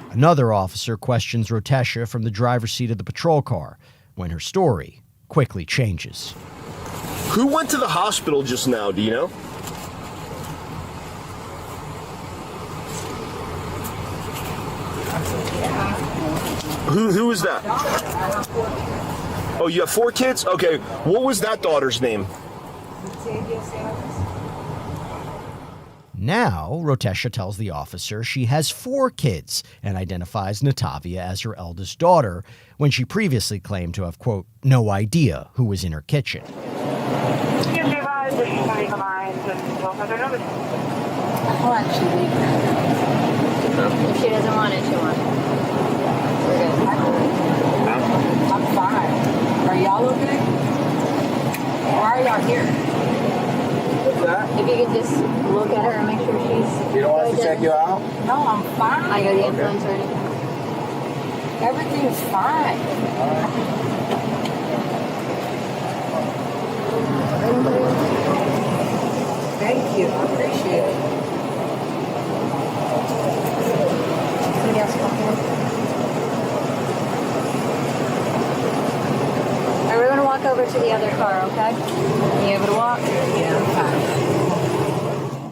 you. Another officer questions Rotesha from the driver's seat of the patrol car when her story quickly changes. Who went to the hospital just now, do you know? Who is that? Oh, you have 4 kids? Okay, what was that daughter's name? Now, Rotesha tells the officer she has 4 kids and identifies Natavia as her eldest daughter when she previously claimed to have, quote, no idea who was in her kitchen. I'll actually leave her. If she doesn't want it, she won't. We're good. I'm fine. Are y'all okay? Why are y'all here? What's that? If you could just look at her and make sure she's... You don't want us to check you out? No, I'm fine. I got the influence or anything. Everything's fine. Thank you. I appreciate it. Somebody else come here. Alright, we're going to walk over to the other car, okay? You able to walk? Yeah, I'm fine.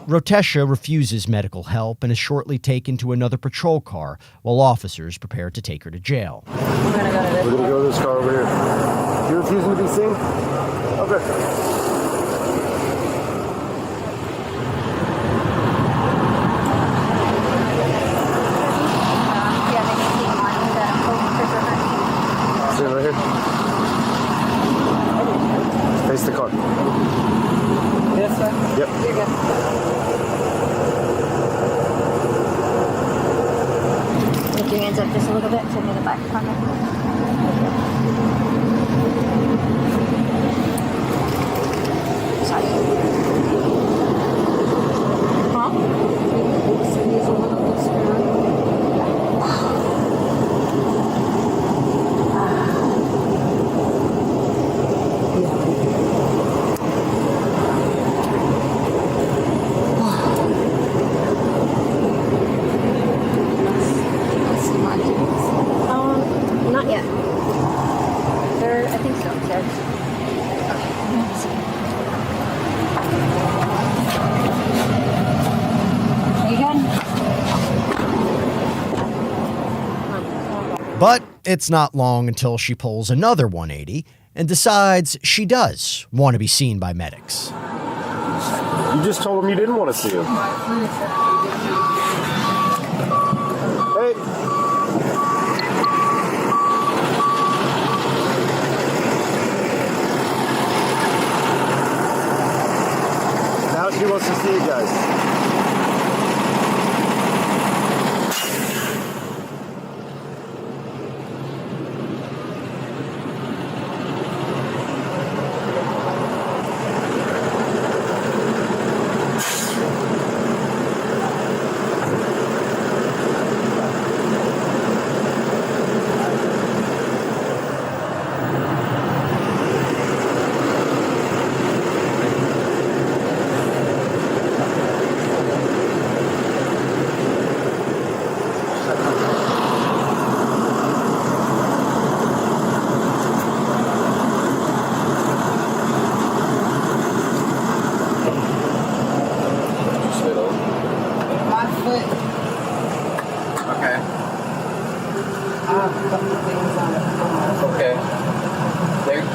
Rotesha refuses medical help and is shortly taken to another patrol car while officers prepare to take her to jail. We're going to go to this We're going to go to this car over here. You're refusing to be seen? Okay. Sit right here. Face the car. Yes, sir? Yep. You're good. Lift your hands up just a little bit. Send me the back pocket. Sorry. Not yet. I think so. Are you good? But it's not long until she pulls another 180 and decides she does want to be seen by medics. You just told him you didn't want to see him. Hey. Now she wants to see you guys.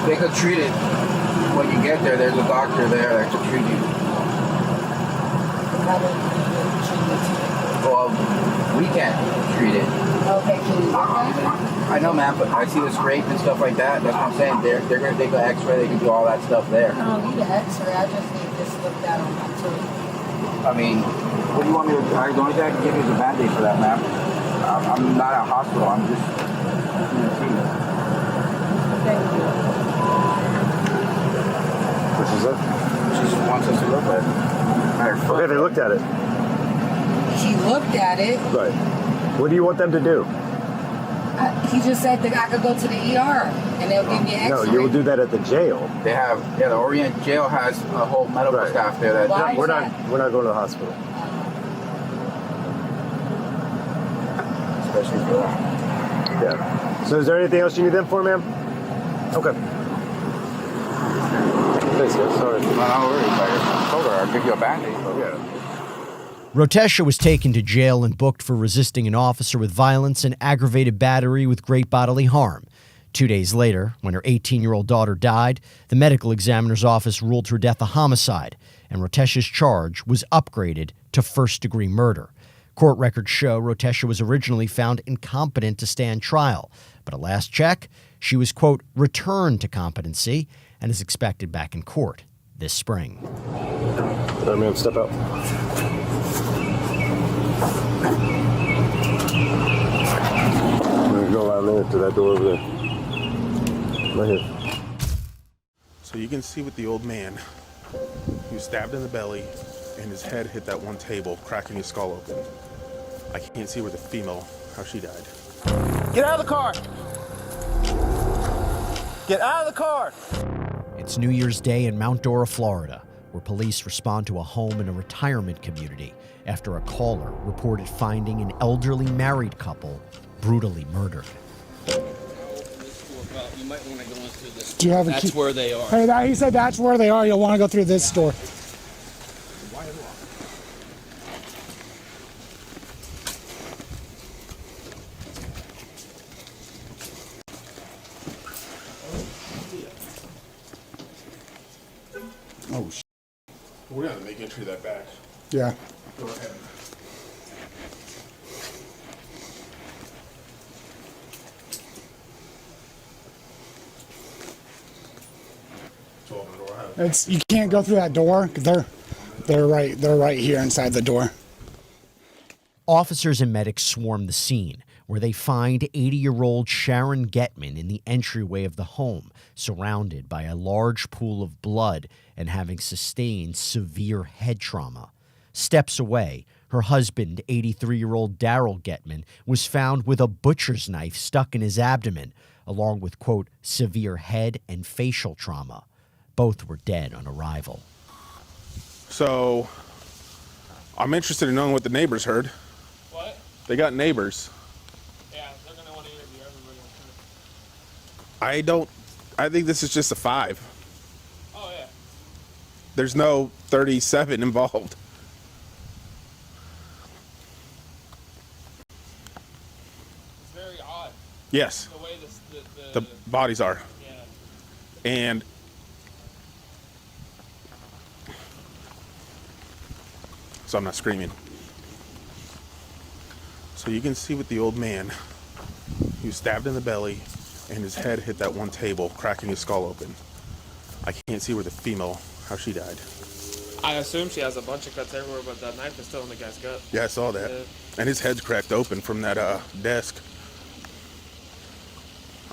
They could treat it when you get there. There's a doctor there that could treat you. Well, we can't treat it. Okay, I know, ma'am, but I see the scrape and stuff like that. That's what I'm saying. They're gonna take an X-ray. They can do all that stuff there. I don't need an X-ray. I just need this looked at on my tooth. I mean, what do you want me to? The only thing I can give you is a Band-Aid for that, ma'am. I'm not at a hospital. I'm just. Thank you. She just wants us to look at it. Okay, they looked at it. He looked at it. Right. What do you want them to do? He just said that I could go to the ER and they'll give me an No, X-ray. you will do that at the jail. They have, the Orient jail has a whole medical staff there. That Why we're is not that? we're not going to the hospital. Especially for that. Yeah. So is there anything else you need them for, ma'am? Okay. Thanks, guys. Sorry. No worries. I told her I'll give you a Band-Aid. Yeah. Rotesha was taken to jail and booked for resisting an officer with violence and aggravated battery with great bodily harm. 2 days later, when her 18-year-old daughter died, the medical examiner's office ruled her death a homicide, and Rotesha's charge was upgraded to first-degree murder. Court records show Rotesha was originally found incompetent to stand trial, but at last check, she was, quote, returned to competency and is expected back in court this spring. All right, ma'am, step out. I'm going to go out there to that door over there. Right here. So you can see with the old man, he was stabbed in the belly and his head hit that one table, cracking his skull open. I can't see where the female, how she died. Get out of the car! Get out of the car! It's New Year's Day in Mount Dora, Florida, where police respond to a home in a retirement community after a caller reported finding an elderly married couple brutally murdered. You might want to go into this. Do you have a That's key? where they are. Hey, he said that's where they are. You'll want to go through this door. Oh, we're going to make entry that back. Yeah. Go ahead. You can't go through that door. 'Cause they're right here inside the door. Officers and medics swarm the scene, where they find 80-year-old Sharon Getman in the entryway of the home, surrounded by a large pool of blood and having sustained severe head trauma. Steps away, her husband, 83-year-old Daryl Getman, was found with a butcher's knife stuck in his abdomen, along with, quote, severe head and facial trauma. Both were dead on arrival. So, I'm interested in knowing what the neighbors heard. What? They got neighbors. Yeah, they're going to want to interview everybody. I think this is just a 5. Oh, yeah. There's no 37 involved. It's very odd. Yes. The way the bodies are. Yeah. And so I'm not screaming. So you can see with the old man, he was stabbed in the belly and his head hit that one table, cracking his skull open. I can't see where the female, how she died. I assume she has a bunch of cuts everywhere, but that knife is still in the guy's gut. Yeah, I saw that. Yeah. And his head's cracked open from that desk.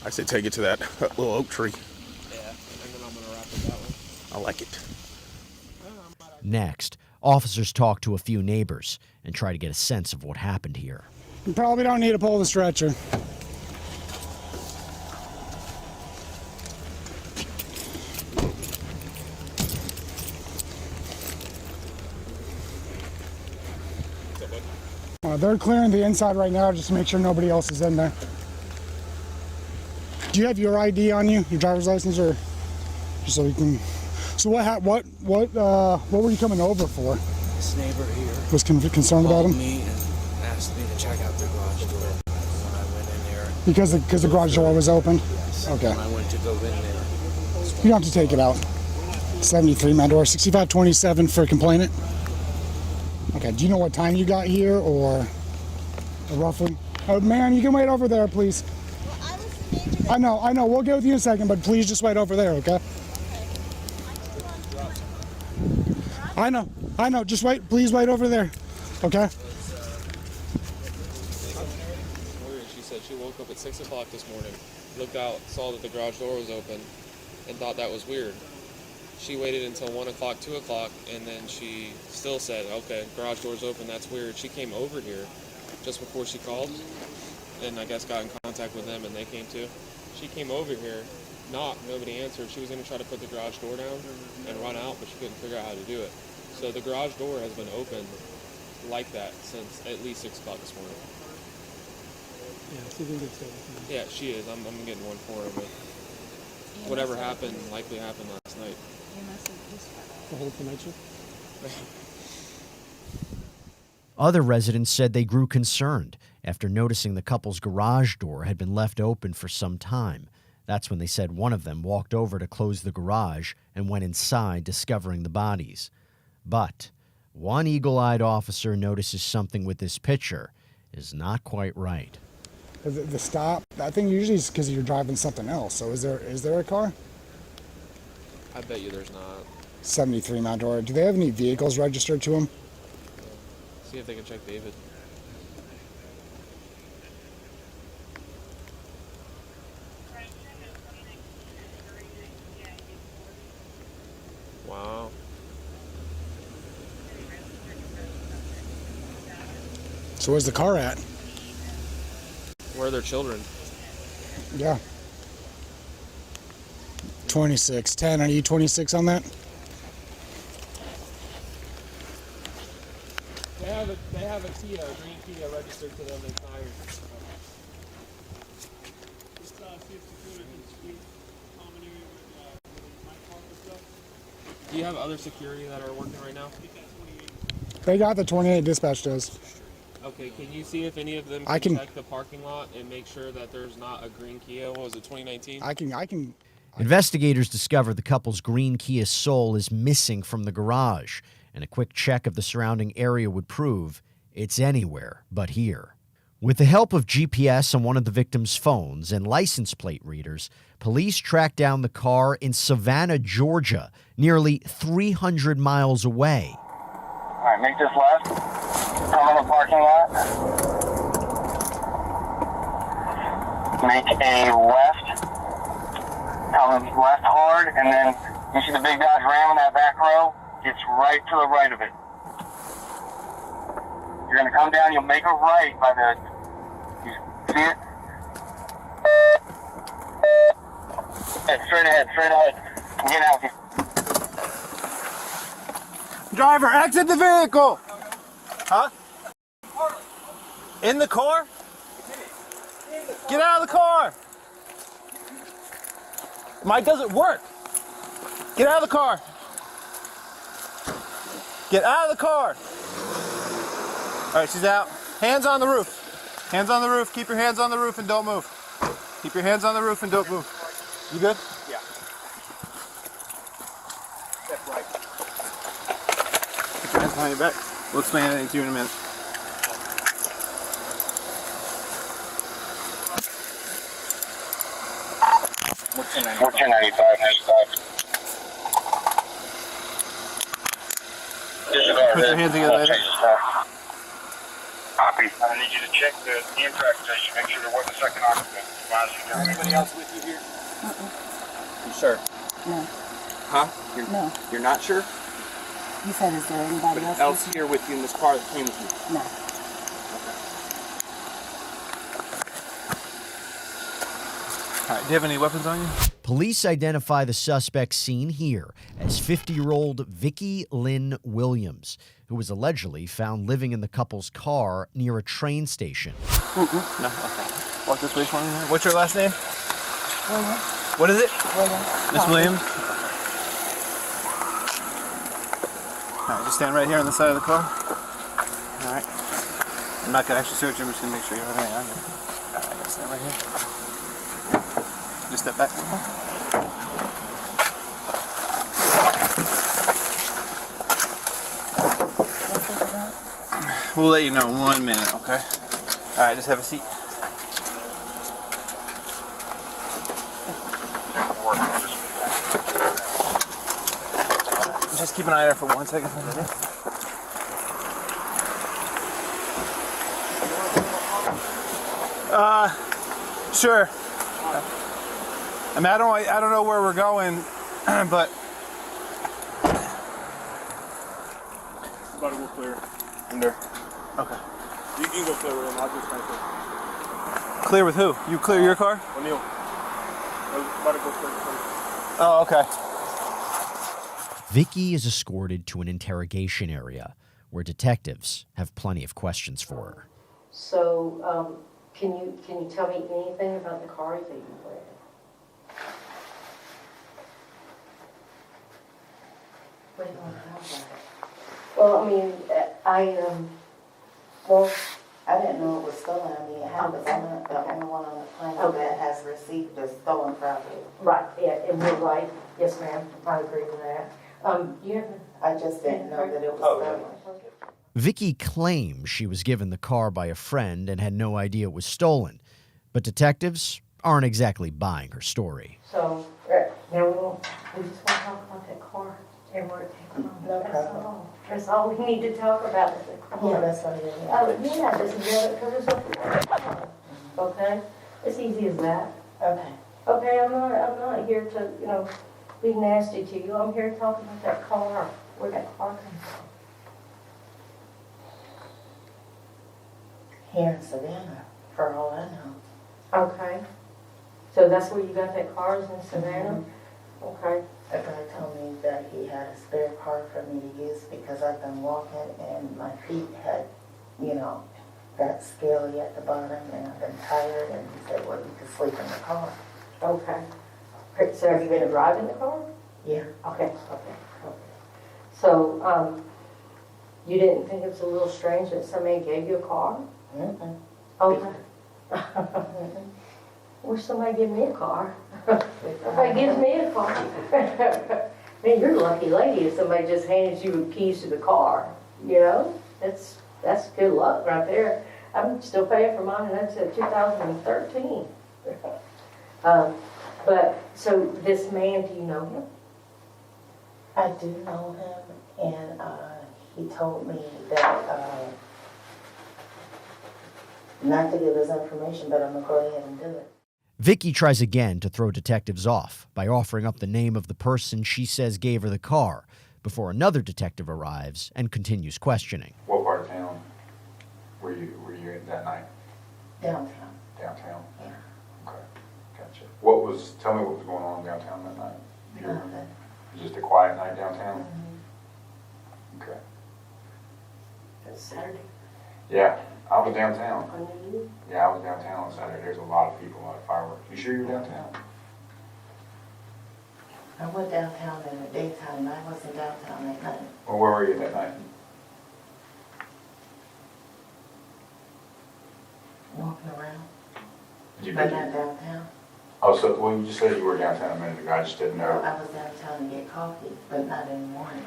I say take it to that little oak tree. Yeah, and then I'm going to wrap it that way. I like it. Next, officers talk to a few neighbors and try to get a sense of what happened here. You probably don't need to pull the stretcher. They're clearing the inside right now just to make sure nobody else is in there. Do you have your ID on you, your driver's license, or just so we can? So what were you coming over for? This neighbor here Was concerned about him? me and asked me to check out the garage door. When I went in there, Because the garage door was open. yes. Okay. When I went to go in there, You don't have to take it out. 73 Mandor, 6527 for complainant. Okay. Do you know what time you got here, or roughly? Oh, man, you can wait over there, please. I know. We'll get with you in a second, but please just wait over there, okay? I know. Just wait. Please wait over there, okay? She said she woke up at 6 o'clock this morning, looked out, saw that the garage door was open, and thought that was weird. She waited until 1 o'clock, 2 o'clock, and then she still said, okay, garage door's open, that's weird. She came over here just before she called, and I guess got in contact with them, and they came too. She came over here, knocked, nobody answered. She was going to try to put the garage door down and run out, but she couldn't figure out how to do it. So the garage door has been open like that since at least 6 o'clock this morning. Yeah, see if we can get started. Yeah, she is. I'm getting one for her, but whatever happened likely happened last night. The whole night shift? Other residents said they grew concerned after noticing the couple's garage door had been left open for some time. That's when they said one of them walked over to close the garage and went inside, discovering the bodies. But one eagle-eyed officer notices something with this picture is not quite right. The stop, I think usually it's because you're driving something else. So is there a car? I bet you there's not. 73 Mount Dora. Do they have any vehicles registered to them? See if they can check David. Wow. So where's the car at? Where are their children? Yeah. 2610. Are you 26 on that? They have a Kia, a green Kia registered to them in tires. Just see if security can speak common area with my car and stuff. Do you have other security that are working right now? They got the 28 dispatch does. Okay, can you see if any of them can check the parking lot and make sure that there's not a green Kia? What was it, 2019? I can. Investigators discovered the couple's green Kia Soul is missing from the garage, and a quick check of the surrounding area would prove it's anywhere but here. With the help of GPS on one of the victim's phones and license plate readers, police tracked down the car in Savannah, Georgia, nearly 300 miles away. All right, make this left. Come in the parking lot. Make a left. Come left hard, and then you see the big Dodge Ram in that back row? It's right to the right of it. You're going to come down, you'll make a right by the... You see it? Straight ahead. Get out here. Driver, exit the vehicle! Huh? In the car? Get out of the car! Mike doesn't work. Get out of the car. Get out of the car. All right, she's out. Hands on the roof. Hands on the roof. Keep your hands on the roof and don't move. Keep your hands on the roof and don't move. You good? Yeah. Step right. Keep your hands behind your back. We'll explain anything to you in a minute. What's your 95? Put your hands together. Copy. I need you to check the impact station. Make sure there wasn't a second occupant. Anybody else with you here? You sure? No. Huh? No. You're not sure? You said, is there anybody else here with you in this car that came with you? No. All right, do you have any weapons on you? Police identify the suspect seen here as 50-year-old Vicki Lynn Williams, who was allegedly found living in the couple's car near a train station. No, okay. Walk this way for me. What's your last name? William. What is it? Williams. Miss Williams? All right, just stand right here on the side of the car. All right. I'm not going to actually search you. I'm just going to make sure you have anything on you. All right, stand right here. Just step back. We'll let you know in 1 minute, okay? All right, just have a seat. Just keep an eye there for 1 second. Sure. I mean, I don't know where we're going, but About to go clear. In there. Okay. You can go clear with him. I'll just try to. Clear with who? You clear your car? O'Neal. I was about to go clear. Oh, okay. Vicky is escorted to an interrogation area where detectives have plenty of questions for her. So, can you tell me anything about the car that you were in? What do you want to know about it? Well, I mean, I didn't know it was stolen. I mean, I'm the only one on the planet that has received the stolen property. Right, yeah, and you're right. Yes, ma'am, I agree with that. I just didn't know that it was stolen. Vicky claims she was given the car by a friend and had no idea it was stolen, but detectives aren't exactly buying her story. So, now we just want to talk about that car and where it came from. No That's problem. all. That's all we need to talk about is the car. Yeah, that's what it is. Oh, yeah, this is the covers up the car. Okay? It's easy as that. Okay. Okay, I'm not here to, be nasty to you. I'm here to talk about that car, where that car came from. Here in Savannah, for all I know. Okay. So that's where you got that car, is in Savannah? Okay. A guy told me that he had a spare car for me to use because I've been walking and my feet had, got scaly at the bottom and I've been tired, and he said, well, you can sleep in the car. Okay. So have you been driving the car? Yeah. Okay. So, you didn't think it was a little strange that somebody gave you a car? Mm-mm. Okay. Wish somebody give me a car. Somebody gives me a car. Man, you're a lucky lady if somebody just handed you the keys to the car. That's good luck right there. I'm still paying for mine, and that's at 2013. But so this man, do you know him? I do know him, and he told me that not to give his information, but I'm going to go ahead and do it. Vicky tries again to throw detectives off by offering up the name of the person she says gave her the car before another detective arrives and continues questioning. What part of town were you in that night? Downtown. Downtown? Yeah. Okay, gotcha. Tell me what was going on downtown that night? Nothing. It was just a quiet night downtown? Mm-hmm. Okay. It's Saturday. Yeah, I was downtown. On New Year's? Yeah, I was downtown on Saturday. There's a lot of people, a lot of fireworks. You sure you're downtown? I went downtown in the daytime, I wasn't downtown at night. Well, where were you that night? Walking around. Did you But visit? not downtown. Oh, so, well, you just said you were downtown a minute ago. I just didn't know. I was downtown to get coffee, but not in the morning.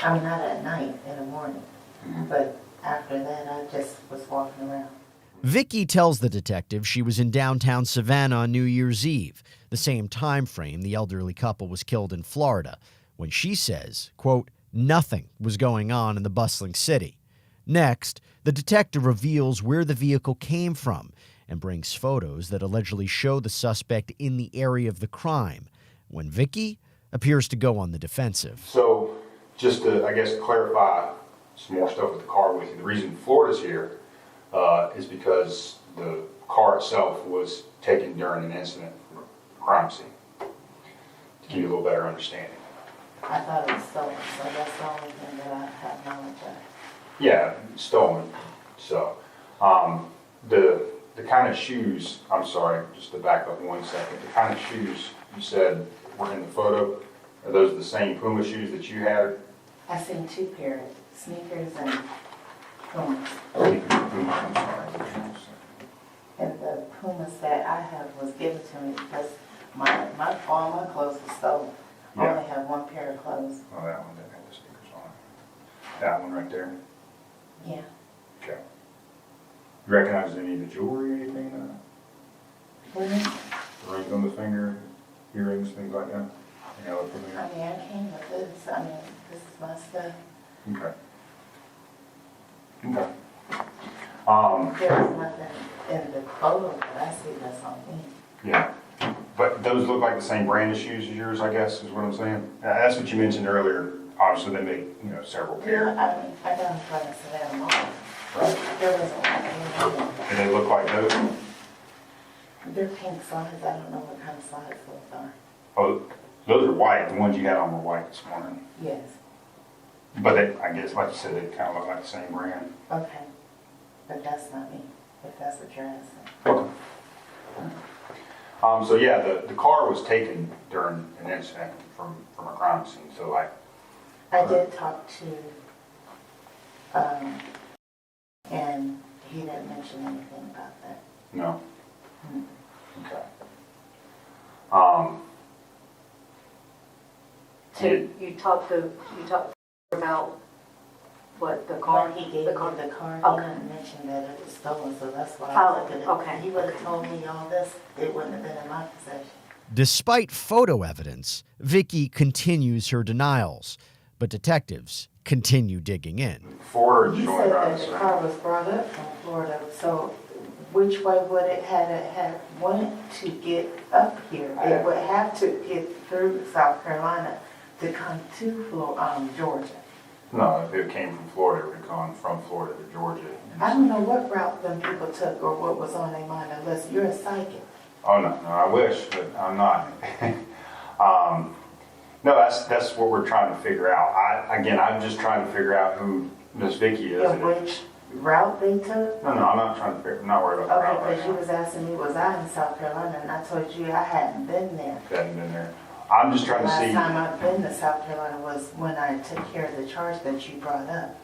I mean, not at night, in the morning. Mm-hmm. But after that, I just was walking around. Vicky tells the detective she was in downtown Savannah on New Year's Eve, the same time frame the elderly couple was killed in Florida, when she says, quote, nothing was going on in the bustling city. Next, the detective reveals where the vehicle came from and brings photos that allegedly show the suspect in the area of the crime, when Vicky appears to go on the defensive. So, just to, I guess, clarify some more stuff with the car with you. The reason Florida's here is because the car itself was taken during an incident crime scene, to give you a little better understanding. I thought it was stolen, so that's the only thing that I have knowledge of. Yeah, stolen. So, the kind of shoes, I'm sorry, just to back up 1 second, the kind of shoes you said were in the photo, are those the same Puma shoes that you had? I seen two pairs, sneakers and Pumas. And the Pumas that I have was given to me because all my clothes were stolen. I only have one pair of clothes. Oh, that one didn't have the sneakers on it. That one right there? Yeah. Okay. You recognize any of the jewelry or anything? Mm-hmm. Rings on the finger, earrings, things like that? Any other from I mean, I came with this. I mean, this is my stuff. Okay. Okay. There's nothing in the photo that I see that's on me. Yeah. But those look like the same brand of shoes as yours, I guess, is what I'm saying. That's what you mentioned earlier. obviously they make, several pairs. Yeah, I mean, I got them trying to set them off. Right. There wasn't one. And they look like those? They're pink slides. I don't know what kind of slides those are. Oh, those are white. The ones you had on were white this morning. Yes. But they, I guess, like you said, they kind of look like the same brand. Okay. But that's not me, if that's what you're asking. Okay. So yeah, the car was taken during an incident from a crime scene. So like, I did talk to, and he didn't mention anything about that. no. Mm. Okay. So you talked about what the car? When he gave me the car, he Okay. didn't mention that it was stolen, so that's why Oh, I took it. okay. If he would have told me all this, it wouldn't have been in my possession. Despite photo evidence, Vicky continues her denials, but detectives continue digging in. Florida He said that the car was brought up from Florida, so which way would it have went to get up here? It would have to get through South Carolina to come to Georgia. No, if it came from Florida, it would have gone from Florida to Georgia. I don't know what route them people took or what was on their mind unless you're a psychic. Oh, no, I wish, but I'm not. No, that's what we're trying to figure out. I'm just trying to figure out who Miss Vicky is. And which route they took? No, I'm not trying to figure, I'm not worried about the route Okay, right because you now. was asking me, was I in South Carolina? And I told you I hadn't been there. If it hadn't been there. I'm just trying to see. Last time I've been to South Carolina was when I took care of the charge that you brought up.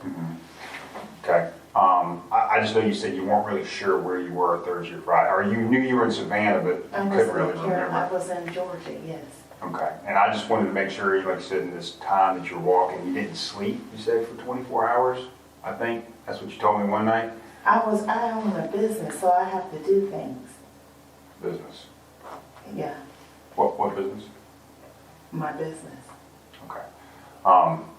Okay. I just know you said you weren't really sure where you were Thursday or Friday, or you knew you were in Savannah, but I you was couldn't really in Carolina. I remember. was in Georgia, yes. Okay. And I just wanted to make sure, like you said, in this time that you were walking, you didn't sleep, you said, for 24 hours, I think. That's what you told me one night. I own a business, so I have to do things. Business. Yeah, What business? my business. Okay.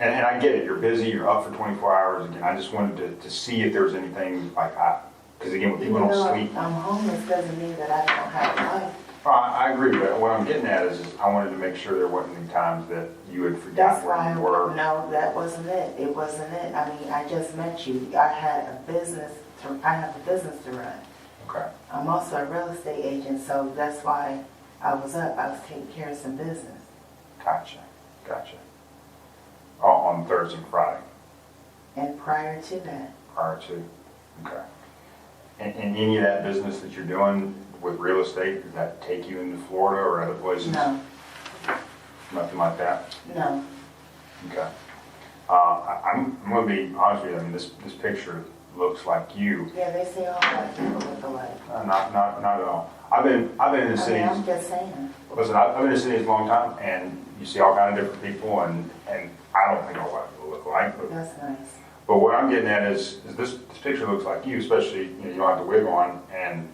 And I get it, you're busy, you're up for 24 hours. Again, I just wanted to see if there was anything like that. Because again, when people Even don't though sleep. I'm homeless doesn't mean that I don't have a life. I agree, but what I'm getting at is I wanted to make sure there wasn't any times that you had That's forgotten why where you were. no, that wasn't it. It wasn't it. I mean, I just met you. I have a business to run. Okay. I'm also a real estate agent, so that's why I was up. I was taking care of some business. Gotcha. On Thursday and Friday, And prior to that, prior to. Okay. And any of that business that you're doing with real estate, does that take you into Florida or other places? no, Nothing like that? no. Okay. I'm going to be honest with you. I mean, this picture looks like you. Yeah, they say all white people look alike. Not at all. I've been in the I mean, city. I'm just saying. Listen, I've been in the city a long time, and you see all kind of different people, and I don't think all white people look alike. But, That's nice. but what I'm getting at is this picture looks like you, especially you don't have the wig on, and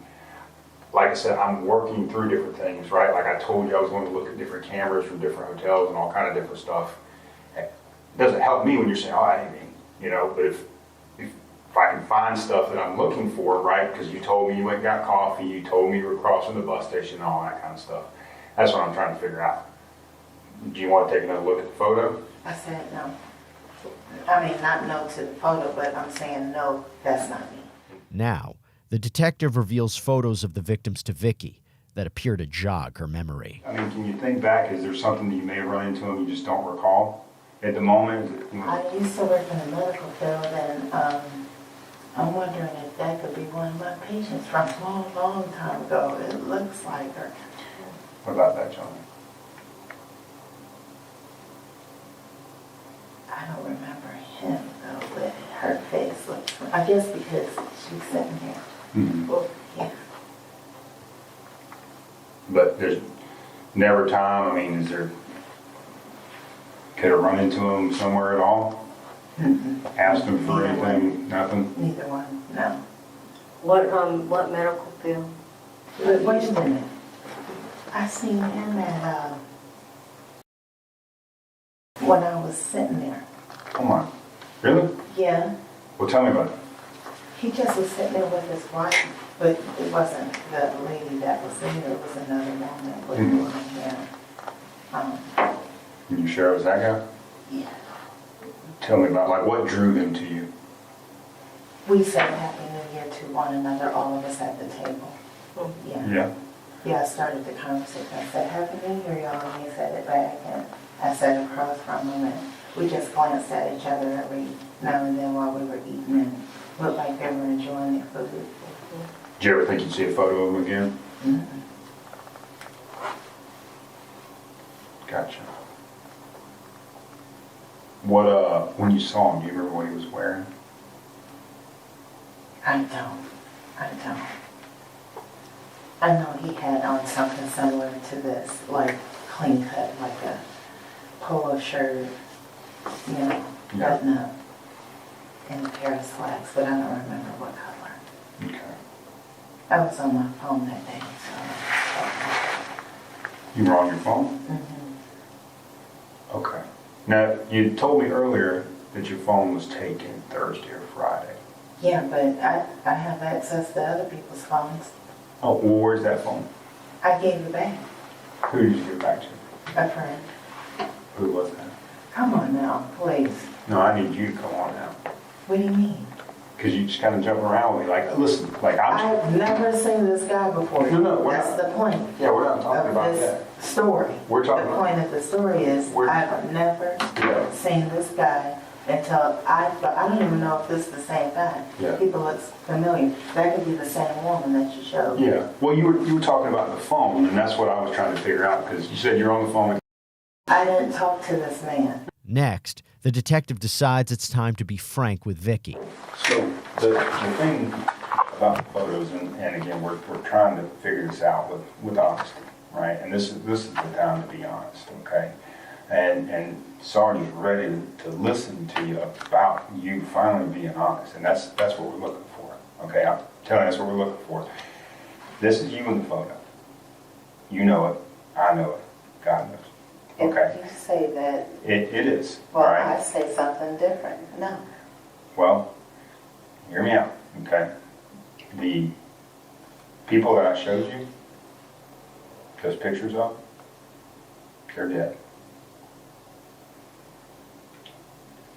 like I said, I'm working through different things, right? Like I told you, I was going to look at different cameras from different hotels and all kind of different stuff. It doesn't help me when you're saying, oh, I didn't mean, but if I can find stuff that I'm looking for, right? Because you told me you went and got coffee, you told me you were crossing the bus station and all that kind of stuff. That's what I'm trying to figure out. Do you want to take another look at the photo? I said no. I mean, not no to the photo, but I'm saying no, that's not me. Now, the detective reveals photos of the victims to Vicky that appear to jog her memory. I mean, can you think back? Is there something that you may have run into and you just don't recall at the moment? I used to work in the medical field, and I'm wondering if that could be one of my patients from a long, long time ago. It looks like her. What about that, John? I don't remember him though, but her face looks, I guess because she's sitting here. Mm-hmm. Well, yeah. But there's never time. I mean, could have run into him somewhere at all? Mm-hmm. Asked him for anything? Nothing? Neither one, no. What medical field? Wait a minute. I seen him at, when I was sitting there. Come on. Really? Yeah. Well, tell me about it. He just was sitting there with his wife, but it wasn't the lady that was there. It was another woman with Mm-hmm. blonde hair. Can you share with that guy? Yeah. Tell me about, like, what drew them to you? We said Happy New Year to one another, all of us at the table. Yeah. Yeah. Yeah, I started the conversation. I said, Happy New Year, y'all, and he said it back, and I sat across from him, and we just glanced at each other every now and then while we were eating, and looked like they were enjoying their food. Did you ever think you'd see a photo of him again? Mm-hmm. Gotcha. What, when you saw him, do you remember what he was wearing? I don't. I know he had on something similar to this, like clean cut, like a polo shirt, you know, button up, and a pair of slacks, but I don't remember what color. Okay. I was on my phone that day, so. You were on your phone? Mm-hmm. Okay. Now, you told me earlier that your phone was taken Thursday or Friday. Yeah, but I have access to other people's phones. Oh, well, where's that phone? I gave it back. Who did you give it back to? A friend. Who was that? Come on now, please. No, I need you to come on now. What do you mean? Because you just kind of jump around with me. Like, listen, like I've never seen this guy before. No, that's the point. Yeah, we're not talking about this that. Story. We're talking the about. point of the story is I've never seen this guy until I don't even know if this is the same guy. Yeah. People look familiar. That could be the same woman that you showed. Yeah. Well, you were talking about the phone, and that's what I was trying to figure out because you said you're on the phone. I didn't talk to this man. Next, the detective decides it's time to be frank with Vicky. So the thing about the photos, and again, we're trying to figure this out with honesty, right? And this is the time to be honest, okay? And Sardi's ready to listen to you about you finally being honest, and that's what we're looking for, okay? I'm telling you, that's what we're looking for. This is you in the photo. You know it. I know it. God knows. Okay. If you say that, It is. well, right? I say something different. No. Well, hear me out, okay? The people that I showed you, those pictures of, they're dead.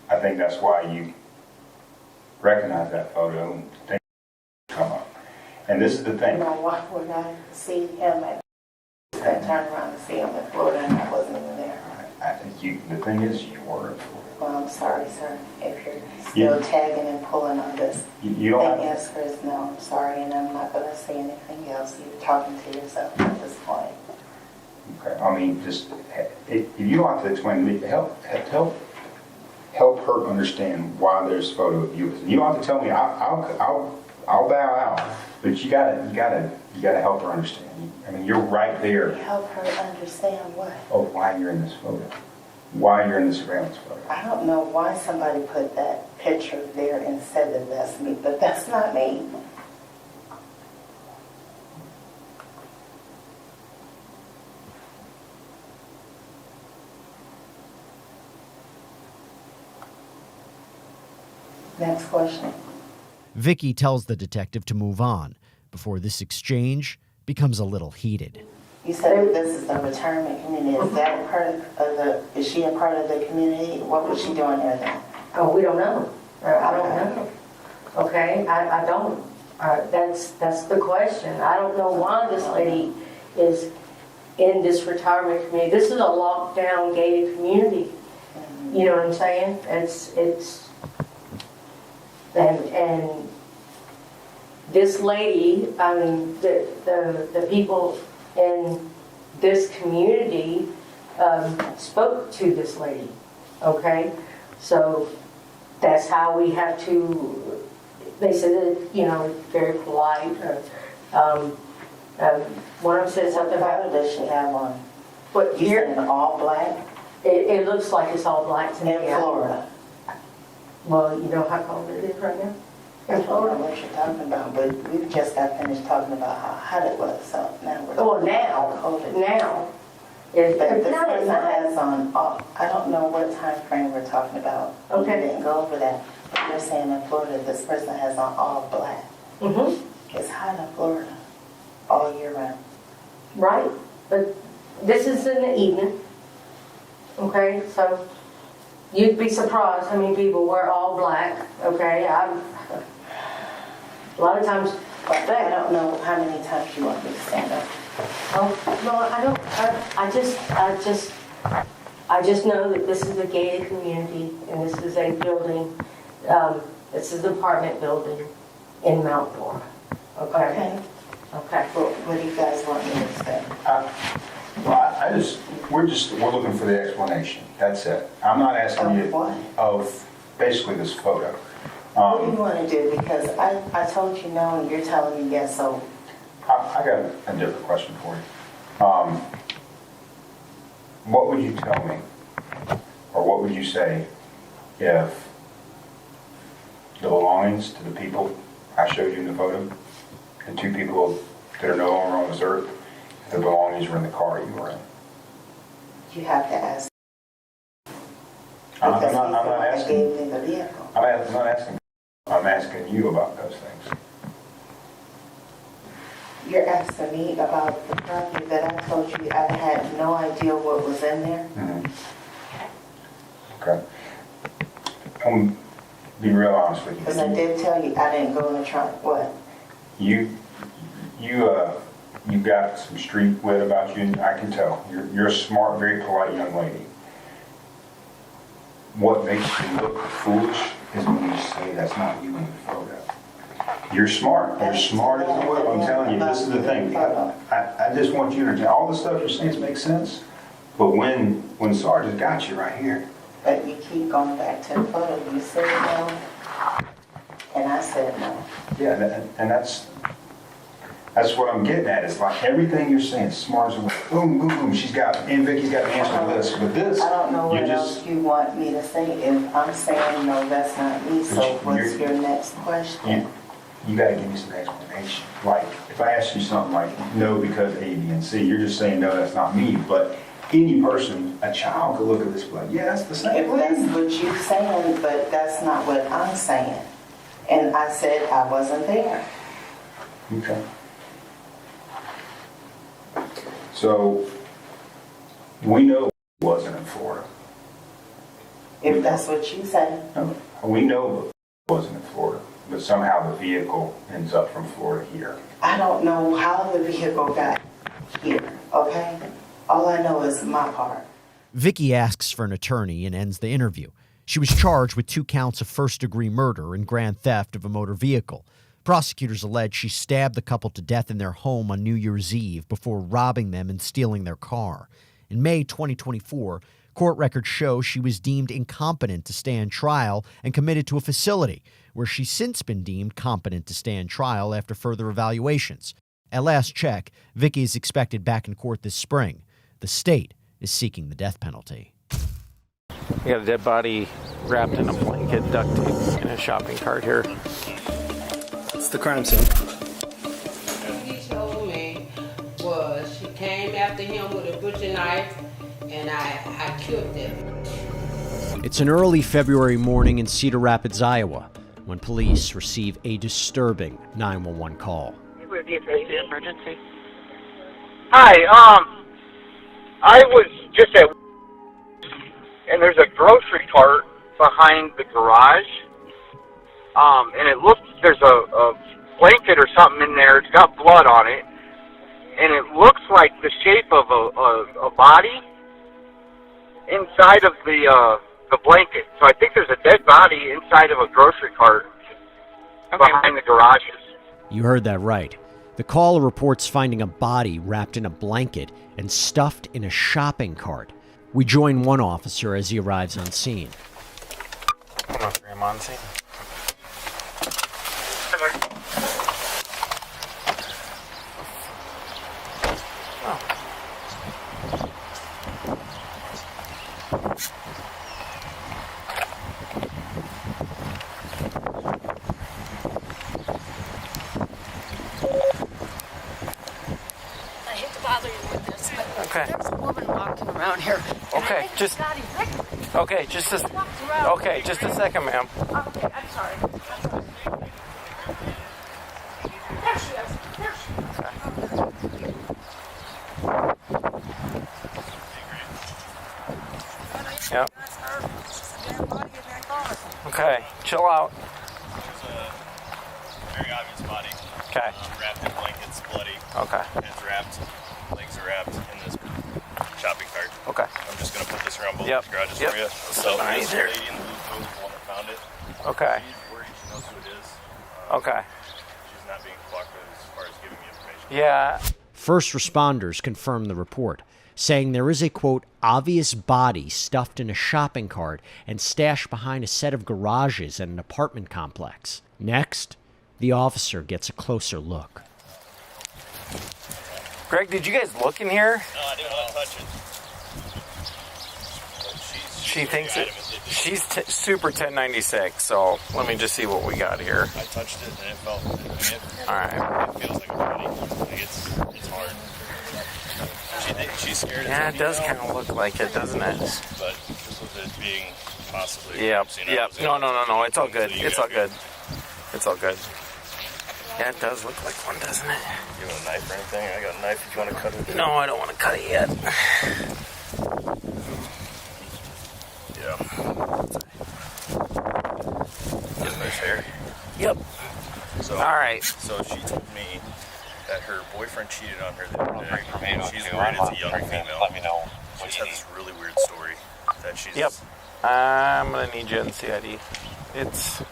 I think that's why you recognize that photo and think come up. And this is the thing. No, why would I see him at and turn around and see him in Florida and I wasn't even there? I think the thing is you were in Florida. Well, I'm sorry, sir, if you're still tagging and pulling on this. You don't The answer is no, I'm sorry, and I'm not going to say anything else. You're talking to yourself at this point. Okay, I mean, just, if you don't have to explain to me, help her understand why there's a photo of you. You don't have to tell me, I'll bow out, but you gotta help her understand. I mean, you're right there. Help her understand what? Oh, why you're in this photo. Why you're in the surveillance photo. I don't know why somebody put that picture there and said that that's me, but that's not me. Next question. Vicky tells the detective to move on before this exchange becomes a little heated. You said this is the retirement community. Is that a part of is she a part of the community? What was she doing there then? Oh, we don't know. I don't know. Okay, I don't. That's the question. I don't know why this lady is in this retirement community. This is a locked down, gated community. You know what I'm saying? And this lady, I mean, the people in this community spoke to this lady, okay? So that's how we have to, they said that, you know, very polite. One of them said something about What does she have on? What, You here? said all black? It looks like it's all black to me. In Florida? Well, you know how cold it is right now? I don't know what you're talking about, but we just got finished talking about how hot it was, so now we're Well, how cold it is. now. But this person has on, I don't know what time frame we're talking about. Okay. We didn't go over that. But you're saying in Florida, this person has on all black. Mm-hmm. It's hot in Florida all year round. Right, but this is in the evening. Okay, so You'd be surprised how many people wear all black, okay? A lot of times, I don't know how many times you want me to stand up. oh, no, I don't, I just know that this is a gated community and this is a building, this is an apartment building in Mount Dora, okay? Okay. Well, what do you guys want me to say? We're looking for the explanation. That's it. I'm not asking you of basically this photo. What do you want to do? Because I told you no and you're telling me yes, so. I got a different question for you. What would you tell me, or what would you say if the belongings to the people I showed you in the photo, the two people that are no longer on this earth, the belongings were in the car you were in? You have to ask. I'm not I asking. gave me the vehicle. I'm not asking. I'm asking you about those things. You're asking me about the property that I told you I had no idea what was in there? Okay. I'm gonna be real honest with you. Because I did tell you I didn't go in the trunk. What? You've got some street wit about you, and I can tell. You're a smart, very polite young lady. What makes you look foolish is when you say that's not you in the photo. You're smart. You're smart as a whip. I'm telling you, this is the thing. I just want you to understand, all the stuff you're saying makes sense, but when Sergeant got you right here. But you keep going back to the photo. You said no, and I said no. Yeah, and that's what I'm getting at. It's like everything you're saying, smart as a whip. Boom, boom, boom. Vicky's got the answer to this. But this, I don't know what else you want me to say. If I'm saying no, that's not me. So what's your next question? You got to give me some explanation. Like, if I ask you something like, no, because A, B, and C, you're just saying, no, that's not me. But any person, a child could look at this like, yeah, that's the same thing. That's what you're saying, but that's not what I'm saying. And I said I wasn't there. Okay. So, we know it wasn't in Florida. If that's what you say. No, we know it wasn't in Florida. But somehow the vehicle ends up from Florida here. I don't know how the vehicle got here, okay? All I know is my part. Vicky asks for an attorney and ends the interview. She was charged with 2 counts of first-degree murder and grand theft of a motor vehicle. Prosecutors allege she stabbed the couple to death in their home on New Year's Eve before robbing them and stealing their car. In May 2024, court records show she was deemed incompetent to stand trial and committed to a facility, where she's since been deemed competent to stand trial after further evaluations. At last check, Vicky is expected back in court this spring. The state is seeking the death penalty. We got a dead body wrapped in a blanket, duct tape, in a shopping cart here. It's the crime scene. What he told me was she came after him with a butcher knife, and I killed him. It's an early February morning in Cedar Rapids, Iowa, when police receive a disturbing 911 call. Emergency. Hi, I was just at, and there's a grocery cart behind the garage, and it looks, there's a blanket or something in there. It's got blood on it, and it looks like the shape of a body inside of the blanket. So I think there's a dead body inside of a grocery cart behind the garages. You heard that right. The caller reports finding a body wrapped in a blanket and stuffed in a shopping cart. We join one officer as he arrives on scene. I'm not very on scene. Okay. There's a woman walking around here. Okay, just a second, ma'am. Okay, I'm sorry. There she is. There she is. Yep. Okay, chill out. Very obvious body. Okay. Wrapped in blankets, bloody. Okay. Head's wrapped, legs are wrapped in this shopping cart. Okay. I'm just gonna put this around both Yep. these garages Yep. for you. So Alright, this there. lady in the blue coat is the one that found it. Okay. She's worried, she knows who it is. Okay. She's not being cooperative as far as giving me information. Yeah. First responders confirm the report, saying there is a, quote, obvious body stuffed in a shopping cart and stashed behind a set of garages at an apartment complex. Next, the officer gets a closer look. Greg, did you guys look in here? No, I didn't want to touch it. She thinks it. She's super 1096, so let me just see what we got here. I touched it and it felt. All right. It feels like a body. Like it's hard. She's scared. Yeah, it does kind of look like it, doesn't it? But just with it being possibly. Yep. Yep. No. It's all good. It's all good. It's all good. Yeah, it does look like one, doesn't it? You want a knife or anything? I got a knife if you want to cut it. No, I don't want to cut it yet. Yeah. Get nice hair. Yep. So, all right. So she told me that her boyfriend cheated on her the other day. She's worried it's a young female. Let me know. She's had this really weird story that she's. Yep. I'm gonna need you in CID. It's.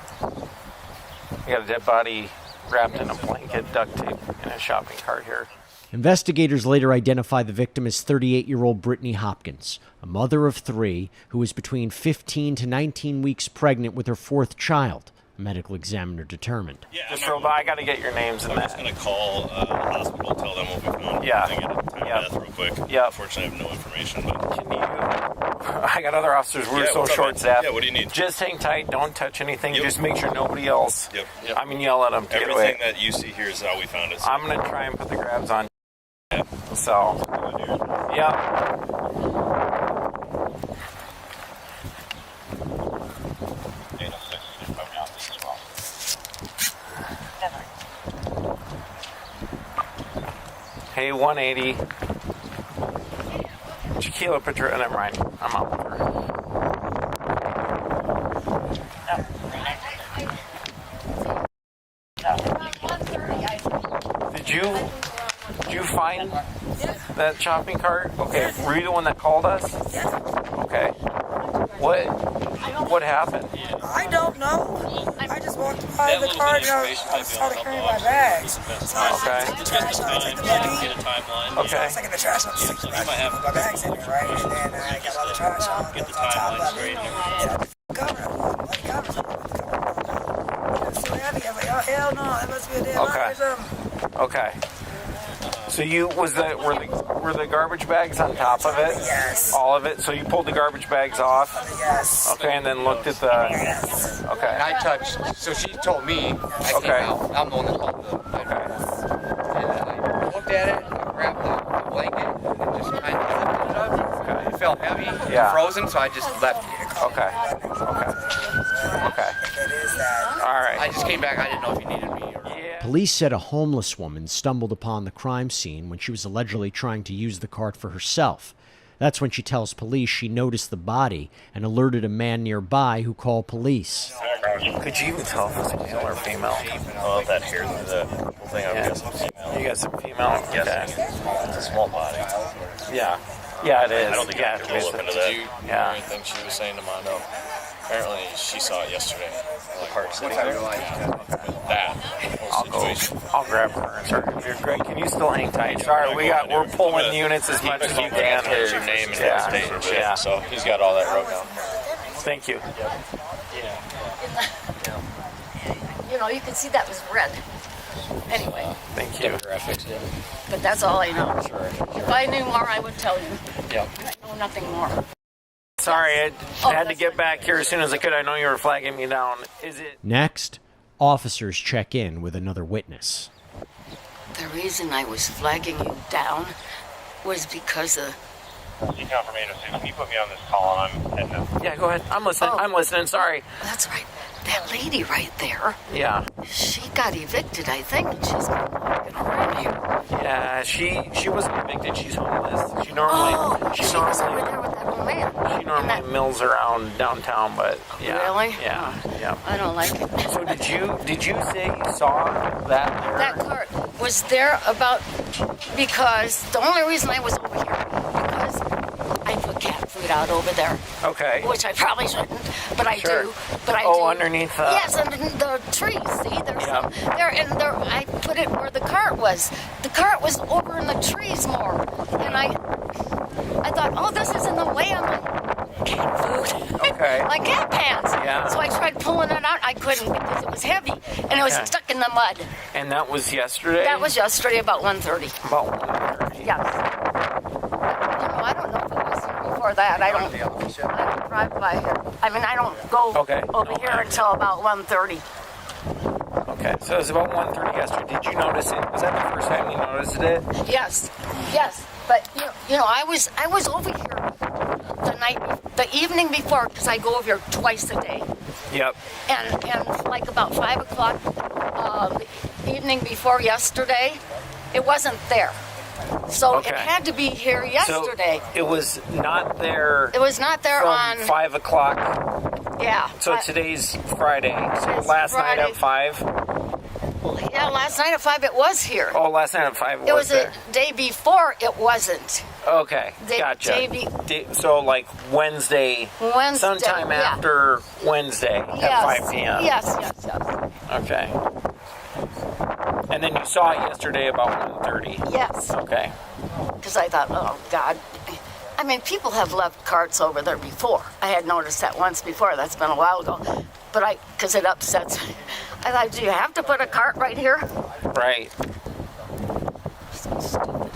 We got a dead body wrapped in a blanket, duct tape, in a shopping cart here. Investigators later identify the victim as 38-year-old Brittany Hopkins, a mother of 3 who was between 15 to 19 weeks pregnant with her 4th child, a medical examiner determined. Yeah, just real, I got to get your names in I'm that. just going to call the hospital, tell them what we found. Yeah. And get a time death real quick. Yeah. Unfortunately, I have no information. But can you? I got other officers. We're so short-staffed. Yeah, what do you need? Just hang tight. Don't touch anything. Yep. Just make sure nobody else. Yep. I mean, yell at them to get away. Everything that you see here is how we found it. So. I'm going to try and put the grabs on. So, yeah. Hey, 180. Shaquila Petra, never mind. I'm out with her. Did you find that shopping cart? Okay, were you the one that called us? Yes. Okay. What happened? I don't know. I just walked by the car and I started carrying my bags. So I took the trash out, I took the buggy. Okay. I was taking the trash out, I put my bags in there, right? And then I got all the trash out, get the timeline straight. And I just covered it. Bloody covers. It was so heavy. I was like, oh, hell no, that must be a dead body or something. Okay. So were the garbage bags on top of it? Yes. All of it? So you pulled the garbage bags off? Yes. Okay, and then looked at the... Yes. Okay. And I touched, so she told me, I came out, I'm the one that called the... Okay. And I looked at it, I grabbed the blanket, and just kind of lifted it up. It felt heavy, frozen, so I just left it. Okay. All right. I just came back, I didn't know if you needed me or... Police said a homeless woman stumbled upon the crime scene when she was allegedly trying to use the cart for herself. That's when she tells police she noticed the body and alerted a man nearby who called police. Could you even tell if it's male or female? Oh, that hair, the whole thing, I'm guessing female. You guys are female? Yes. It's a small body. Yeah. Yeah, it is. I don't think I could roll up into that. Yeah. Anything she was saying to Mondo. Apparently, she saw it yesterday. The cart sitting there. That whole situation. I'll grab her. Sorry, Greg, can you still hang tight? Sorry, we're pulling units as much as you can. Her name and state and shit. So he's got all that wrote down. Thank you. You know, you can see that was red. Anyway. Thank you. But that's all I know. If I knew more, I would tell you. Yep. I know nothing more. Sorry, I had to get back here as soon as I could. I know you were flagging me down. Is it? Next, officers check in with another witness. The reason I was flagging you down was because of... You can me to you put me on this call and I'm heading up. Yeah, go ahead. I'm listening. I'm listening. Sorry. That's right. That lady right there. Yeah. She got evicted, I think. She's been walking around here. Yeah, she wasn't evicted. She's homeless. She normally... She was over there with that man. She normally mills around downtown, but yeah. Really? Yeah. I don't like it. So did you say you saw that there? That cart was there because the only reason I was over here because I put cat food out over there. Okay. Which I probably shouldn't, but I do. But I do. Underneath the... Yes, underneath the trees. See, there's some there, and there. I put it where the cart was. The cart was over in the trees more, and I thought, oh, this is in the way of my cat food. Okay. My cat pants. Yeah. So I tried pulling it out. I couldn't because it was heavy, and it was stuck in the mud. And that was yesterday? That was yesterday about 1:30. About 1:30. Yes. I don't know if it was here before that. I don't drive by here. I mean, I don't go over here until about 1:30. Okay, so it was about 1:30 yesterday. Did you notice it? Was that the first time you noticed it? Yes. But you know, I was over here the evening before because I go over here twice a day. Yep. And like about 5 o'clock the evening before yesterday, it wasn't there. So it had to be here yesterday. So it was not there. It was not there from on 5 o'clock. Yeah. So today's Friday. So last night at 5. Yeah, last night at 5 it was here. Oh, last night at 5 it was there. the day before it wasn't. Okay, gotcha. So like Wednesday, sometime after Wednesday at 5 p.m. Yes. Okay. And then you saw it yesterday about 1:30. Yes. Okay. Because I thought, oh God. I mean, people have left carts over there before. I had noticed that once before. That's been a while ago. But because it upsets me. I thought, do you have to put a cart right here? Right. So stupid.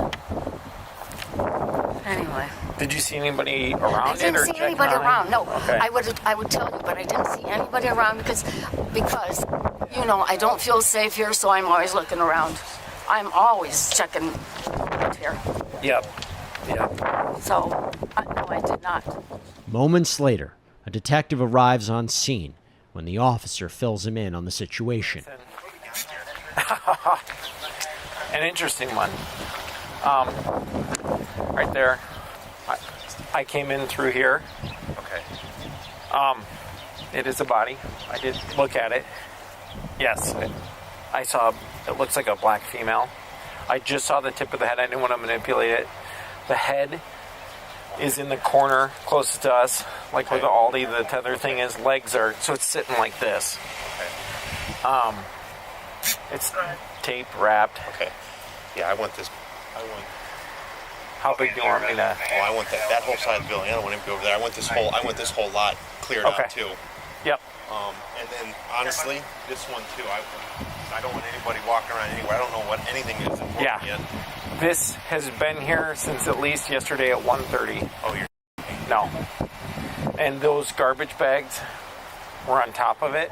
Anyway. Did you see anybody around? I didn't see anybody around. No. Okay. I would tell you, but I didn't see anybody around because you know, I don't feel safe here, so I'm always looking around. I'm always checking here. Yep. So, no, I did not. Moments later, a detective arrives on scene when the officer fills him in on the situation. An interesting one. Right there. I came in through here. Okay. It is a body. I did look at it. Yes. I saw, it looks like a black female. I just saw the tip of the head. I didn't want to manipulate it. The head is in the corner closest to us, like where the Aldi, the tether thing is. Legs are, so it's sitting like this. Okay. It's tape wrapped. Okay. Yeah, I want. How big do you want me to? Oh, I want that whole side of the building. I don't want him to go over there. I want this whole lot cleared out too. Yep. And then honestly, this one too. I don't want anybody walking around anywhere. I don't know what anything is important yet. This has been here since at least yesterday at 1:30. Oh, you're no. And those garbage bags were on top of it.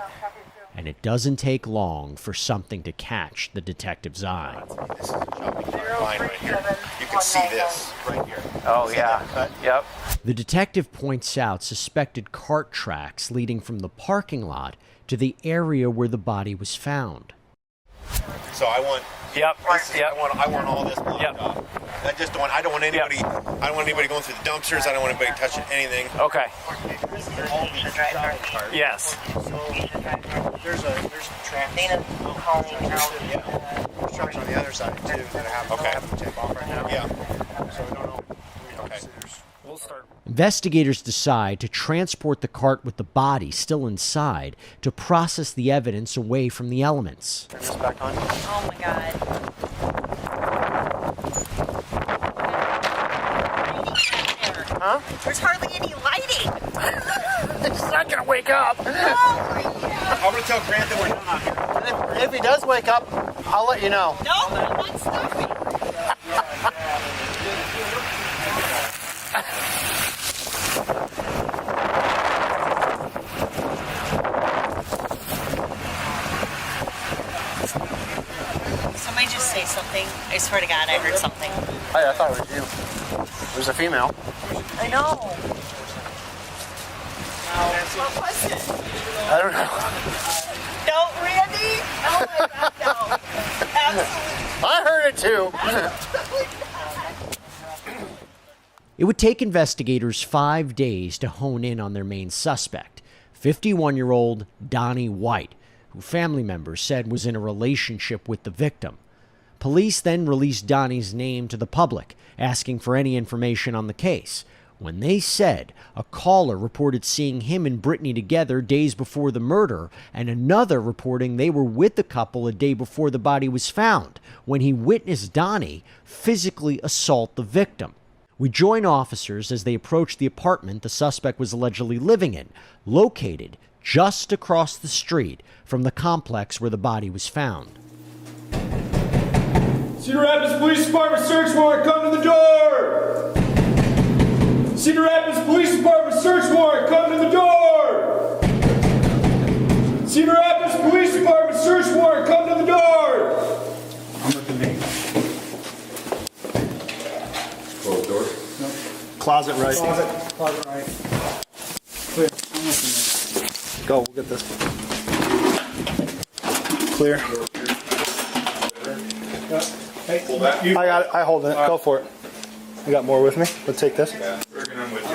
And it doesn't take long for something to catch the detective's eye. This is a shopping line right here. You can see this right here. Oh, yeah. Yep. The detective points out suspected cart tracks leading from the parking lot to the area where the body was found. So I want. Yep. I want all this blocked off. I don't want anybody. I don't want anybody going through the dumpsters. I don't want anybody touching anything. Okay. Yes. There's trucks. There's trucks on the other side too that have to take off right now. Yeah. So we don't know. Okay. We'll start. Investigators decide to transport the cart with the body still inside to process the evidence away from the elements. Turn this back on. Oh my God. Huh? There's hardly any lighting. It's not gonna wake up. No. I'm gonna tell Grant that we're done out here. If he does wake up, I'll let you know. No, I'm not stuffing. Somebody just say something. I swear to God, I heard something. I thought it was you. It was a female. I know. What was it? I don't know. No, Randy. Oh my God, no. Absolutely. I heard it too. It would take investigators 5 days to hone in on their main suspect, 51-year-old Donnie White, who family members said was in a relationship with the victim. Police then released Donnie's name to the public, asking for any information on the case. When they said a caller reported seeing him and Brittany together days before the murder, and another reporting they were with the couple a day before the body was found, when he witnessed Donnie physically assault the victim. We join officers as they approach the apartment the suspect was allegedly living in, located just across the street from the complex where the body was found. Cedar Rapids Police Department search warrant, come to the door! Cedar Rapids Police Department search warrant, come to the door! Cedar Rapids Police Department search warrant, come to the door! I'm at the name. Close door. No. Closet right. Closet right. Clear. I'm with the name. Go, we'll get this. Clear. Hey, I got it. I hold it. Go for it. You got more with me? Let's take this. Yeah, I'm with you.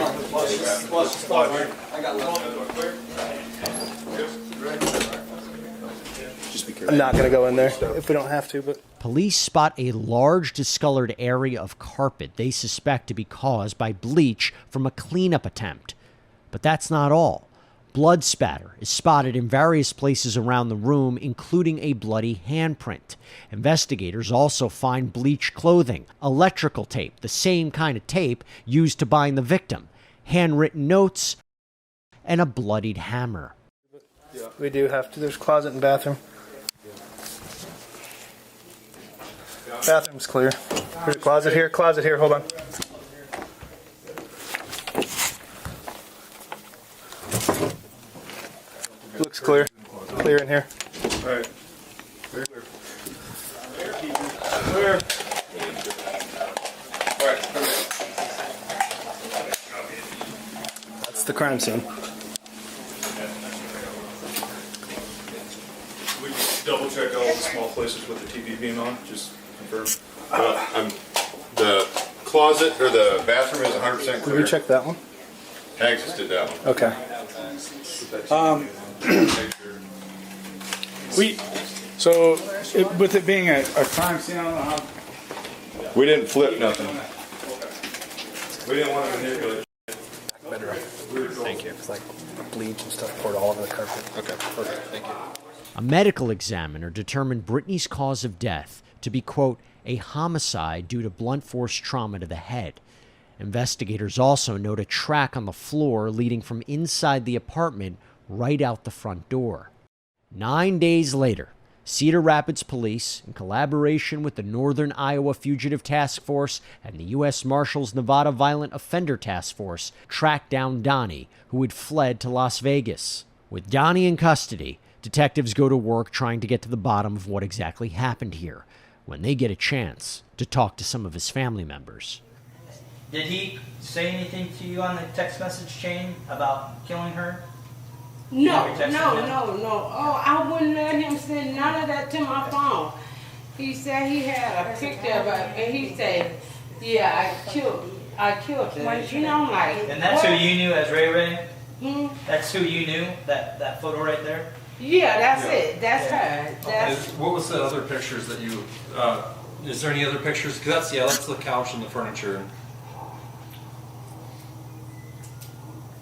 I'm not going to go in there if we don't have to, but... Police spot a large discolored area of carpet they suspect to be caused by bleach from a cleanup attempt. But that's not all. Blood spatter is spotted in various places around the room, including a bloody handprint. Investigators also find bleached clothing, electrical tape, the same kind of tape used to bind the victim, handwritten notes, and a bloodied hammer. We do have to. There's closet and bathroom. Bathroom's clear. There's a closet here. Closet here. Hold on. Looks clear. Clear in here. All right. Clear. Clear. All right. That's the crime scene. We double check all the small places with the TV being on, just confirm. The closet or the bathroom is 100% clear. Did we check that one? I just did that one. Okay. With it being a crime scene, I don't know how. We didn't flip nothing. We didn't want to manipulate. Better. Thank you. It's like bleach and stuff poured all over the carpet. Okay, perfect. Thank you. A medical examiner determined Brittany's cause of death to be, quote, a homicide due to blunt force trauma to the head. Investigators also note a track on the floor leading from inside the apartment right out the front door. 9 days later, Cedar Rapids Police, in collaboration with the Northern Iowa Fugitive Task Force and the U.S. Marshals Nevada Violent Offender Task Force, tracked down Donnie, who had fled to Las Vegas. With Donnie in custody, detectives go to work trying to get to the bottom of what exactly happened here, when they get a chance to talk to some of his family members. Did he say anything to you on the text message chain about killing her? No. Oh, I wouldn't let him send none of that to my phone. He said he had a picture of it, and he said, yeah, I killed her. You know, like... And that's what? who you knew as Ray Ray? Hmm? That's who you knew, that photo right there? Yeah, that's it. That's her. That's... What was the other pictures that you, is there any other pictures? Because that's the couch and the furniture.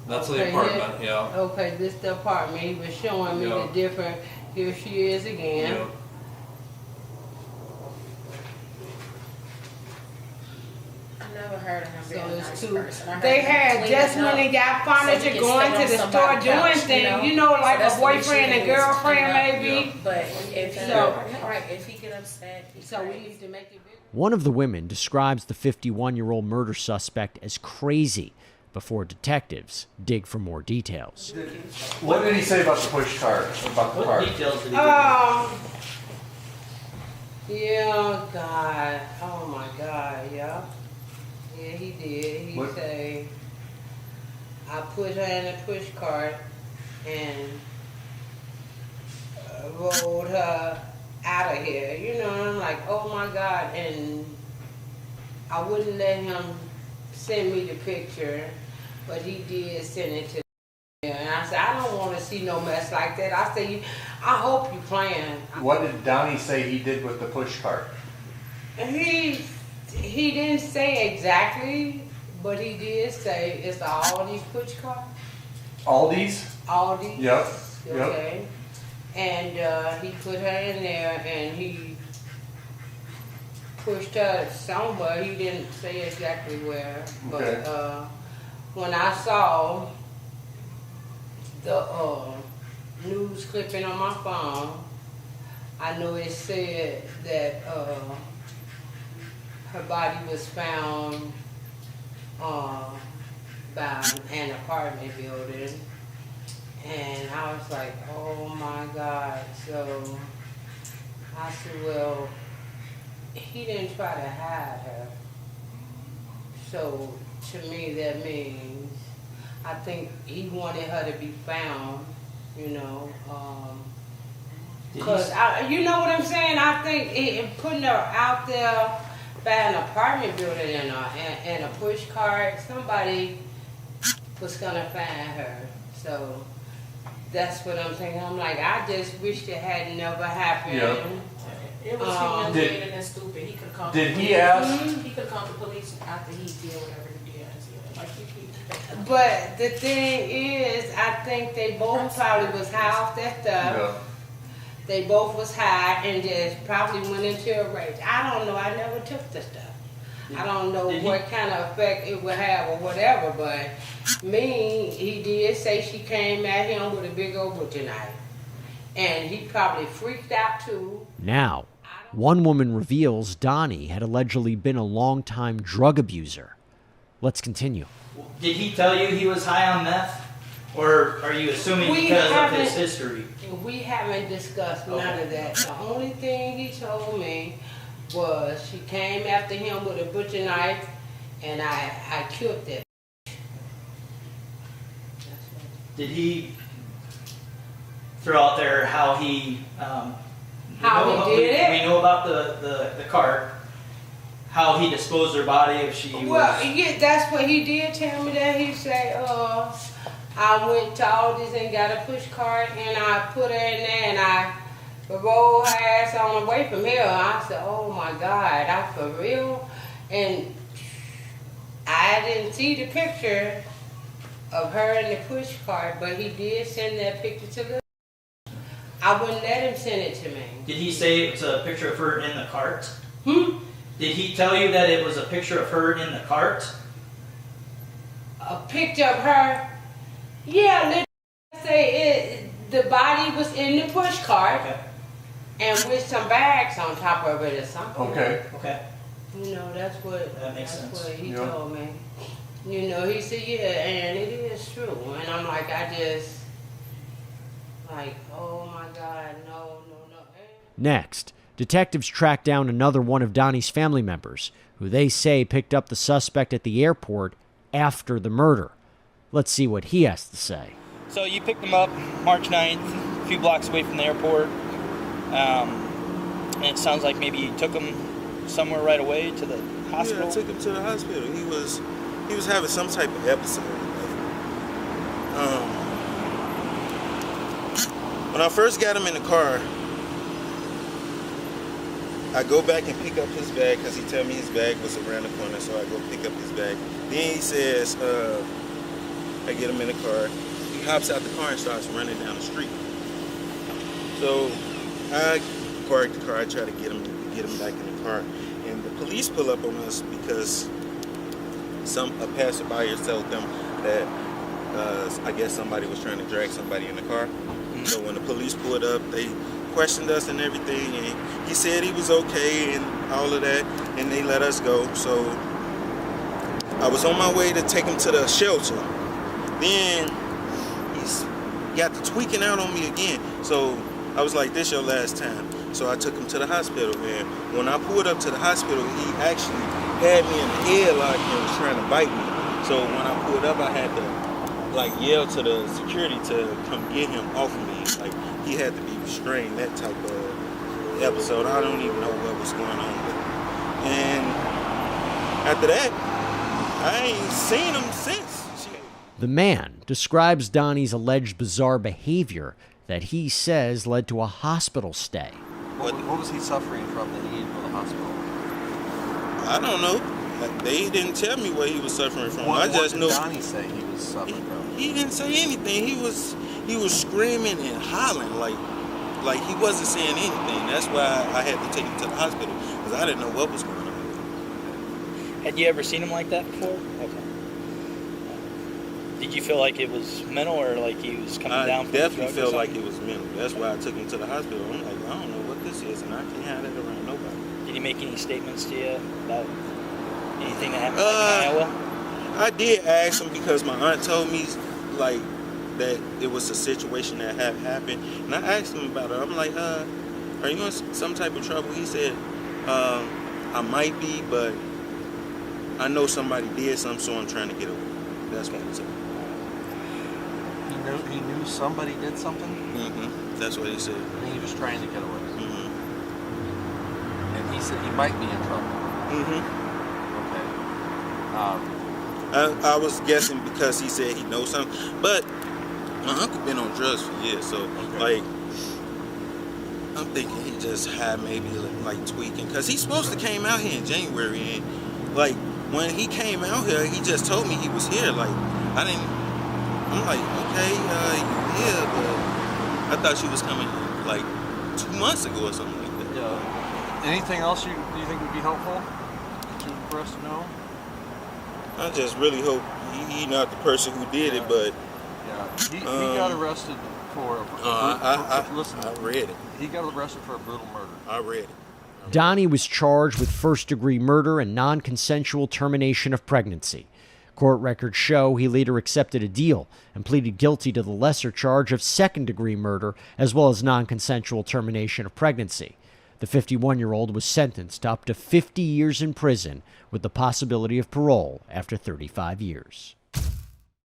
That's the apartment, yeah. Okay, this is the apartment. He was showing me the different. Here she is again. Yeah. I never heard of him being So a it's nice two. person. I heard They him had cleaning just when up they got so he furniture could going sit to on the store somebody's doing couch, things, you know? like So that's a what he boyfriend should and do, is girlfriend clean up. maybe. But if he, right, if he get upset, So we need to make it big. One of the women describes the 51-year-old murder suspect as crazy before detectives dig for more details. What did he say about the push cart? About the What cart? details did he Yeah, God. Oh my God, yeah. Yeah, he did. He What? say, I put her in a push cart and rolled her out of here. You know, and I'm like, oh my God. And I wouldn't let him send me the picture, but he did send it to me. And I said, I don't want to see no mess like that. I said, I hope you playing. What did Donnie say he did with the push cart? He didn't say exactly, but he did say it's all these push cart. Aldi's? Aldi's. Yep. Okay. And he put her in there, and he pushed her somewhere. He didn't say exactly where, but Okay. when I saw the news clipping on my phone, I know it said that her body was found by an apartment building. And I was like, oh my God. So I said, well, he didn't try to hide her. So to me, that means, I think he wanted her to be found, you know. Because, you know what I'm saying? I think putting her out there by an apartment building and a push cart, somebody was going to find her. So that's what I'm thinking. I'm like, I just wish it had never happened. Yep. It was humiliating and stupid. He could have come. Did he ask? He could have come to police after he did whatever he did. Like but the thing is, I think they both probably was high off that stuff. Yeah. They both was high and just probably went into a rage. I don't know. I never took the stuff. I don't know what kind of effect it would have or whatever, but he did say she came at him with a big old butcher knife. And he probably freaked out too. Now, one woman reveals Donnie had allegedly been a longtime drug abuser. Let's continue. Did he tell you he was high on meth? Or are you assuming because of his history? We haven't discussed none of that. The only thing he told me was she came after him with a butcher knife, and I killed it. Did he throw out there how he did it? We know about the cart, how he disposed her body if she Well, yeah, that's what he did tell me. That he said, I went to Aldi's and got a push cart, and I put her in there, and I rolled her ass on the way from here. I said, oh my God, I for real? And I didn't see the picture of her in the push cart, but he did send that picture to the. I wouldn't let him send it to me. Did he say it was a picture of her in the cart? Did he tell you that it was a picture of her in the cart? A picture of her? Yeah, let's say the body was in the push cart, and with some bags on top of it or something. Okay. You know, that's what he Yeah. told me. You know, he said, yeah, and it is true. And I'm like, oh my God, no. Next, detectives track down another one of Donnie's family members, who they say picked up the suspect at the airport after the murder. Let's see what he has to say. So you picked him up March 9th, a few blocks away from the airport. And it sounds like maybe you took him somewhere right away to the hospital. Yeah, I took him to the hospital. He was having some type of episode. When I first got him in the car, I go back and pick up his bag because he told me his bag was around the corner, so I go pick up his bag. Then he says, I get him in the car. He hops out the car and starts running down the street. So I park the car. I try to get him back in the car, and the police pull up on us because a passerby told them that I guess somebody was trying to drag somebody in the car. So when the police pulled up, they questioned us and everything, and he said he was okay and all of that, and they let us go. So I was on my way to take him to the shelter. Then he's got the tweaking out on me again. So I was like, this your last time. So I took him to the hospital, and when I pulled up to the hospital, he actually had me in the headlock and was trying to bite me. So when I pulled up, I had to yell to the security to come get him off of me. Like, he had to be restrained, that type of episode. I don't even know what was going on with him. And after that, I ain't seen him since. The man describes Donnie's alleged bizarre behavior that he says led to a hospital stay. What was he suffering from that he needed to go to the hospital? I don't know. They didn't tell me what he was suffering from. What I just did know. Donnie say he was suffering from? He didn't say anything. He was screaming and hollering like he wasn't saying anything. That's why I had to take him to the hospital because I didn't know what was going on. Had you ever seen him like that before? Okay. Did you feel like it was mental or like he was coming down? I definitely felt like it was mental. That's why I took him to the hospital. I'm like, I don't know what this is, and I can't have that around nobody. Did he make any statements to you about anything that happened in Iowa? I did ask him because my aunt told me like that it was a situation that had happened, and I asked him about it. I'm like, are you in some type of trouble? He said, I might be, but I know somebody did something, so I'm trying to get away. That's what he said. He knew somebody did something? Mm-hmm. That's what he said. And he was trying to get away. Mm-hmm. And he said he might be in trouble. Mm-hmm. Okay. I was guessing because he said he knows something, but my uncle been on drugs for years, so like I'm thinking he just had maybe like tweaking because he's supposed to came out here in January, and like when he came out here, he just told me he was here. Like I'm like, okay, yeah, but I thought you was coming like 2 months ago or something like that. Yeah. Anything else you think would be helpful for us to know? I just really hope he not the person who did it, but he got arrested for. Listen, I read it. He got arrested for a brutal murder. I read it. Donnie was charged with first-degree murder and non-consensual termination of pregnancy. Court records show he later accepted a deal and pleaded guilty to the lesser charge of second-degree murder as well as non-consensual termination of pregnancy. The 51-year-old was sentenced to up to 50 years in prison with the possibility of parole after 35 years.